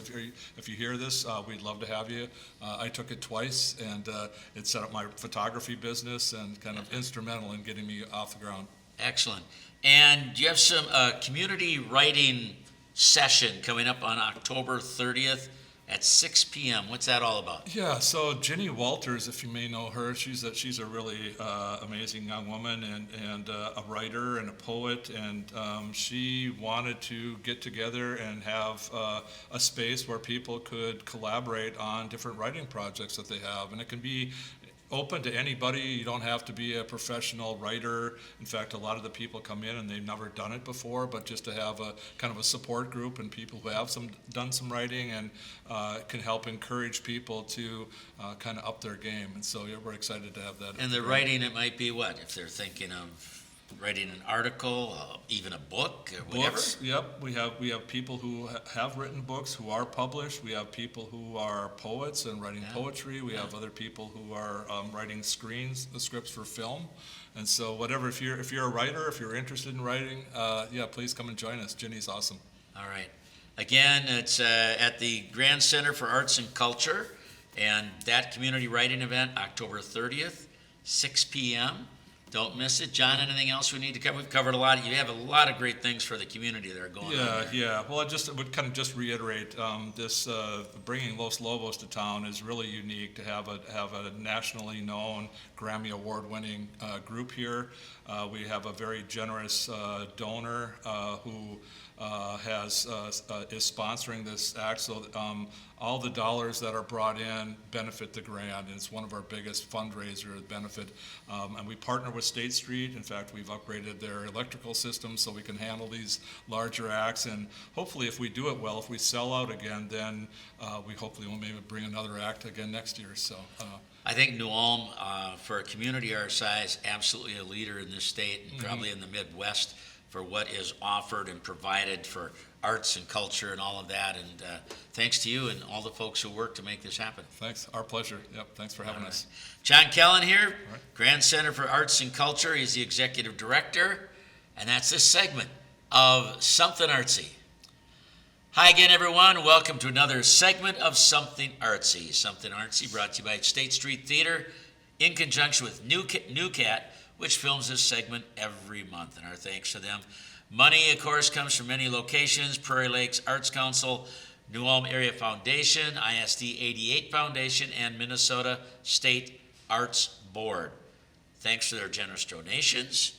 [SPEAKER 11] If you hear this, we'd love to have you. I took it twice, and it set up my photography business and kind of instrumental in getting me off the ground.
[SPEAKER 1] Excellent. And you have some community writing session coming up on October 30th at 6 p.m. What's that all about?
[SPEAKER 11] Yeah, so Jenny Walters, if you may know her, she's a really amazing young woman and a writer and a poet, and she wanted to get together and have a space where people could collaborate on different writing projects that they have, and it can be open to anybody. You don't have to be a professional writer. In fact, a lot of the people come in and they've never done it before, but just to have a kind of a support group and people who have done some writing and can help encourage people to kind of up their game. And so we're excited to have that.
[SPEAKER 1] And the writing, it might be what? If they're thinking of writing an article, even a book, or whatever?
[SPEAKER 11] Books, yep. We have people who have written books who are published. We have people who are poets and writing poetry. We have other people who are writing scripts for film. And so whatever, if you're a writer, if you're interested in writing, please come and join us. Jenny's awesome.
[SPEAKER 1] All right. Again, it's at the Grand Center for Arts and Culture, and that community writing event, October 30th, 6 p.m. Don't miss it. John, anything else we need to cover? We've covered a lot. You have a lot of great things for the community that are going on there.
[SPEAKER 11] Yeah. Well, I would kind of just reiterate this: bringing Los Lobos to town is really unique. To have a nationally known, Grammy Award-winning group here. We have a very generous donor who is sponsoring this act. So all the dollars that are brought in benefit the Grand, and it's one of our biggest fundraiser benefit. And we partner with State Street. In fact, we've upgraded their electrical system so we can handle these larger acts. And hopefully, if we do it well, if we sell out again, then we hopefully will maybe bring another act again next year. So.
[SPEAKER 1] I think New Ulm, for a community our size, absolutely a leader in this state, and probably in the Midwest, for what is offered and provided for arts and culture and all of that. And thanks to you and all the folks who work to make this happen.
[SPEAKER 11] Thanks. Our pleasure. Yep. Thanks for having us.
[SPEAKER 1] John Kellen here,
[SPEAKER 11] right.
[SPEAKER 1] Grand Center for Arts and Culture. He's the executive director. And that's this segment of Something Artsy. Hi again, everyone. Welcome to another segment of Something Artsy. Something Artsy brought to you by State Street Theater in conjunction with New Cat, which films this segment every month, and our thanks to them. Money, of course, comes from many locations: Prairie Lakes Arts Council, New Ulm Area Foundation, ISD 88 Foundation, and Minnesota State Arts Board. Thanks to their generous donations.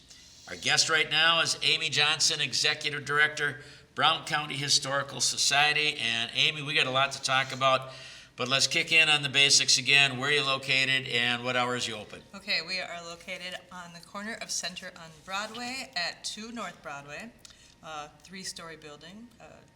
[SPEAKER 1] Our guest right now is Amy Johnson, Executive Director, Brown County Historical Society. And Amy, we got a lot to talk about, but let's kick in on the basics again. Where are you located and what hours you open?
[SPEAKER 12] Okay, we are located on the corner of Center on Broadway at 2 North Broadway, three-story building,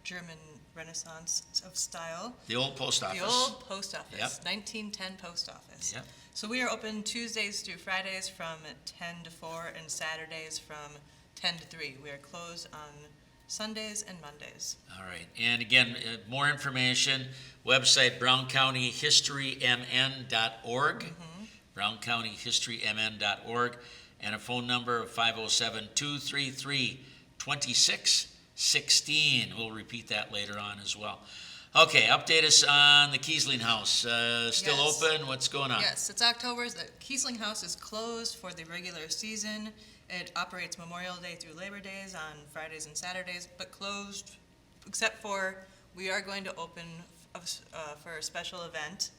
[SPEAKER 12] German Renaissance of style.
[SPEAKER 1] The old post office.
[SPEAKER 12] The old post office,
[SPEAKER 1] Yep.
[SPEAKER 12] 1910 post office.
[SPEAKER 1] Yep.
[SPEAKER 12] So we are open Tuesdays through Fridays from 10 to 4 and Saturdays from 10 to 3. We are closed on Sundays and Mondays.
[SPEAKER 1] All right. And again, more information, website browncountyhistorymn.org, browncountyhistorymn.org, and a phone number of 507-233-2616. We'll repeat that later on as well. Okay, update us on the Kiesling House. Still
[SPEAKER 12] Yes.
[SPEAKER 1] open? What's going on?
[SPEAKER 12] Yes, it's October. The Kiesling House is closed for the regular season. It operates Memorial Day through Labor Days on Fridays and Saturdays, but closed except for we are going to open for a special event.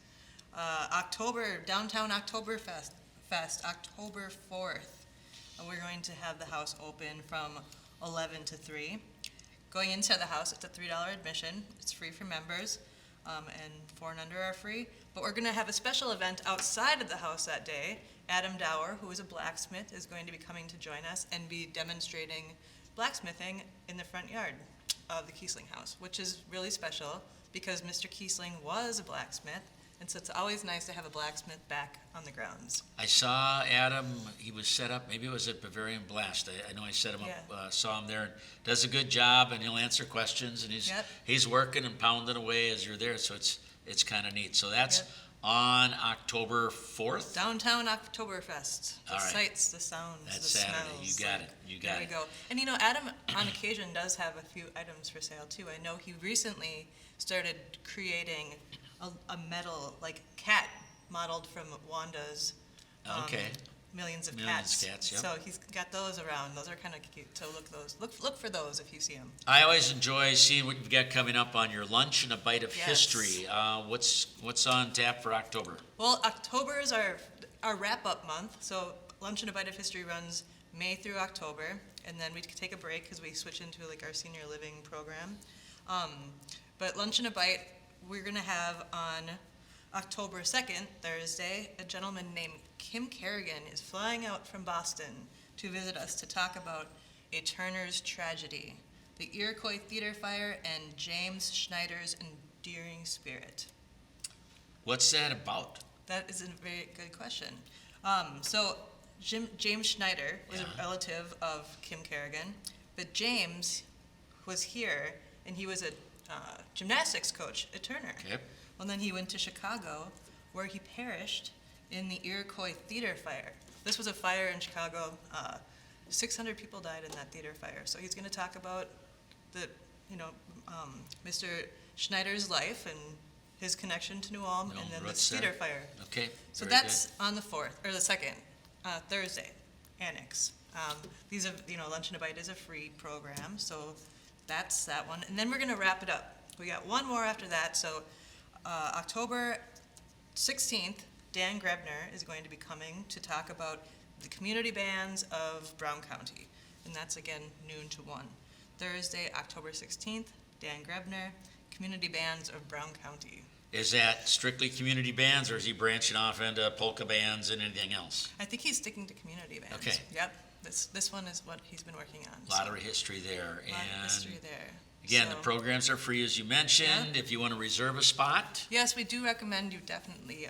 [SPEAKER 12] Downtown Oktoberfest, October 4th. We're going to have the house open from 11 to 3. going into the house, it's a $3 admission. It's free for members, and 4 and under are free. But we're going to have a special event outside of the house that day. Adam Dower, who is a blacksmith, is going to be coming to join us and be demonstrating blacksmithing in the front yard of the Kiesling house, which is really special because Mr. Kiesling was a blacksmith, and so it's always nice to have a blacksmith back on the grounds.
[SPEAKER 1] I saw Adam, he was set up, maybe it was at Bavarian Blast. I know I set him up, saw him there, and does a good job, and he'll answer questions, and he's working and pounding away as you're there, so it's kind of neat. So that's on October 4th?
[SPEAKER 12] Downtown Oktoberfest. The
[SPEAKER 1] All right.
[SPEAKER 12] sights, the sounds,
[SPEAKER 1] That's
[SPEAKER 12] the
[SPEAKER 1] Saturday.
[SPEAKER 12] smells.
[SPEAKER 1] You got it. You got
[SPEAKER 12] There we
[SPEAKER 1] it.
[SPEAKER 12] go. And you know, Adam, on occasion, does have a few items for sale too. I know he recently started creating a metal, like, cat modeled from Wanda's
[SPEAKER 1] Okay.
[SPEAKER 12] Millions of
[SPEAKER 1] Millions
[SPEAKER 12] Cats.
[SPEAKER 1] of Cats, yep.
[SPEAKER 12] So he's got those around. Those are kind of cute. So look for those if you see them.
[SPEAKER 1] I always enjoy seeing what you've got coming up on your Lunch and a Bite of
[SPEAKER 12] Yes.
[SPEAKER 1] History. What's on tap for October?
[SPEAKER 12] Well, October is our wrap-up month. So Lunch and a Bite of History runs May through October, and then we take a break because we switch into like our senior living program. But Lunch and a Bite, we're going to have on October 2nd, Thursday, a gentleman named Kim Kerrigan is flying out from Boston to visit us to talk about A Turner's Tragedy, the Iroquois Theater Fire, and James Schneider's Endearing Spirit.
[SPEAKER 1] What's that about?
[SPEAKER 12] That is a very good question. So James Schneider was a relative of Kim Kerrigan, but James was here, and he was a gymnastics coach at Turner.
[SPEAKER 1] Okay.
[SPEAKER 12] Well, then he went to Chicago, where he perished in the Iroquois Theater Fire. This was a fire in Chicago. 600 people died in that theater fire. So he's going to talk about Mr. Schneider's life and his connection to New Ulm, and then the
[SPEAKER 1] roots there.
[SPEAKER 12] theater fire.
[SPEAKER 1] Okay.
[SPEAKER 12] So
[SPEAKER 1] very
[SPEAKER 12] that's on the 4th, or the 2nd, Thursday, Annex. These are, Lunch and a Bite is a free program, so that's that one. And then we're gonna wrap it up. We got one more after that, so October 16th, Dan Grebner is going to be coming to talk about the community bands of Brown County, and that's again noon to 1. Thursday, October 16th, Dan Grebner, community bands of Brown County.
[SPEAKER 1] Is that strictly community bands, or is he branching off into polka bands and anything else?
[SPEAKER 12] I think he's sticking to community bands.
[SPEAKER 1] Okay.
[SPEAKER 12] Yep. This one is what he's been working on.
[SPEAKER 1] A lot of history there.
[SPEAKER 12] A lot of history there.
[SPEAKER 1] Again, the
[SPEAKER 12] So-
[SPEAKER 1] programs are free, as you mentioned. If you want to reserve a spot,
[SPEAKER 12] Yes, we do recommend you definitely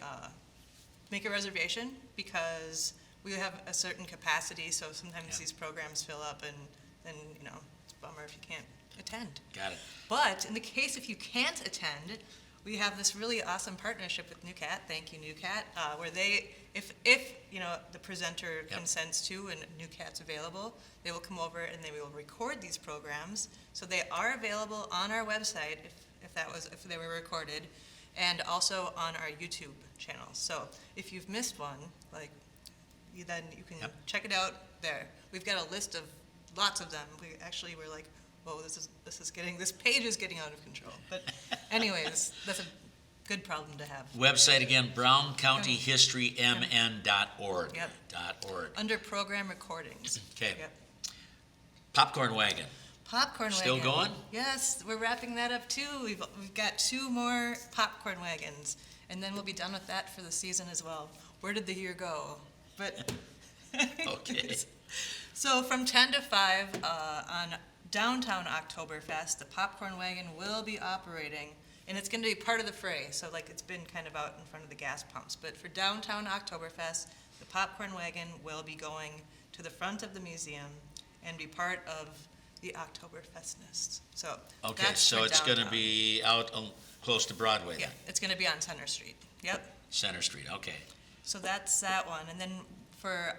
[SPEAKER 12] make a reservation because we have a certain capacity, so sometimes these programs fill up and then, it's a bummer if you can't attend.
[SPEAKER 1] got it.
[SPEAKER 12] But in the case if you can't attend, we have this really awesome partnership with NewCat. Thank you, NewCat, where they, if the presenter consents to and NewCat's available, they will come over and they will record these programs. So they are available on our website if they were recorded, and also on our YouTube channel. So if you've missed one, then you can check it out there. We've got a list of lots of them. We actually were like, whoa, this page is getting out of control. But anyways, that's a good problem to have.
[SPEAKER 1] Website again, browncountyhistorymn.org.
[SPEAKER 12] Yep.
[SPEAKER 1] .org.
[SPEAKER 12] Under program recordings.
[SPEAKER 1] Okay.
[SPEAKER 12] Yep.
[SPEAKER 1] Popcorn Wagon.
[SPEAKER 12] Popcorn
[SPEAKER 1] Still
[SPEAKER 12] wagon.
[SPEAKER 1] going?
[SPEAKER 12] Yes, we're wrapping that up too. We've got 2 more popcorn wagons, and then we'll be done with that for the season as well. Where did the year go? But
[SPEAKER 1] Okay.
[SPEAKER 12] So from 10 to 5 on downtown Oktoberfest, the popcorn wagon will be operating, and it's going to be part of the fray. So it's been kind of out in front of the gas pumps. But for downtown Oktoberfest, the popcorn wagon will be going to the front of the museum and be part of the Oktoberfestness. So
[SPEAKER 1] Okay,
[SPEAKER 12] that's
[SPEAKER 1] so
[SPEAKER 12] for
[SPEAKER 1] it's going to
[SPEAKER 12] downtown.
[SPEAKER 1] be out close to Broadway
[SPEAKER 12] Yeah,
[SPEAKER 1] then?
[SPEAKER 12] it's going to be on Center Street. Yep.
[SPEAKER 1] Center Street, okay.
[SPEAKER 12] So that's that one. And then for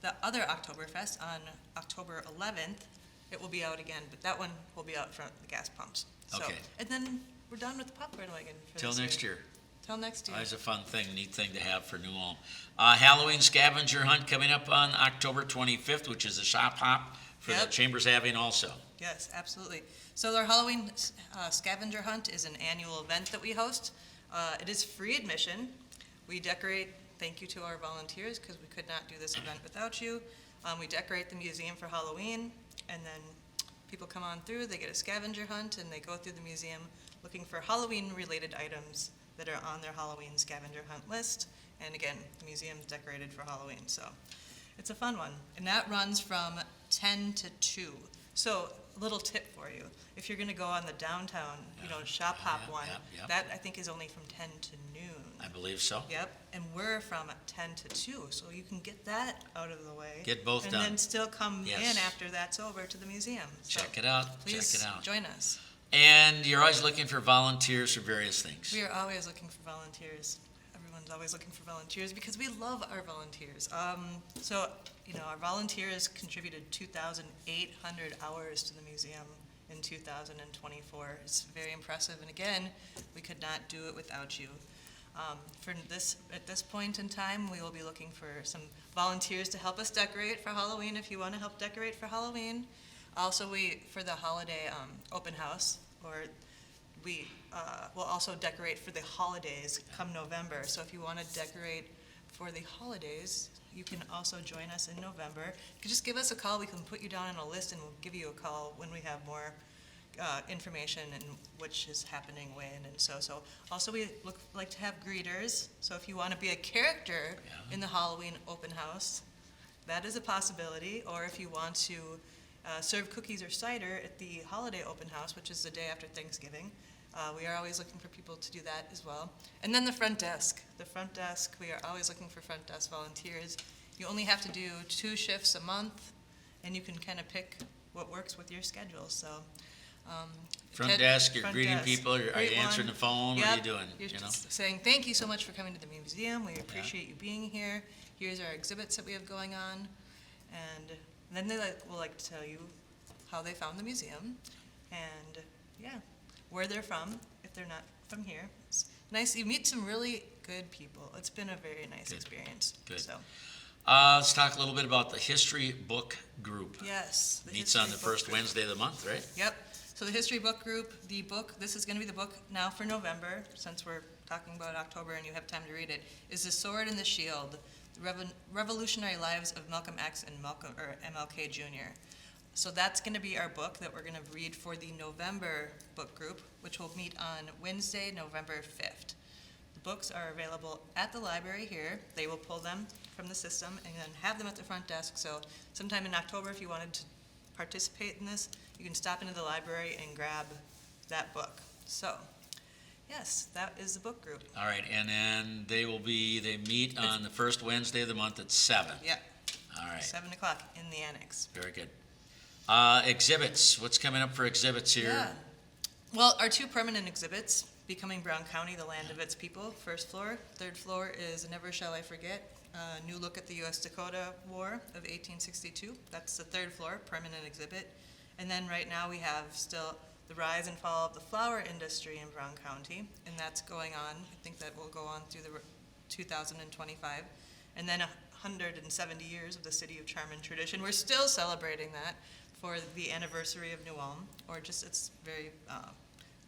[SPEAKER 12] the other Oktoberfest on October 11th, it will be out again, but that one will be out front of the gas pumps. So,
[SPEAKER 1] Okay.
[SPEAKER 12] And then we're done with the popcorn wagon for
[SPEAKER 1] Till
[SPEAKER 12] this
[SPEAKER 1] next year.
[SPEAKER 12] Till next year.
[SPEAKER 1] Always a fun thing, neat thing to have for New Ulm. Halloween scavenger hunt coming up on October 25th, which is a shop hop for the
[SPEAKER 12] Yep.
[SPEAKER 1] Chambers having also.
[SPEAKER 12] Yes, absolutely. So our Halloween scavenger hunt is an annual event that we host. It is free admission. We decorate, thank you to our volunteers, because we could not do this event without you. We decorate the museum for Halloween, and then People come on through, they get a scavenger hunt, and they go through the museum looking for Halloween-related items that are on their Halloween scavenger hunt list. And again, the museum's decorated for Halloween, so it's a fun one. And that runs from 10 to 2. So, a little tip for you. If you're gonna go on the downtown, shop hop one,
[SPEAKER 1] yeah.
[SPEAKER 12] that I think is only from 10 to noon.
[SPEAKER 1] I believe so.
[SPEAKER 12] Yep, and we're from 10 to 2, so you can get that out of the way.
[SPEAKER 1] Get both done.
[SPEAKER 12] And then still come
[SPEAKER 1] Yes.
[SPEAKER 12] in after that's over to the museum. So
[SPEAKER 1] Check it out,
[SPEAKER 12] please
[SPEAKER 1] check it out.
[SPEAKER 12] join us.
[SPEAKER 1] And you're always looking for volunteers for various things.
[SPEAKER 12] We are always looking for volunteers. Everyone's always looking for volunteers because we love our volunteers. Our volunteers contributed 2,800 hours to the museum in 2024. It's very impressive, and again, we could not do it without you. At this point in time, we will be looking for some volunteers to help us decorate for Halloween if you want to help decorate for Halloween. Also, for the holiday open house, we will also decorate for the holidays come November. So if you want to decorate for the holidays, you can also join us in November. You can just give us a call. We can put you down on a list, and we'll give you a call when we have more information and which is happening when and so. Also, we like to have greeters. So if you want to be a character in the Halloween open house, that is a possibility. Or if you want to serve cookies or cider at the holiday open house, which is the day after Thanksgiving, we are always looking for people to do that as well. And then the front desk. We are always looking for front desk volunteers. You only have to do 2 shifts a month, and you can kind of pick what works with your schedule. So,
[SPEAKER 1] Front desk, you're
[SPEAKER 12] front
[SPEAKER 1] greeting
[SPEAKER 12] desk.
[SPEAKER 1] people, are you
[SPEAKER 12] Great
[SPEAKER 1] answering
[SPEAKER 12] one.
[SPEAKER 1] the phone, what are you doing?
[SPEAKER 12] You're just saying, thank you so much for coming to the museum. We appreciate you being here. Here's our exhibits that we have going on. And then they will like to tell you how they found the museum and, where they're from, if they're not from here. It's nice. You meet some really good people. It's been a very nice experience.
[SPEAKER 1] Good.
[SPEAKER 12] So,
[SPEAKER 1] Let's talk a little bit about the History Book Group.
[SPEAKER 12] yes. the
[SPEAKER 1] Meets on
[SPEAKER 12] History
[SPEAKER 1] the
[SPEAKER 12] Book
[SPEAKER 1] first
[SPEAKER 12] Group.
[SPEAKER 1] Wednesday of the month, right?
[SPEAKER 12] Yep. So the History Book Group, this is going to be the book now for November, since we're talking about October and you have time to read it, is The Sword and the Shield, the Revolutionary Lives of Malcolm X and MLK Jr. So that's going to be our book that we're going to read for the November book group, which will meet on Wednesday, November 5th. The books are available at the library here. They will pull them from the system and then have them at the front desk. So sometime in October, if you wanted to participate in this, you can stop into the library and grab that book. So, yes, that is the book group.
[SPEAKER 1] All right, and then they meet on the first Wednesday of the month at 7.
[SPEAKER 12] Yep.
[SPEAKER 1] All right,
[SPEAKER 12] 7 o'clock in the annex.
[SPEAKER 1] very good. Exhibits, what's coming up for exhibits here?
[SPEAKER 12] Yeah. Well, our 2 permanent exhibits, Becoming Brown County, the Land of Its People, first floor. Third floor is Never Shall I Forget, a new look at the U.S.-Dakota War of 1862. That's the third floor, permanent exhibit. And then right now we have still the rise and fall of the flower industry in Brown County, and that's going on. I think that will go on through the 2025. And then 170 years of the City of Charmin tradition. We're still celebrating that for the anniversary of New Ulm, or just it's very,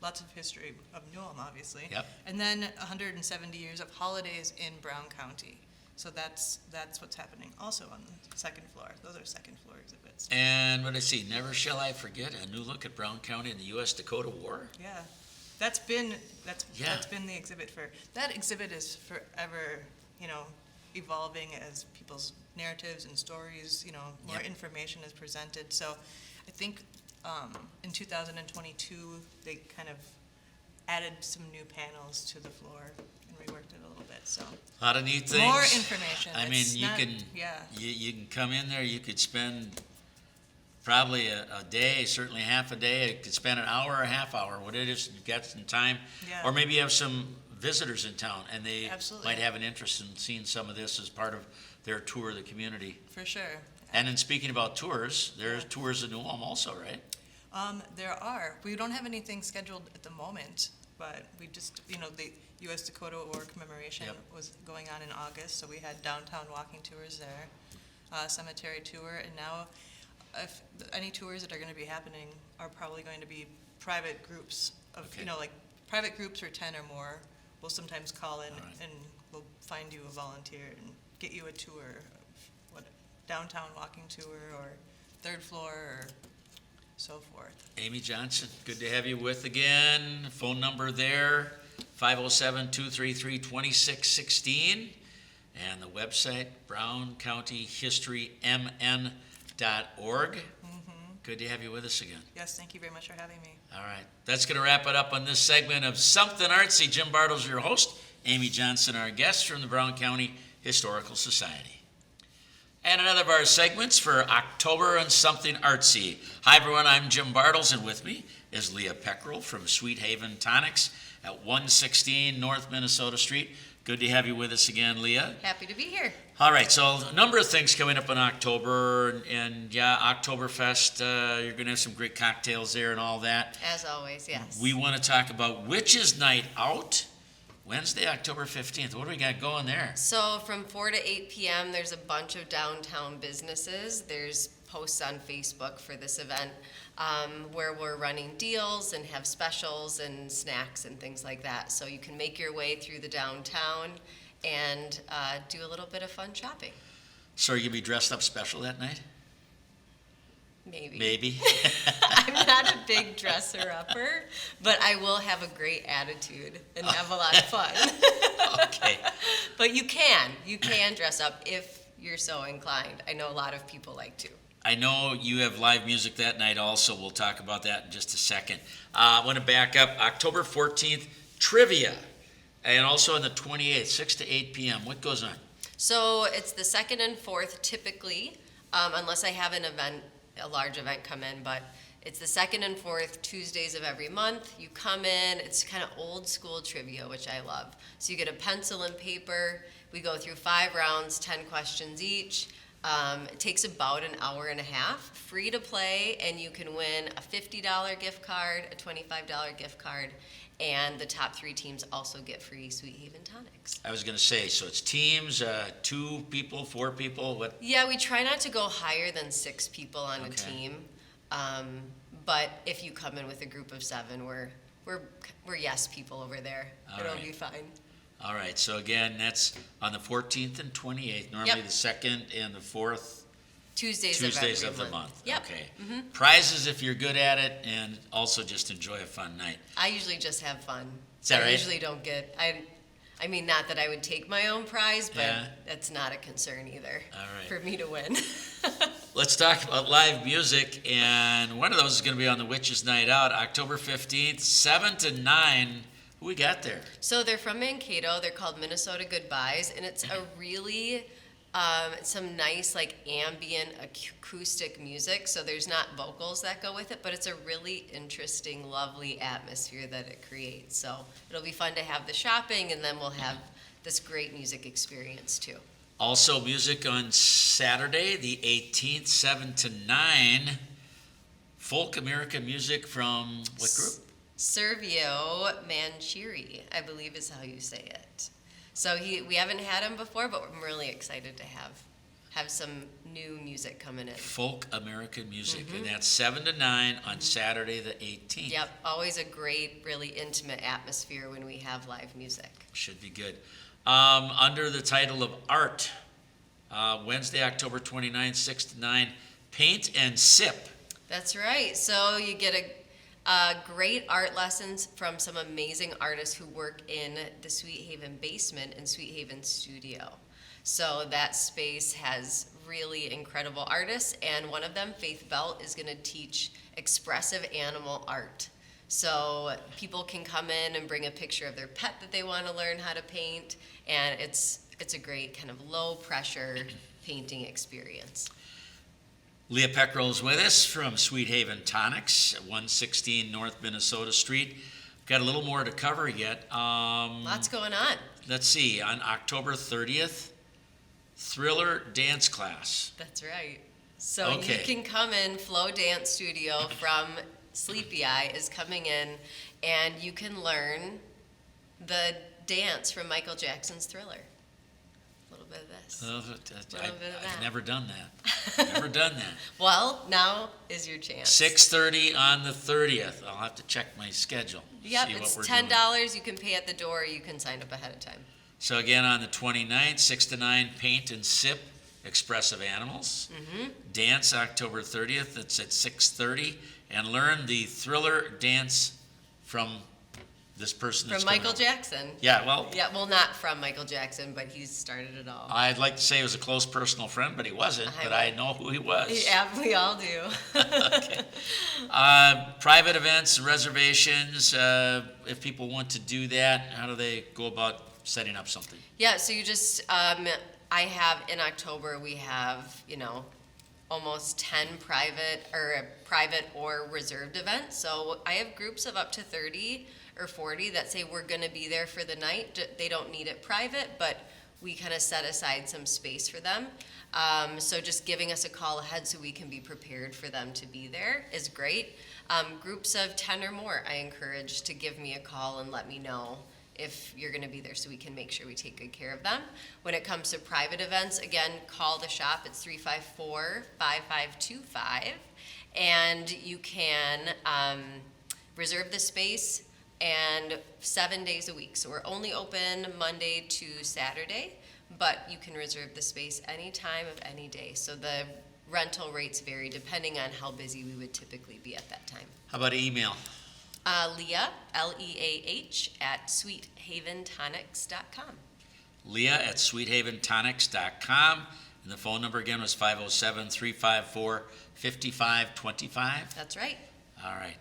[SPEAKER 12] lots of history of New Ulm, obviously.
[SPEAKER 1] Yep.
[SPEAKER 12] And then 170 years of holidays in Brown County. So that's what's happening also on the second floor. Those are second floor exhibits.
[SPEAKER 1] And what did I see, Never Shall I Forget, a new look at Brown County and the U.S.-Dakota War?
[SPEAKER 12] Yeah, that's been the exhibit that exhibit is forever, evolving as people's narratives and stories, more
[SPEAKER 1] Yep.
[SPEAKER 12] information is presented. So I think in 2022, they kind of added some new panels to the floor and reworked it a little bit, so.
[SPEAKER 1] A lot of neat things.
[SPEAKER 12] More information.
[SPEAKER 1] I mean,
[SPEAKER 12] It's
[SPEAKER 1] you
[SPEAKER 12] not-
[SPEAKER 1] can,
[SPEAKER 12] yeah.
[SPEAKER 1] you can come in there, you could spend probably a day, certainly half a day, you could spend an hour or a half hour, what it is, you got some time.
[SPEAKER 12] Yeah.
[SPEAKER 1] Or maybe you have some visitors in town, and they
[SPEAKER 12] Absolutely.
[SPEAKER 1] might have an interest in seeing some of this as part of their tour of the community.
[SPEAKER 12] For sure.
[SPEAKER 1] And then speaking about tours, there's tours of New Ulm also, right?
[SPEAKER 12] There are. We don't have anything scheduled at the moment, but we just, the U.S.-Dakota War commemoration
[SPEAKER 1] Yep.
[SPEAKER 12] was going on in August, so we had downtown walking tours there, cemetery tour, and now if any tours that are going to be happening are probably going to be private groups of,
[SPEAKER 1] Okay.
[SPEAKER 12] like private groups or 10 or more. We'll sometimes call in
[SPEAKER 1] All right.
[SPEAKER 12] and we'll find you a volunteer and get you a tour of downtown walking tour or third floor or so forth.
[SPEAKER 1] Amy Johnson, good to have you with again. Phone number there, 507-233-2616. And the website, browncountyhistorymn.org. Good to have you with us again.
[SPEAKER 12] Yes, thank you very much for having me.
[SPEAKER 1] All right, that's going to wrap it up on this segment of Something Artsy. Jim Bartles, your host. Amy Johnson, our guest from the Brown County Historical Society. And another of our segments for October and Something Artsy. Hi, everyone, I'm Jim Bartles, and with me is Leah Peckrell from Sweet Haven Tonics at 116 North Minnesota Street. Good to have you with us again, Leah.
[SPEAKER 13] Happy to be here.
[SPEAKER 1] All right, so a number of things coming up in October, and yeah, Oktoberfest, you're going to have some great cocktails there and all that.
[SPEAKER 13] As always, yes.
[SPEAKER 1] We want to talk about Witches' Night Out, Wednesday, October 15th. What do we got going there?
[SPEAKER 13] So from 4 to 8 p.m., there's a bunch of downtown businesses. There's posts on Facebook for this event where we're running deals and have specials and snacks and things like that. So you can make your way through the downtown and do a little bit of fun shopping.
[SPEAKER 1] So are you going to be dressed up special that night?
[SPEAKER 13] Maybe.
[SPEAKER 1] Maybe.
[SPEAKER 13] I'm not a big dresser-upper, but I will have a great attitude and have a lot of fun.
[SPEAKER 1] Okay.
[SPEAKER 13] But you can dress up if you're so inclined. I know a lot of people like to.
[SPEAKER 1] I know you have live music that night also. We'll talk about that in just a second. I want to back up. October 14th, trivia. And also on the 28th, 6 to 8 p.m. What goes on?
[SPEAKER 13] So it's the 2nd and 4th typically, unless I have a large event come in, but it's the 2nd and 4th Tuesdays of every month. You come in, it's kind of old school trivia, which I love. So you get a pencil and paper. We go through 5 rounds, 10 questions each. It takes about an hour and a half, free to play, and you can win a $50 gift card, a $25 gift card, and the top 3 teams also get free Sweet Haven Tonics.
[SPEAKER 1] I was going to say, so it's teams, 2 people, 4 people, what?
[SPEAKER 13] Yeah, we try not to go higher than 6 people on a
[SPEAKER 1] Okay.
[SPEAKER 13] team. But if you come in with a group of 7, we're yes people over there.
[SPEAKER 1] All
[SPEAKER 13] It'll
[SPEAKER 1] right.
[SPEAKER 13] be fine.
[SPEAKER 1] All right, so again, that's on the 14th and 28th, normally
[SPEAKER 13] Yep.
[SPEAKER 1] the 2nd and the 4th
[SPEAKER 13] Tuesdays
[SPEAKER 1] Tuesdays
[SPEAKER 13] of
[SPEAKER 1] of
[SPEAKER 13] every
[SPEAKER 1] the month.
[SPEAKER 13] Yep.
[SPEAKER 1] Okay.
[SPEAKER 13] Mhm.
[SPEAKER 1] Prizes if you're good at it, and also just enjoy a fun night.
[SPEAKER 13] I usually just have fun.
[SPEAKER 1] Is that
[SPEAKER 13] I
[SPEAKER 1] right?
[SPEAKER 13] usually don't get, I mean, not that I would take my own prize, but
[SPEAKER 1] Yeah.
[SPEAKER 13] that's not a concern either
[SPEAKER 1] All right.
[SPEAKER 13] for me to win.
[SPEAKER 1] Let's talk about live music, and one of those is going to be on the Witches' Night Out, October 15th, 7 to 9. Who we got there?
[SPEAKER 13] So they're from Mankato. They're called Minnesota Goodbyes, and it's a really some nice like ambient acoustic music. So there's not vocals that go with it, but it's a really interesting, lovely atmosphere that it creates. So it'll be fun to have the shopping, and then we'll have this great music experience too.
[SPEAKER 1] Also, music on Saturday, the 18th, 7 to 9. Folk American music from what group?
[SPEAKER 13] Servio Manchiri, I believe is how you say it. So we haven't had him before, but I'm really excited to have some new music coming in.
[SPEAKER 1] Folk American music, and that's 7 to 9 on Saturday, the 18th.
[SPEAKER 13] Yep, always a great, really intimate atmosphere when we have live music.
[SPEAKER 1] Should be good. Under the title of Art, Wednesday, October 29th, 6 to 9, Paint and Sip.
[SPEAKER 13] That's right. So you get a great art lessons from some amazing artists who work in the Sweet Haven basement and Sweet Haven studio. So that space has really incredible artists, and one of them, Faith Belt, is going to teach expressive animal art. So people can come in and bring a picture of their pet that they want to learn how to paint, and it's a great kind of low pressure painting experience.
[SPEAKER 1] Leah Peckrell is with us from Sweet Haven Tonics at 116 North Minnesota Street. Got a little more to cover yet.
[SPEAKER 13] Lots going on.
[SPEAKER 1] Let's see, on October 30th, Thriller Dance Class.
[SPEAKER 13] That's right. So
[SPEAKER 1] Okay.
[SPEAKER 13] you can come in, Flow Dance Studio from Sleepy Eye is coming in, and you can learn the dance from Michael Jackson's Thriller. A little bit of this.
[SPEAKER 1] I've never done that. Never done that.
[SPEAKER 13] Well, now is your chance.
[SPEAKER 1] 6:30 on the 30th. I'll have to check my schedule.
[SPEAKER 13] Yep,
[SPEAKER 1] see what
[SPEAKER 13] it's
[SPEAKER 1] we're
[SPEAKER 13] $10.
[SPEAKER 1] doing.
[SPEAKER 13] You can pay at the door, or you can sign up ahead of time.
[SPEAKER 1] So again, on the 29th, 6 to 9, Paint and Sip, Expressive Animals.
[SPEAKER 13] Mm-hmm.
[SPEAKER 1] Dance, October 30th, it's at 6:30. and learn the Thriller dance from this person that's
[SPEAKER 13] From
[SPEAKER 1] coming
[SPEAKER 13] Michael
[SPEAKER 1] over.
[SPEAKER 13] Jackson.
[SPEAKER 1] Yeah, well,
[SPEAKER 13] Yeah, well, not from Michael Jackson, but he's started it all.
[SPEAKER 1] I'd like to say he was a close personal friend, but he wasn't, but I know who he was.
[SPEAKER 13] Yeah, we all do.
[SPEAKER 1] Okay. Private events, reservations, if people want to do that, how do they go about setting up something?
[SPEAKER 13] Yeah, so you just, I have, in October, we have, almost 10 private or reserved events. So I have groups of up to 30 or 40 that say we're gonna be there for the night. They don't need it private, but we kind of set aside some space for them. So just giving us a call ahead so we can be prepared for them to be there is great. Groups of 10 or more, I encourage to give me a call and let me know if you're gonna be there so we can make sure we take good care of them. When it comes to private events, again, call the shop. It's 354-5525. And you can reserve the space and 7 days a week. So we're only open Monday to Saturday, but you can reserve the space any time of any day. So the rental rates vary depending on how busy we would typically be at that time.
[SPEAKER 1] How about email?
[SPEAKER 13] Leah, Leah, at sweethaventonics.com.
[SPEAKER 1] Leah at sweethaventonics.com. And the phone number again was 507-354-5525.
[SPEAKER 13] That's right.
[SPEAKER 1] All right.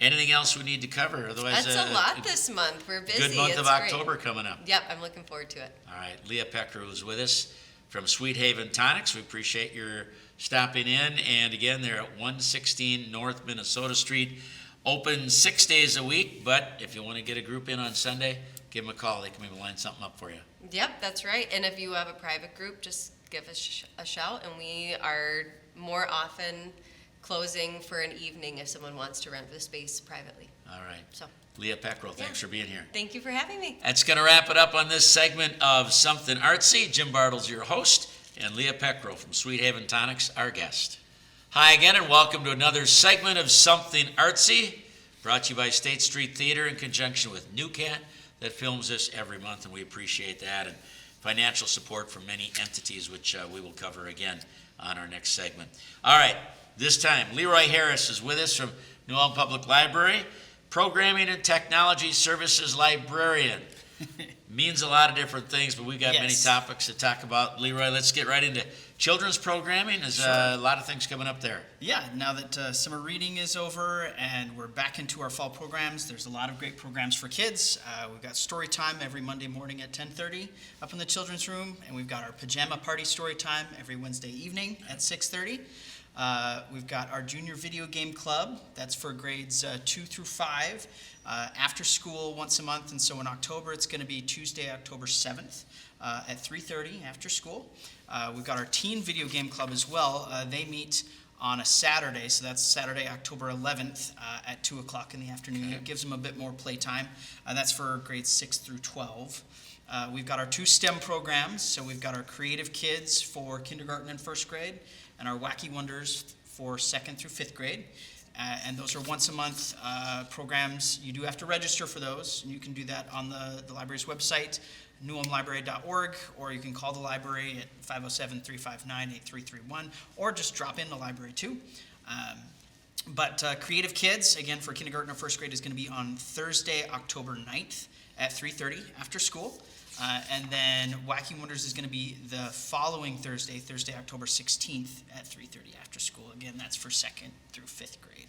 [SPEAKER 1] Anything else we need to cover? Otherwise,
[SPEAKER 13] That's a lot this month. We're busy.
[SPEAKER 1] Good month
[SPEAKER 13] It's
[SPEAKER 1] of
[SPEAKER 13] great.
[SPEAKER 1] October coming up.
[SPEAKER 13] Yep, I'm looking forward to it.
[SPEAKER 1] All right. Leah Pecker was with us from Sweet Haven Tonics. We appreciate your stopping in. And again, they're at 116 North Minnesota Street. Open 6 days a week, but if you want to get a group in on Sunday, give them a call. They can maybe line something up for you.
[SPEAKER 13] Yep, that's right. And if you have a private group, just give us a shout. And we are more often closing for an evening if someone wants to rent the space privately.
[SPEAKER 1] All right.
[SPEAKER 13] So
[SPEAKER 1] Leah Peckrell, thanks for being here.
[SPEAKER 13] thank you for having me.
[SPEAKER 1] That's going to wrap it up on this segment of Something Artsy. Jim Bartle's your host, and Leah Peckrell from Sweet Haven Tonics, our guest. Hi again, and welcome to another segment of Something Artsy, brought to you by State Street Theater in conjunction with New Cat, that films this every month, and we appreciate that, and financial support from many entities, which we will cover again on our next segment. All right, this time, Leroy Harris is with us from New Ulm Public Library, Programming and Technology Services Librarian. Means a lot of different things, but we've got many topics to talk about. Leroy, let's get right into children's programming. There's a lot of things coming up there.
[SPEAKER 14] Yeah, now that summer reading is over and we're back into our fall programs, there's a lot of great programs for kids. We've got story time every Monday morning at 10:30 up in the children's room, and we've got our pajama party story time every Wednesday evening at 6:30. We've got our junior video game club. That's for grades 2 through 5. After school once a month, and so in October it's going to be Tuesday, October 7th at 3:30 after school. We've got our teen video game club as well. They meet on a Saturday, so that's Saturday, October 11th at 2 o'clock in the afternoon.
[SPEAKER 1] Okay.
[SPEAKER 14] It gives them a bit more playtime. That's for grades 6 through 12. We've got our 2 STEM programs, so we've got our Creative Kids for kindergarten and first grade, and our Wacky Wonders for 2nd through 5th grade. And those are once a month programs. You do have to register for those, and you can do that on the library's website, newulmlibrary.org, or you can call the library at 507-359-8331, or just drop in the library too. But Creative Kids, again, for kindergarten or first grade, is going to be on Thursday, October 9th at 3:30 after school. And then Wacky Wonders is going to be the following Thursday, October 16th at 3:30 after school. Again, that's for 2nd through 5th grade.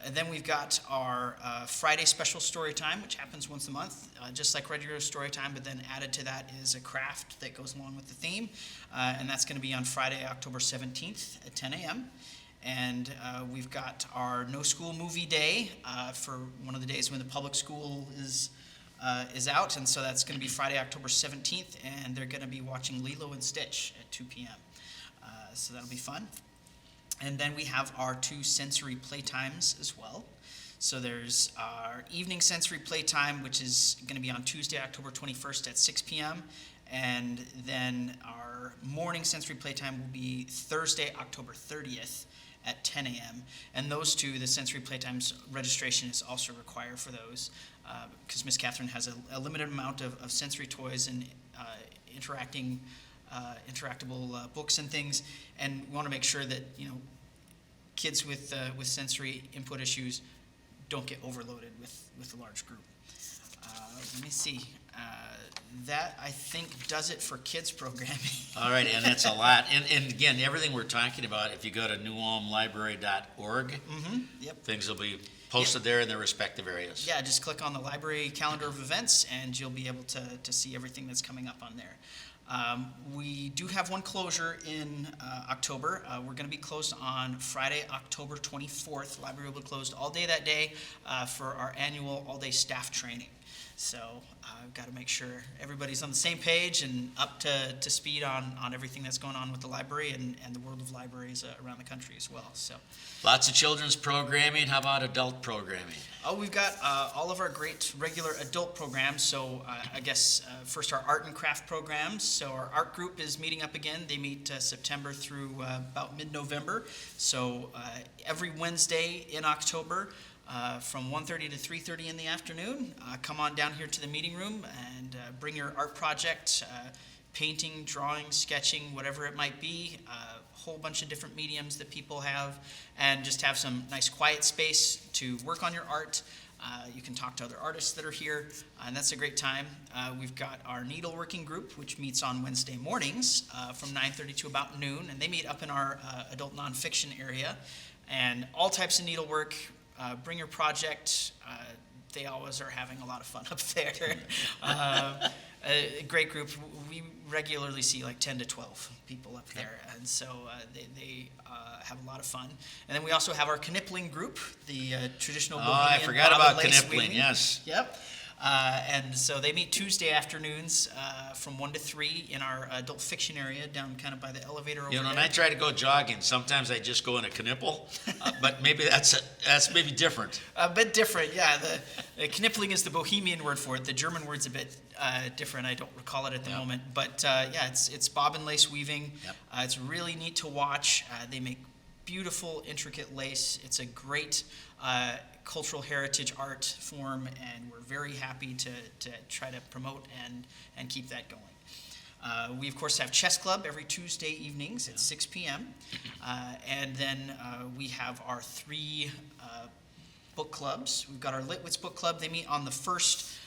[SPEAKER 14] And then we've got our Friday special story time, which happens once a month, just like regular story time, but then added to that is a craft that goes along with the theme. And that's going to be on Friday, October 17th at 10 a.m. And we've got our No School Movie Day for one of the days when the public school is out, and so that's going to be Friday, October 17th, and they're going to be watching Lilo and Stitch at 2 p.m. So that'll be fun. And then we have our 2 sensory playtimes as well. So there's our evening sensory playtime, which is going to be on Tuesday, October 21st at 6 p.m., and then our morning sensory playtime will be Thursday, October 30th at 10 a.m. And those 2, the sensory playtimes, registration is also required for those, because Miss Catherine has a limited amount of sensory toys and interactable books and things, and we want to make sure that kids with sensory input issues don't get overloaded with a large group. Let me see. That, I think, does it for kids programming.
[SPEAKER 1] All right, and that's a lot. And again, everything we're talking about, if you go to newulmlibrary.org,
[SPEAKER 14] Yep.
[SPEAKER 1] things will be posted there in their respective areas.
[SPEAKER 14] Yeah, just click on the library calendar of events, and you'll be able to see everything that's coming up on there. We do have one closure in October. We're going to be closed on Friday, October 24th. The library will be closed all day that day for our annual all-day staff training. So I've got to make sure everybody's on the same page and up to speed on everything that's going on with the library and the world of libraries around the country as well. So,
[SPEAKER 1] Lots of children's programming. How about adult programming?
[SPEAKER 14] oh, we've got all of our great regular adult programs. So I guess first our art and craft programs. So our art group is meeting up again. They meet September through about mid-November. So every Wednesday in October, from 1:30 to 3:30 in the afternoon. Come on down here to the meeting room and bring your art project, painting, drawing, sketching, whatever it might be, a whole bunch of different mediums that people have, and just have some nice quiet space to work on your art. You can talk to other artists that are here, and that's a great time. We've got our needleworking group, which meets on Wednesday mornings from 9:30 to about noon, and they meet up in our adult nonfiction area, and all types of needlework. Bring your project. They always are having a lot of fun up there. A great group. We regularly see like 10 to 12 people up there, and so they have a lot of fun. And then we also have our knippling group, the traditional Bohemian
[SPEAKER 1] I forgot
[SPEAKER 14] bob
[SPEAKER 1] about
[SPEAKER 14] and lace
[SPEAKER 1] knippling,
[SPEAKER 14] weaving.
[SPEAKER 1] yes.
[SPEAKER 14] Yep. And so they meet Tuesday afternoons from 1 to 3 in our adult fiction area down kind of by the elevator over
[SPEAKER 1] You know,
[SPEAKER 14] there.
[SPEAKER 1] when I try to go jogging, sometimes I just go in a knipple, but maybe that's maybe different.
[SPEAKER 14] A bit different, yeah. The knippling is the Bohemian word for it. The German word's a bit different. I don't recall it at the moment. But yeah, it's bob and lace weaving.
[SPEAKER 1] Yep.
[SPEAKER 14] It's really neat to watch. They make beautiful, intricate lace. It's a great cultural heritage art form, and we're very happy to try to promote and keep that going. We, of course, have chess club every Tuesday evenings at 6 p.m. And then we have our 3 book clubs. We've got our Litwitz book club. They meet on the first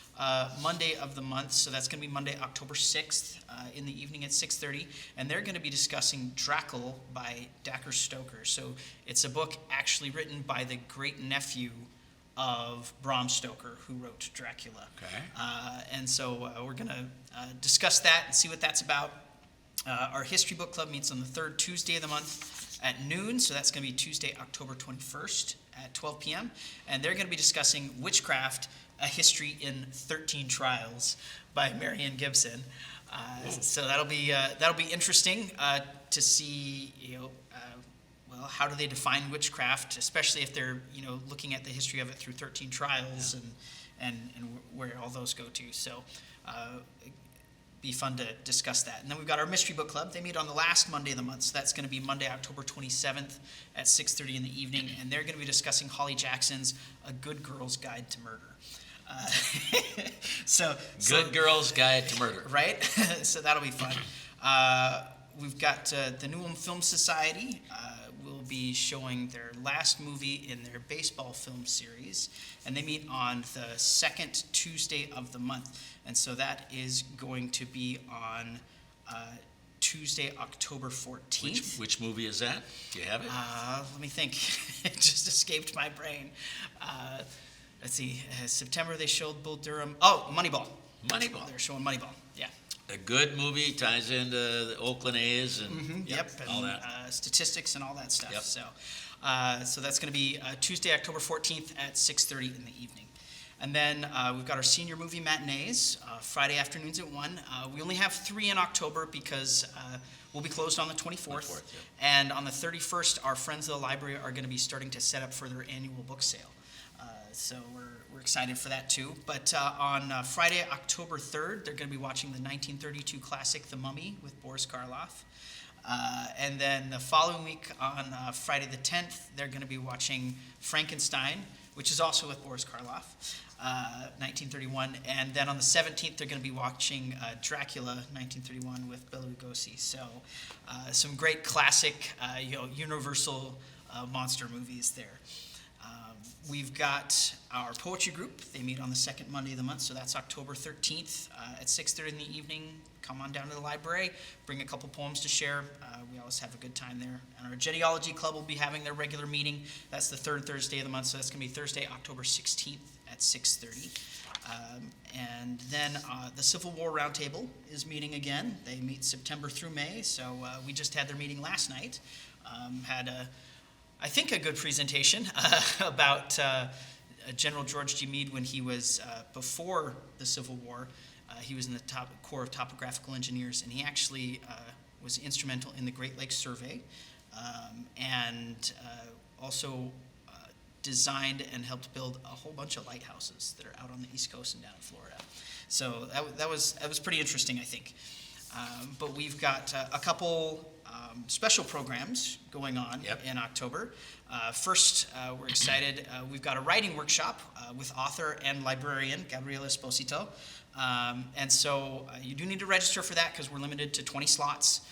[SPEAKER 14] Monday of the month, so that's going to be Monday, October 6th in the evening at 6:30, and they're going to be discussing Dracula by Dacre Stoker. So it's a book actually written by the great-nephew of Bram Stoker, who wrote Dracula.
[SPEAKER 1] Okay.
[SPEAKER 14] And so we're going to discuss that and see what that's about. Our history book club meets on the third Tuesday of the month at noon, so that's going to be Tuesday, October 21st at 12 p.m., and they're going to be discussing Witchcraft, A History in 13 Trials by Marian Gibson. So that'll be interesting to see, well, how do they define witchcraft, especially if they're, looking at the history of it through 13 trials and where all those go to. So it'd be fun to discuss that. And then we've got our mystery book club. They meet on the last Monday of the month, so that's going to be Monday, October 27th at 6:30 in the evening, and they're going to be discussing Holly Jackson's A Good Girl's Guide to Murder.
[SPEAKER 1] Good Girl's Guide to Murder.
[SPEAKER 14] Right? So that'll be fun. We've got the New Ulm Film Society will be showing their last movie in their baseball film series, and they meet on the second Tuesday of the month. And so that is going to be on Tuesday, October 14th.
[SPEAKER 1] Which movie is that? Do you have it?
[SPEAKER 14] Let me think. It just escaped my brain. Let's see. September they showed Bull Durham. Oh, Moneyball.
[SPEAKER 1] Moneyball.
[SPEAKER 14] They're showing Moneyball. Yeah.
[SPEAKER 1] A good movie, ties into the Oakland A's and
[SPEAKER 14] Yep.
[SPEAKER 1] all
[SPEAKER 14] And,
[SPEAKER 1] that.
[SPEAKER 14] statistics and all that stuff.
[SPEAKER 1] Yep.
[SPEAKER 14] So that's going to be Tuesday, October 14th at 6:30 in the evening. And then we've got our senior movie matinees, Friday afternoons at 1. We only have 3 in October because we'll be closed on the 24th. And on the 31st, our friends of the library are going to be starting to set up for their annual book sale. So we're excited for that too. But on Friday, October 3rd, they're going to be watching the 1932 classic The Mummy with Boris Karloff. And then the following week on Friday the 10th, they're going to be watching Frankenstein, which is also with Boris Karloff, 1931. And then on the 17th, they're going to be watching Dracula, 1931, with Bela Lugosi. So some great classic, Universal monster movies there. We've got our poetry group. They meet on the second Monday of the month, so that's October 13th at 6:30 in the evening. Come on down to the library, bring a couple poems to share. We always have a good time there. And our genealogy club will be having their regular meeting. That's the third Thursday of the month, so that's going to be Thursday, October 16th at 6:30. And then the Civil War Roundtable is meeting again. They meet September through May, so we just had their meeting last night. Had I think a good presentation about General George G. Meade when he was before the Civil War. He was in the Corps of Topographical Engineers, and he actually was instrumental in the Great Lakes Survey, and also designed and helped build a whole bunch of lighthouses that are out on the East Coast and down in Florida. So that was pretty interesting, I think. But we've got a couple special programs going on in October. First, we're excited. We've got a writing workshop with author and librarian Gabriela Esposito. And so you do need to register for that because we're limited to 20 slots.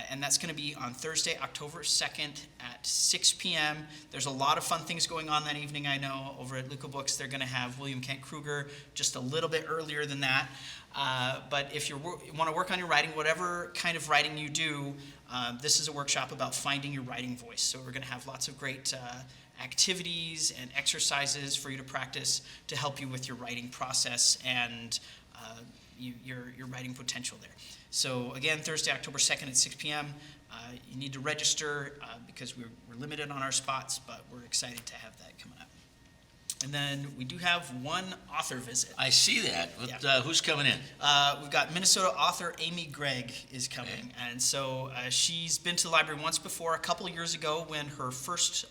[SPEAKER 14] And that's going to be on Thursday, October 2nd at 6 p.m. There's a lot of fun things going on that evening, I know. Over at Luca Books, they're going to have William Kent Kruger just a little bit earlier than that. But if you want to work on your writing, whatever kind of writing you do, this is a workshop about finding your writing voice. So we're going to have lots of great activities and exercises for you to practice to help you with your writing process and your writing potential there. So again, Thursday, October 2nd at 6 p.m. You need to register because we're limited on our spots, but we're excited to have that coming up. And then we do have one author visit.
[SPEAKER 1] I see that. Who's coming in?
[SPEAKER 14] We've got Minnesota author Amy Gregg is coming. And so she's been to the library once before, a couple years ago, when her first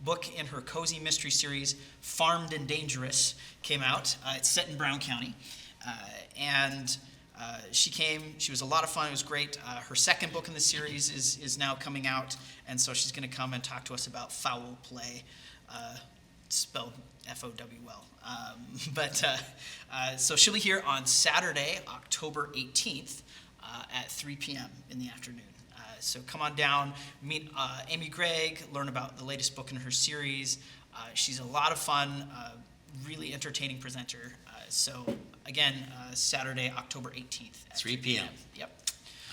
[SPEAKER 14] book in her cozy mystery series, Farmed and Dangerous, came out. It's set in Brown County. She came, she was a lot of fun, it was great. Her second book in the series is now coming out, and so she's going to come and talk to us about Foul Play, spelled F-O-W-L. So she'll be here on Saturday, October 18th at 3 p.m. in the afternoon. So come on down, meet Amy Gregg, learn about the latest book in her series. She's a lot of fun, really entertaining presenter. So again, Saturday, October 18th. At
[SPEAKER 1] 3 p.m.
[SPEAKER 14] Yep.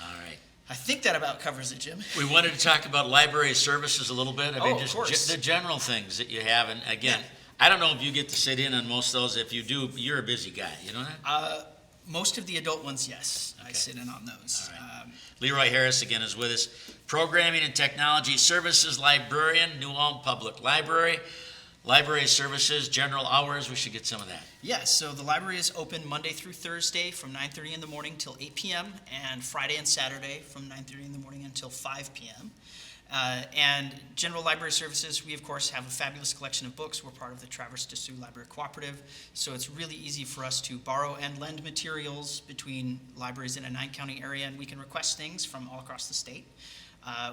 [SPEAKER 1] All right.
[SPEAKER 14] I think that about covers it, Jim.
[SPEAKER 1] We wanted to talk about library services a little bit. I mean,
[SPEAKER 14] of course.
[SPEAKER 1] The general things that you have. And again, I don't know if you get to sit in on most of those. If you do, you're a busy guy. You know that?
[SPEAKER 14] Most of the adult ones, yes. Okay. I sit in on those.
[SPEAKER 1] All right. Leroy Harris again is with us. Programming and Technology Services Librarian, New Ulm Public Library. Library services, general hours, we should get some of that.
[SPEAKER 14] Yes, so the library is open Monday through Thursday from 9:30 in the morning till 8 p.m. and Friday and Saturday from 9:30 in the morning until 5 p.m. And general library services, we of course have a fabulous collection of books. We're part of the Traverse de Sioux Library Cooperative, so it's really easy for us to borrow and lend materials between libraries in a 9-county area, and we can request things from all across the state.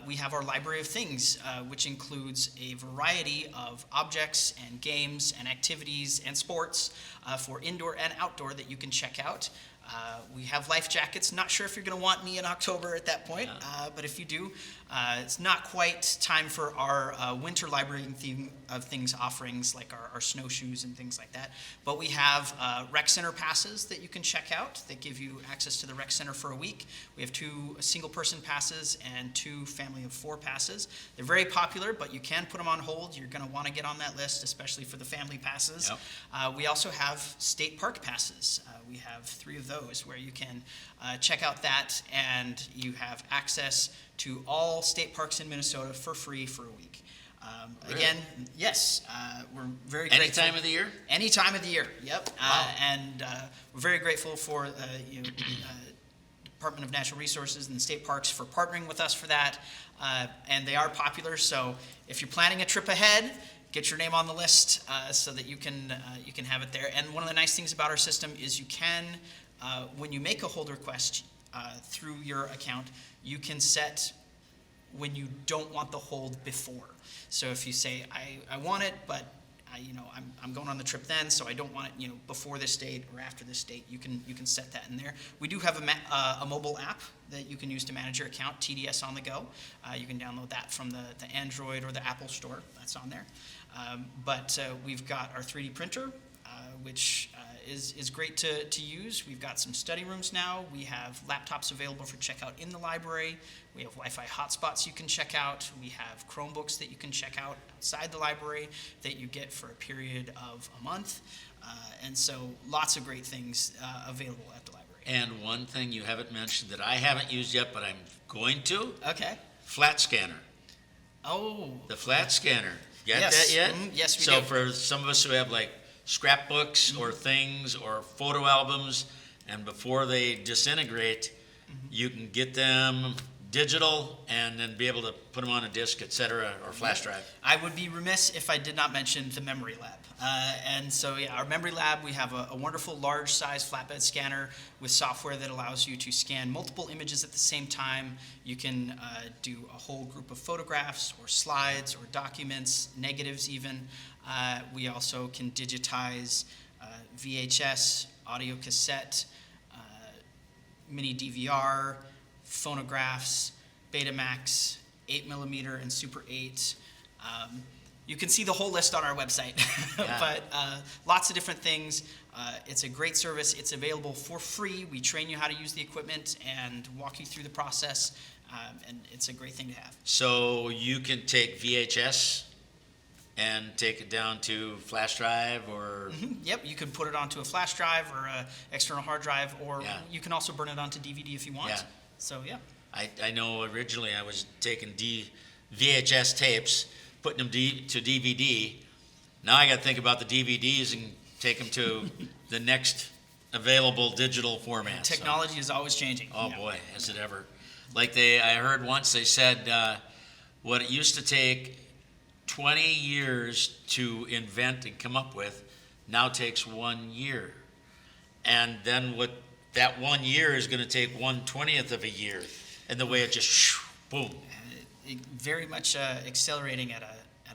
[SPEAKER 14] We have our Library of Things, which includes a variety of objects and games and activities and sports for indoor and outdoor that you can check out. We have life jackets. Not sure if you're going to want me in October at that point, but if you do, it's not quite time for our winter library theme of things offerings like our snowshoes and things like that. But we have rec center passes that you can check out that give you access to the rec center for a week. We have 2 single-person passes and 2 family of 4 passes. They're very popular, but you can put them on hold. You're going to want to get on that list, especially for the family passes. Yep. We also have state park passes. We have 3 of those where you can check out that, and you have access to all state parks in Minnesota for free for a week. Really? Again, yes, we're very grateful.
[SPEAKER 1] Any time of the year?
[SPEAKER 14] Any time of the year, yep.
[SPEAKER 1] Wow.
[SPEAKER 14] And we're very grateful for Department of Natural Resources and the state parks for partnering with us for that. And they are popular, so if you're planning a trip ahead, get your name on the list so that you can have it there. And one of the nice things about our system is you can, when you make a hold request through your account, you can set when you don't want the hold before. So if you say, I want it, but I'm going on the trip then, so I don't want it, before this date or after this date. You can set that in there. We do have a mobile app that you can use to manage your account, TDS on the go. You can download that from the Android or the Apple Store. That's on there. But we've got our 3D printer, which is great to use. We've got some study rooms now. We have laptops available for checkout in the library. We have Wi-Fi hotspots you can check out. We have Chromebooks that you can check out outside the library that you get for a period of a month. And so lots of great things available at the library.
[SPEAKER 1] And one thing you haven't mentioned that I haven't used yet, but I'm going to,
[SPEAKER 14] Okay.
[SPEAKER 1] flat scanner.
[SPEAKER 14] Oh.
[SPEAKER 1] The flat scanner. You got
[SPEAKER 14] Yes.
[SPEAKER 1] that yet?
[SPEAKER 14] Yes, we
[SPEAKER 1] So
[SPEAKER 14] do.
[SPEAKER 1] for some of us who have like scrapbooks or things or photo albums, and before they disintegrate, you can get them digital and then be able to put them on a disc, et cetera, or flash drive.
[SPEAKER 14] I would be remiss if I did not mention the Memory Lab. And so, our Memory Lab, we have a wonderful large-size flatbed scanner with software that allows you to scan multiple images at the same time. You can do a whole group of photographs or slides or documents, negatives even. We also can digitize VHS, audio cassette, mini DVR, phonographs, Betamax, 8mm and Super 8. You can see the whole list on our website,
[SPEAKER 1] Yeah.
[SPEAKER 14] but lots of different things. It's a great service. It's available for free. We train you how to use the equipment and walk you through the process, and it's a great thing to have.
[SPEAKER 1] So you can take VHS and take it down to flash drive or...
[SPEAKER 14] Yep, you could put it onto a flash drive or an external hard drive, or
[SPEAKER 1] Yeah.
[SPEAKER 14] you can also burn it onto DVD if you want.
[SPEAKER 1] Yeah.
[SPEAKER 14] So, yeah.
[SPEAKER 1] I know originally I was taking VHS tapes, putting them to DVD. Now I got to think about the DVDs and take them to the next available digital format. so-
[SPEAKER 14] Technology is always changing.
[SPEAKER 1] Oh
[SPEAKER 14] Yeah.
[SPEAKER 1] boy, is it ever. I heard once they said what it used to take 20 years to invent and come up with now takes 1 year. And then what that 1 year is going to take 1/20th of a year. And the way it just, boom.
[SPEAKER 14] Very much accelerating at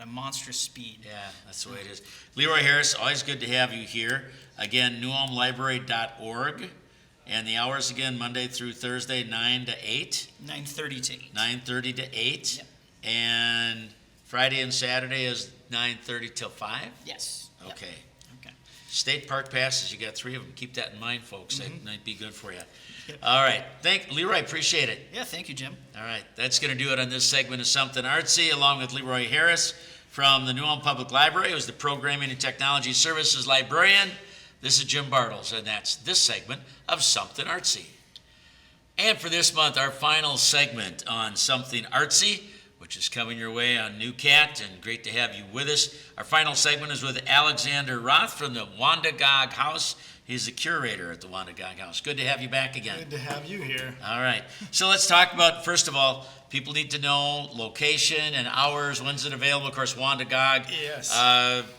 [SPEAKER 14] a monstrous speed.
[SPEAKER 1] Yeah, that's the way it is. Leroy Harris, always good to have you here. Again, newulmlibrary.org. And the hours again, Monday through Thursday, 9 to 8.
[SPEAKER 14] 9:30 to 8.
[SPEAKER 1] 9:30 to 8.
[SPEAKER 14] Yep.
[SPEAKER 1] And Friday and Saturday is 9:30 till 5?
[SPEAKER 14] Yes. Yep.
[SPEAKER 1] Okay.
[SPEAKER 14] Okay.
[SPEAKER 1] State park passes, you got 3 of them. Keep that in mind, folks. That might be good for you.
[SPEAKER 14] Yep.
[SPEAKER 1] All right. Leroy, appreciate it.
[SPEAKER 14] Yeah, thank you, Jim.
[SPEAKER 1] All right. That's going to do it on this segment of Something Artsy, along with Leroy Harris from the New Ulm Public Library, who's the Programming and Technology Services Librarian. This is Jim Bartles, and that's this segment of Something Artsy. And for this month, our final segment on Something Artsy, which is coming your way on NewCat, and great to have you with us. Our final segment is with Alexander Roth from the Wandagog House. He's the curator at the Wandagog House. Good to have you back again.
[SPEAKER 15] Good to have you here.
[SPEAKER 1] All right. So let's talk about, first of all, people need to know location and hours. When's it available? Of course, Wandagog.
[SPEAKER 15] Yes.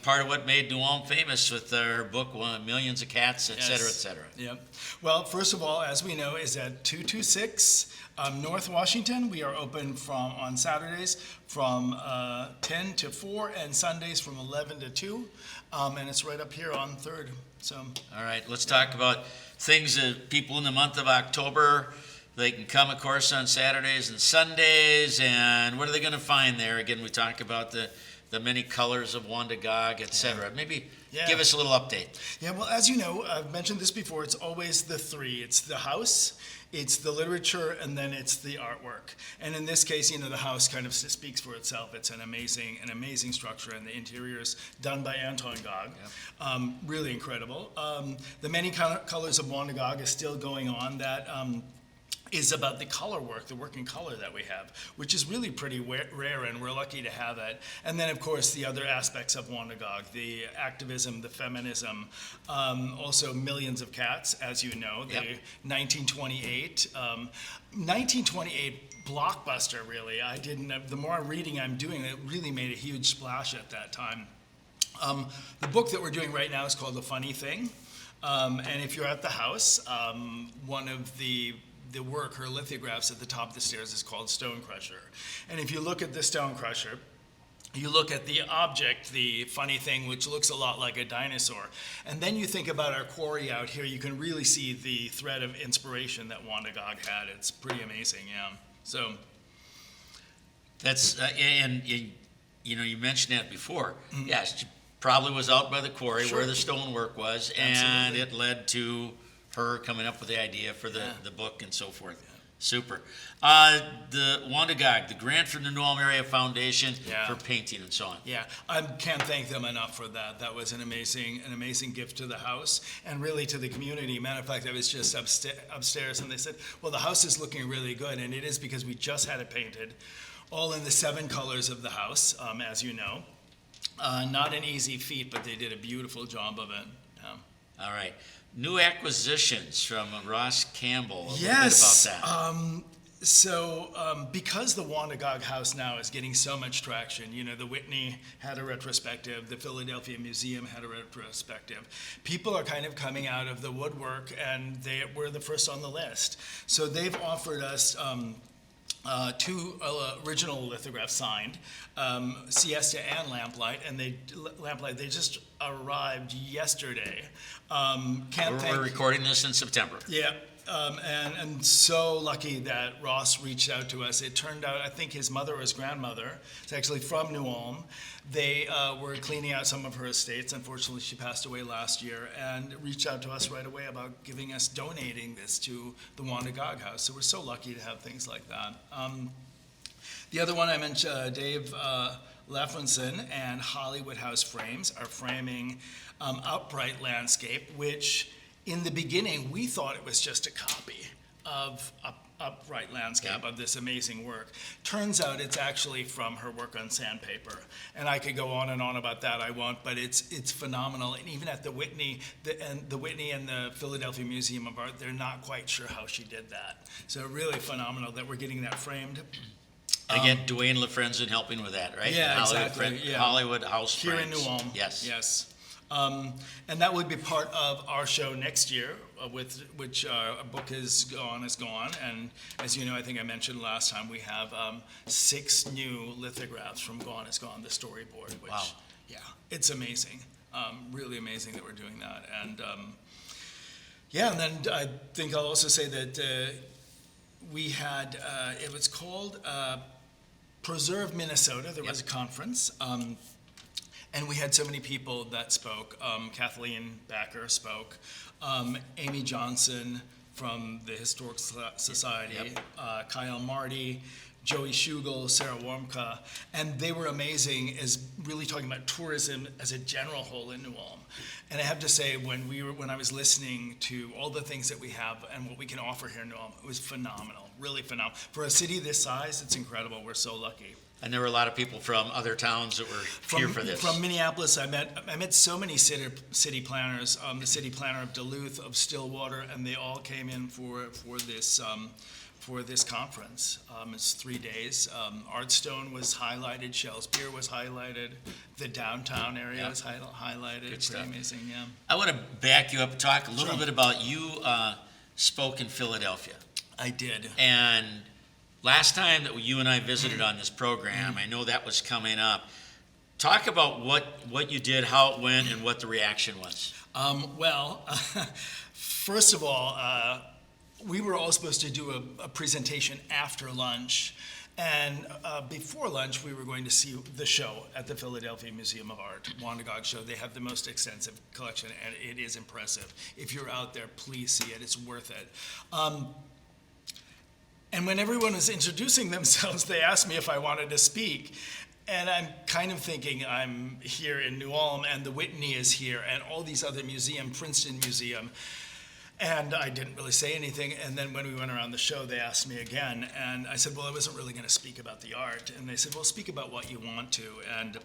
[SPEAKER 1] Part of what made New Ulm famous with their book, Millions of Cats, et cetera, et
[SPEAKER 15] Yes.
[SPEAKER 1] cetera.
[SPEAKER 15] Yep. Well, first of all, as we know, is at 226 North Washington. We are open on Saturdays from 10 to 4 and Sundays from 11 to 2. And it's right up here on 3rd. So,
[SPEAKER 1] All right. Let's talk about things that people in the month of October, they can come, of course, on Saturdays and Sundays. And what are they going to find there? Again, we talk about the many colors of Wandagog, et cetera. Maybe
[SPEAKER 15] Yeah.
[SPEAKER 1] give us a little update.
[SPEAKER 15] yeah, well, as you know, I've mentioned this before, it's always the three. It's the house, it's the literature, and then it's the artwork. And in this case, the house kind of speaks for itself. It's an amazing structure, and the interiors done by Anton Gog. Really incredible. The many colors of Wandagog is still going on. That is about the color work, the working color that we have, which is really pretty rare, and we're lucky to have it. And then, of course, the other aspects of Wandagog, the activism, the feminism, also Millions of Cats, as you know, the
[SPEAKER 1] Yep.
[SPEAKER 15] 1928. 1928 blockbuster, really. The more reading I'm doing, it really made a huge splash at that time. The book that we're doing right now is called The Funny Thing. And if you're at the house, one of the work, her lithographs at the top of the stairs, is called Stone Crusher. And if you look at the Stone Crusher, you look at the object, the funny thing, which looks a lot like a dinosaur. And then you think about our quarry out here, you can really see the thread of inspiration that Wandagog had. It's pretty amazing, yeah. So,
[SPEAKER 1] That's, you mentioned that before. Yes, she probably was out by the quarry
[SPEAKER 15] Sure.
[SPEAKER 1] where the stonework was, and it led to her coming up with the idea for the book and so forth. Super. The Wandagog, the grant from the New Ulm Area Foundation for painting and so on.
[SPEAKER 15] yeah, I can't thank them enough for that. That was an amazing gift to the house and really to the community. Matter of fact, I was just upstairs and they said, well, the house is looking really good, and it is because we just had it painted, all in the 7 colors of the house, as you know. Not an easy feat, but they did a beautiful job of it. Yeah.
[SPEAKER 1] All right. New acquisitions from Ross Campbell. A little
[SPEAKER 15] Yes.
[SPEAKER 1] bit about that.
[SPEAKER 15] Because the Wandagog House now is getting so much traction, the Whitney had a retrospective, the Philadelphia Museum had a retrospective. People are kind of coming out of the woodwork, and they were the first on the list. So they've offered us 2 original lithographs signed, Siesta and Lamplight, and they just arrived yesterday.
[SPEAKER 1] We're recording this in September.
[SPEAKER 15] Yeah, and so lucky that Ross reached out to us. It turned out, I think his mother or his grandmother is actually from New Ulm. They were cleaning out some of her estates. Unfortunately, she passed away last year, and reached out to us right away about donating this to the Wandagog House. So we're so lucky to have things like that. The other one I mentioned, Dave Lefrenson and Hollywood House Frames are framing Upright Landscape, which in the beginning we thought it was just a copy of Upright Landscape, of this amazing work. Turns out it's actually from her work on sandpaper. And I could go on and on about that, I won't, but it's phenomenal. And even at the Whitney, the Whitney and the Philadelphia Museum of Art, they're not quite sure how she did that. So really phenomenal that we're getting that framed.
[SPEAKER 1] Again, Dwayne LaFrenzen helping with that, right?
[SPEAKER 15] Yeah,
[SPEAKER 1] Hollywood
[SPEAKER 15] exactly. Yeah.
[SPEAKER 1] Hollywood House
[SPEAKER 15] Here in
[SPEAKER 1] Frames.
[SPEAKER 15] New Ulm.
[SPEAKER 1] Yes.
[SPEAKER 15] Yes. And that would be part of our show next year, with which our book is gone. And as you know, I think I mentioned last time, we have 6 new lithographs from Gone is Gone, the storyboard. Which,
[SPEAKER 1] wow.
[SPEAKER 15] Yeah, it's amazing. Really amazing that we're doing that. And and then I think I'll also say that we had, it was called Preserve Minnesota. There was a conference. And we had so many people that spoke. Kathleen Backer spoke. Amy Johnson from the Historic Society. Kyle Marty. Joey Shugel, Sarah Wormka, and they were amazing as really talking about tourism as a general whole in New Ulm. And I have to say, when I was listening to all the things that we have and what we can offer here in New Ulm, it was phenomenal, really phenomenal. For a city this size, it's incredible. We're so lucky.
[SPEAKER 1] And there were a lot of people from other towns that were here for this.
[SPEAKER 15] From Minneapolis, I met so many city planners. The city planner of Duluth, of Stillwater, and they all came in for this conference. It's 3 days. Artstone was highlighted, Shell's Pier was highlighted, the downtown area was highlighted.
[SPEAKER 1] Good stuff.
[SPEAKER 15] Pretty amazing, yeah.
[SPEAKER 1] I want to back you up and talk a little bit about you spoke in Philadelphia.
[SPEAKER 15] I did.
[SPEAKER 1] And last time that you and I visited on this program, I know that was coming up. Talk about what you did, how it went, and what the reaction was.
[SPEAKER 15] First of all, we were all supposed to do a presentation after lunch. And before lunch, we were going to see the show at the Philadelphia Museum of Art, Wandagog Show. They have the most extensive collection, and it is impressive. If you're out there, please see it. It's worth it. And when everyone was introducing themselves, they asked me if I wanted to speak. And I'm kind of thinking I'm here in New Ulm, and the Whitney is here, and all these other museums, Princeton Museum. And I didn't really say anything. And then when we went around the show, they asked me again. And I said, well, I wasn't really going to speak about the art. And they said, well, speak about what you want to. And,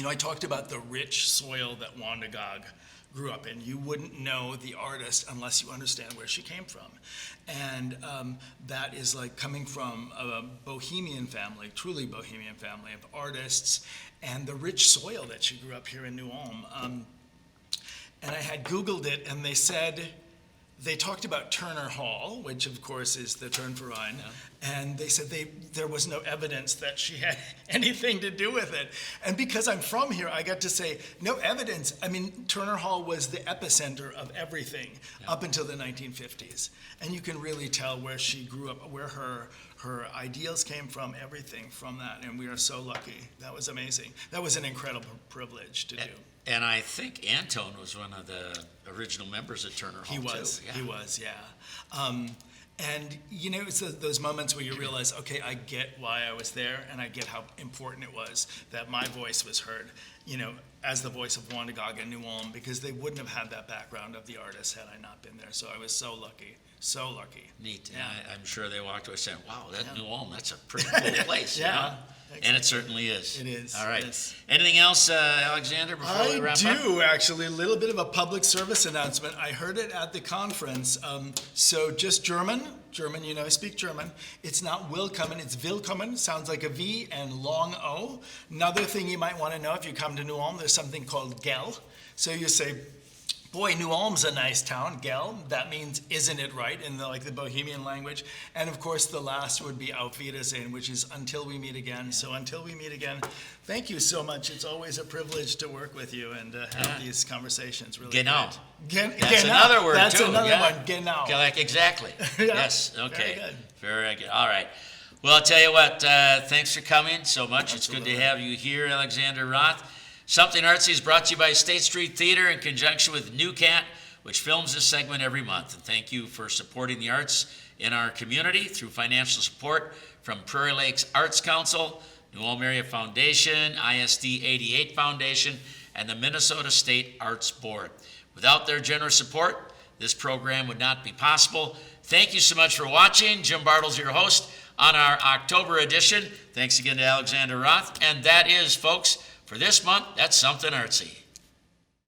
[SPEAKER 15] I talked about the rich soil that Wandagog grew up in. You wouldn't know the artist unless you understand where she came from. And that is like coming from a bohemian family, truly bohemian family of artists, and the rich soil that she grew up here in New Ulm. And I had Googled it, and they said they talked about Turner Hall, which of course is the Turn Verein, and they said there was no evidence that she had anything to do with it. And because I'm from here, I got to say, no evidence. I mean, Turner Hall was the epicenter of everything up until the 1950s. And you can really tell where she grew up, where her ideals came from, everything from that. And we are so lucky. That was amazing. That was an incredible privilege to do.
[SPEAKER 1] And I think Antone was one of the original members of Turner Hall,
[SPEAKER 15] He was,
[SPEAKER 1] too.
[SPEAKER 15] he was, yeah. And you know, it's those moments where you realize, okay, I get why I was there, and I get how important it was that my voice was heard, you know, as the voice of Wandagaga and New Ulm, because they wouldn't have had that background of the artist had I not been there. So I was so lucky, so lucky.
[SPEAKER 1] Neat.
[SPEAKER 15] Yeah.
[SPEAKER 1] I'm sure they walked away saying, wow, that New Ulm, that's a pretty cool place.
[SPEAKER 15] Yeah.
[SPEAKER 1] You know? And it certainly is.
[SPEAKER 15] It is.
[SPEAKER 1] All right.
[SPEAKER 15] Yes.
[SPEAKER 1] Anything else, Alexander, before we wrap up?
[SPEAKER 15] I do, actually. A little bit of a public service announcement. I heard it at the conference. So just German, you know, I speak German. It's not willkommen, it's willkommen. Sounds like a V and long O. Another thing you might want to know if you come to New Ulm, there's something called Gell. So you say, boy, New Ulm's a nice town, Gell. That means, isn't it right, in the Bohemian language. And of course, the last would be Auf Wiedersehen, which is until we meet again. So until we meet again, thank you so much. It's always a privilege to work with you and have these conversations. Really
[SPEAKER 1] Genau.
[SPEAKER 15] great.
[SPEAKER 1] That's another word,
[SPEAKER 15] That's
[SPEAKER 1] too.
[SPEAKER 15] another
[SPEAKER 1] Yeah.
[SPEAKER 15] one, genau.
[SPEAKER 1] Exactly.
[SPEAKER 15] Yeah.
[SPEAKER 1] Yes, okay.
[SPEAKER 15] Very good.
[SPEAKER 1] Very good. All right. Well, I'll tell you what, thanks for coming so much. It's good
[SPEAKER 15] Absolutely.
[SPEAKER 1] to have you here, Alexander Roth. Something Artsy is brought to you by State Street Theater in conjunction with New Cat, which films this segment every month. And thank you for supporting the arts in our community through financial support from Prairie Lakes Arts Council, New Ulm Area Foundation, ISD 88 Foundation, and the Minnesota State Arts Board. Without their generous support, this program would not be possible. Thank you so much for watching. Jim Bartles, your host on our October edition. Thanks again to Alexander Roth. And that is, folks, for this month, that's Something Artsy.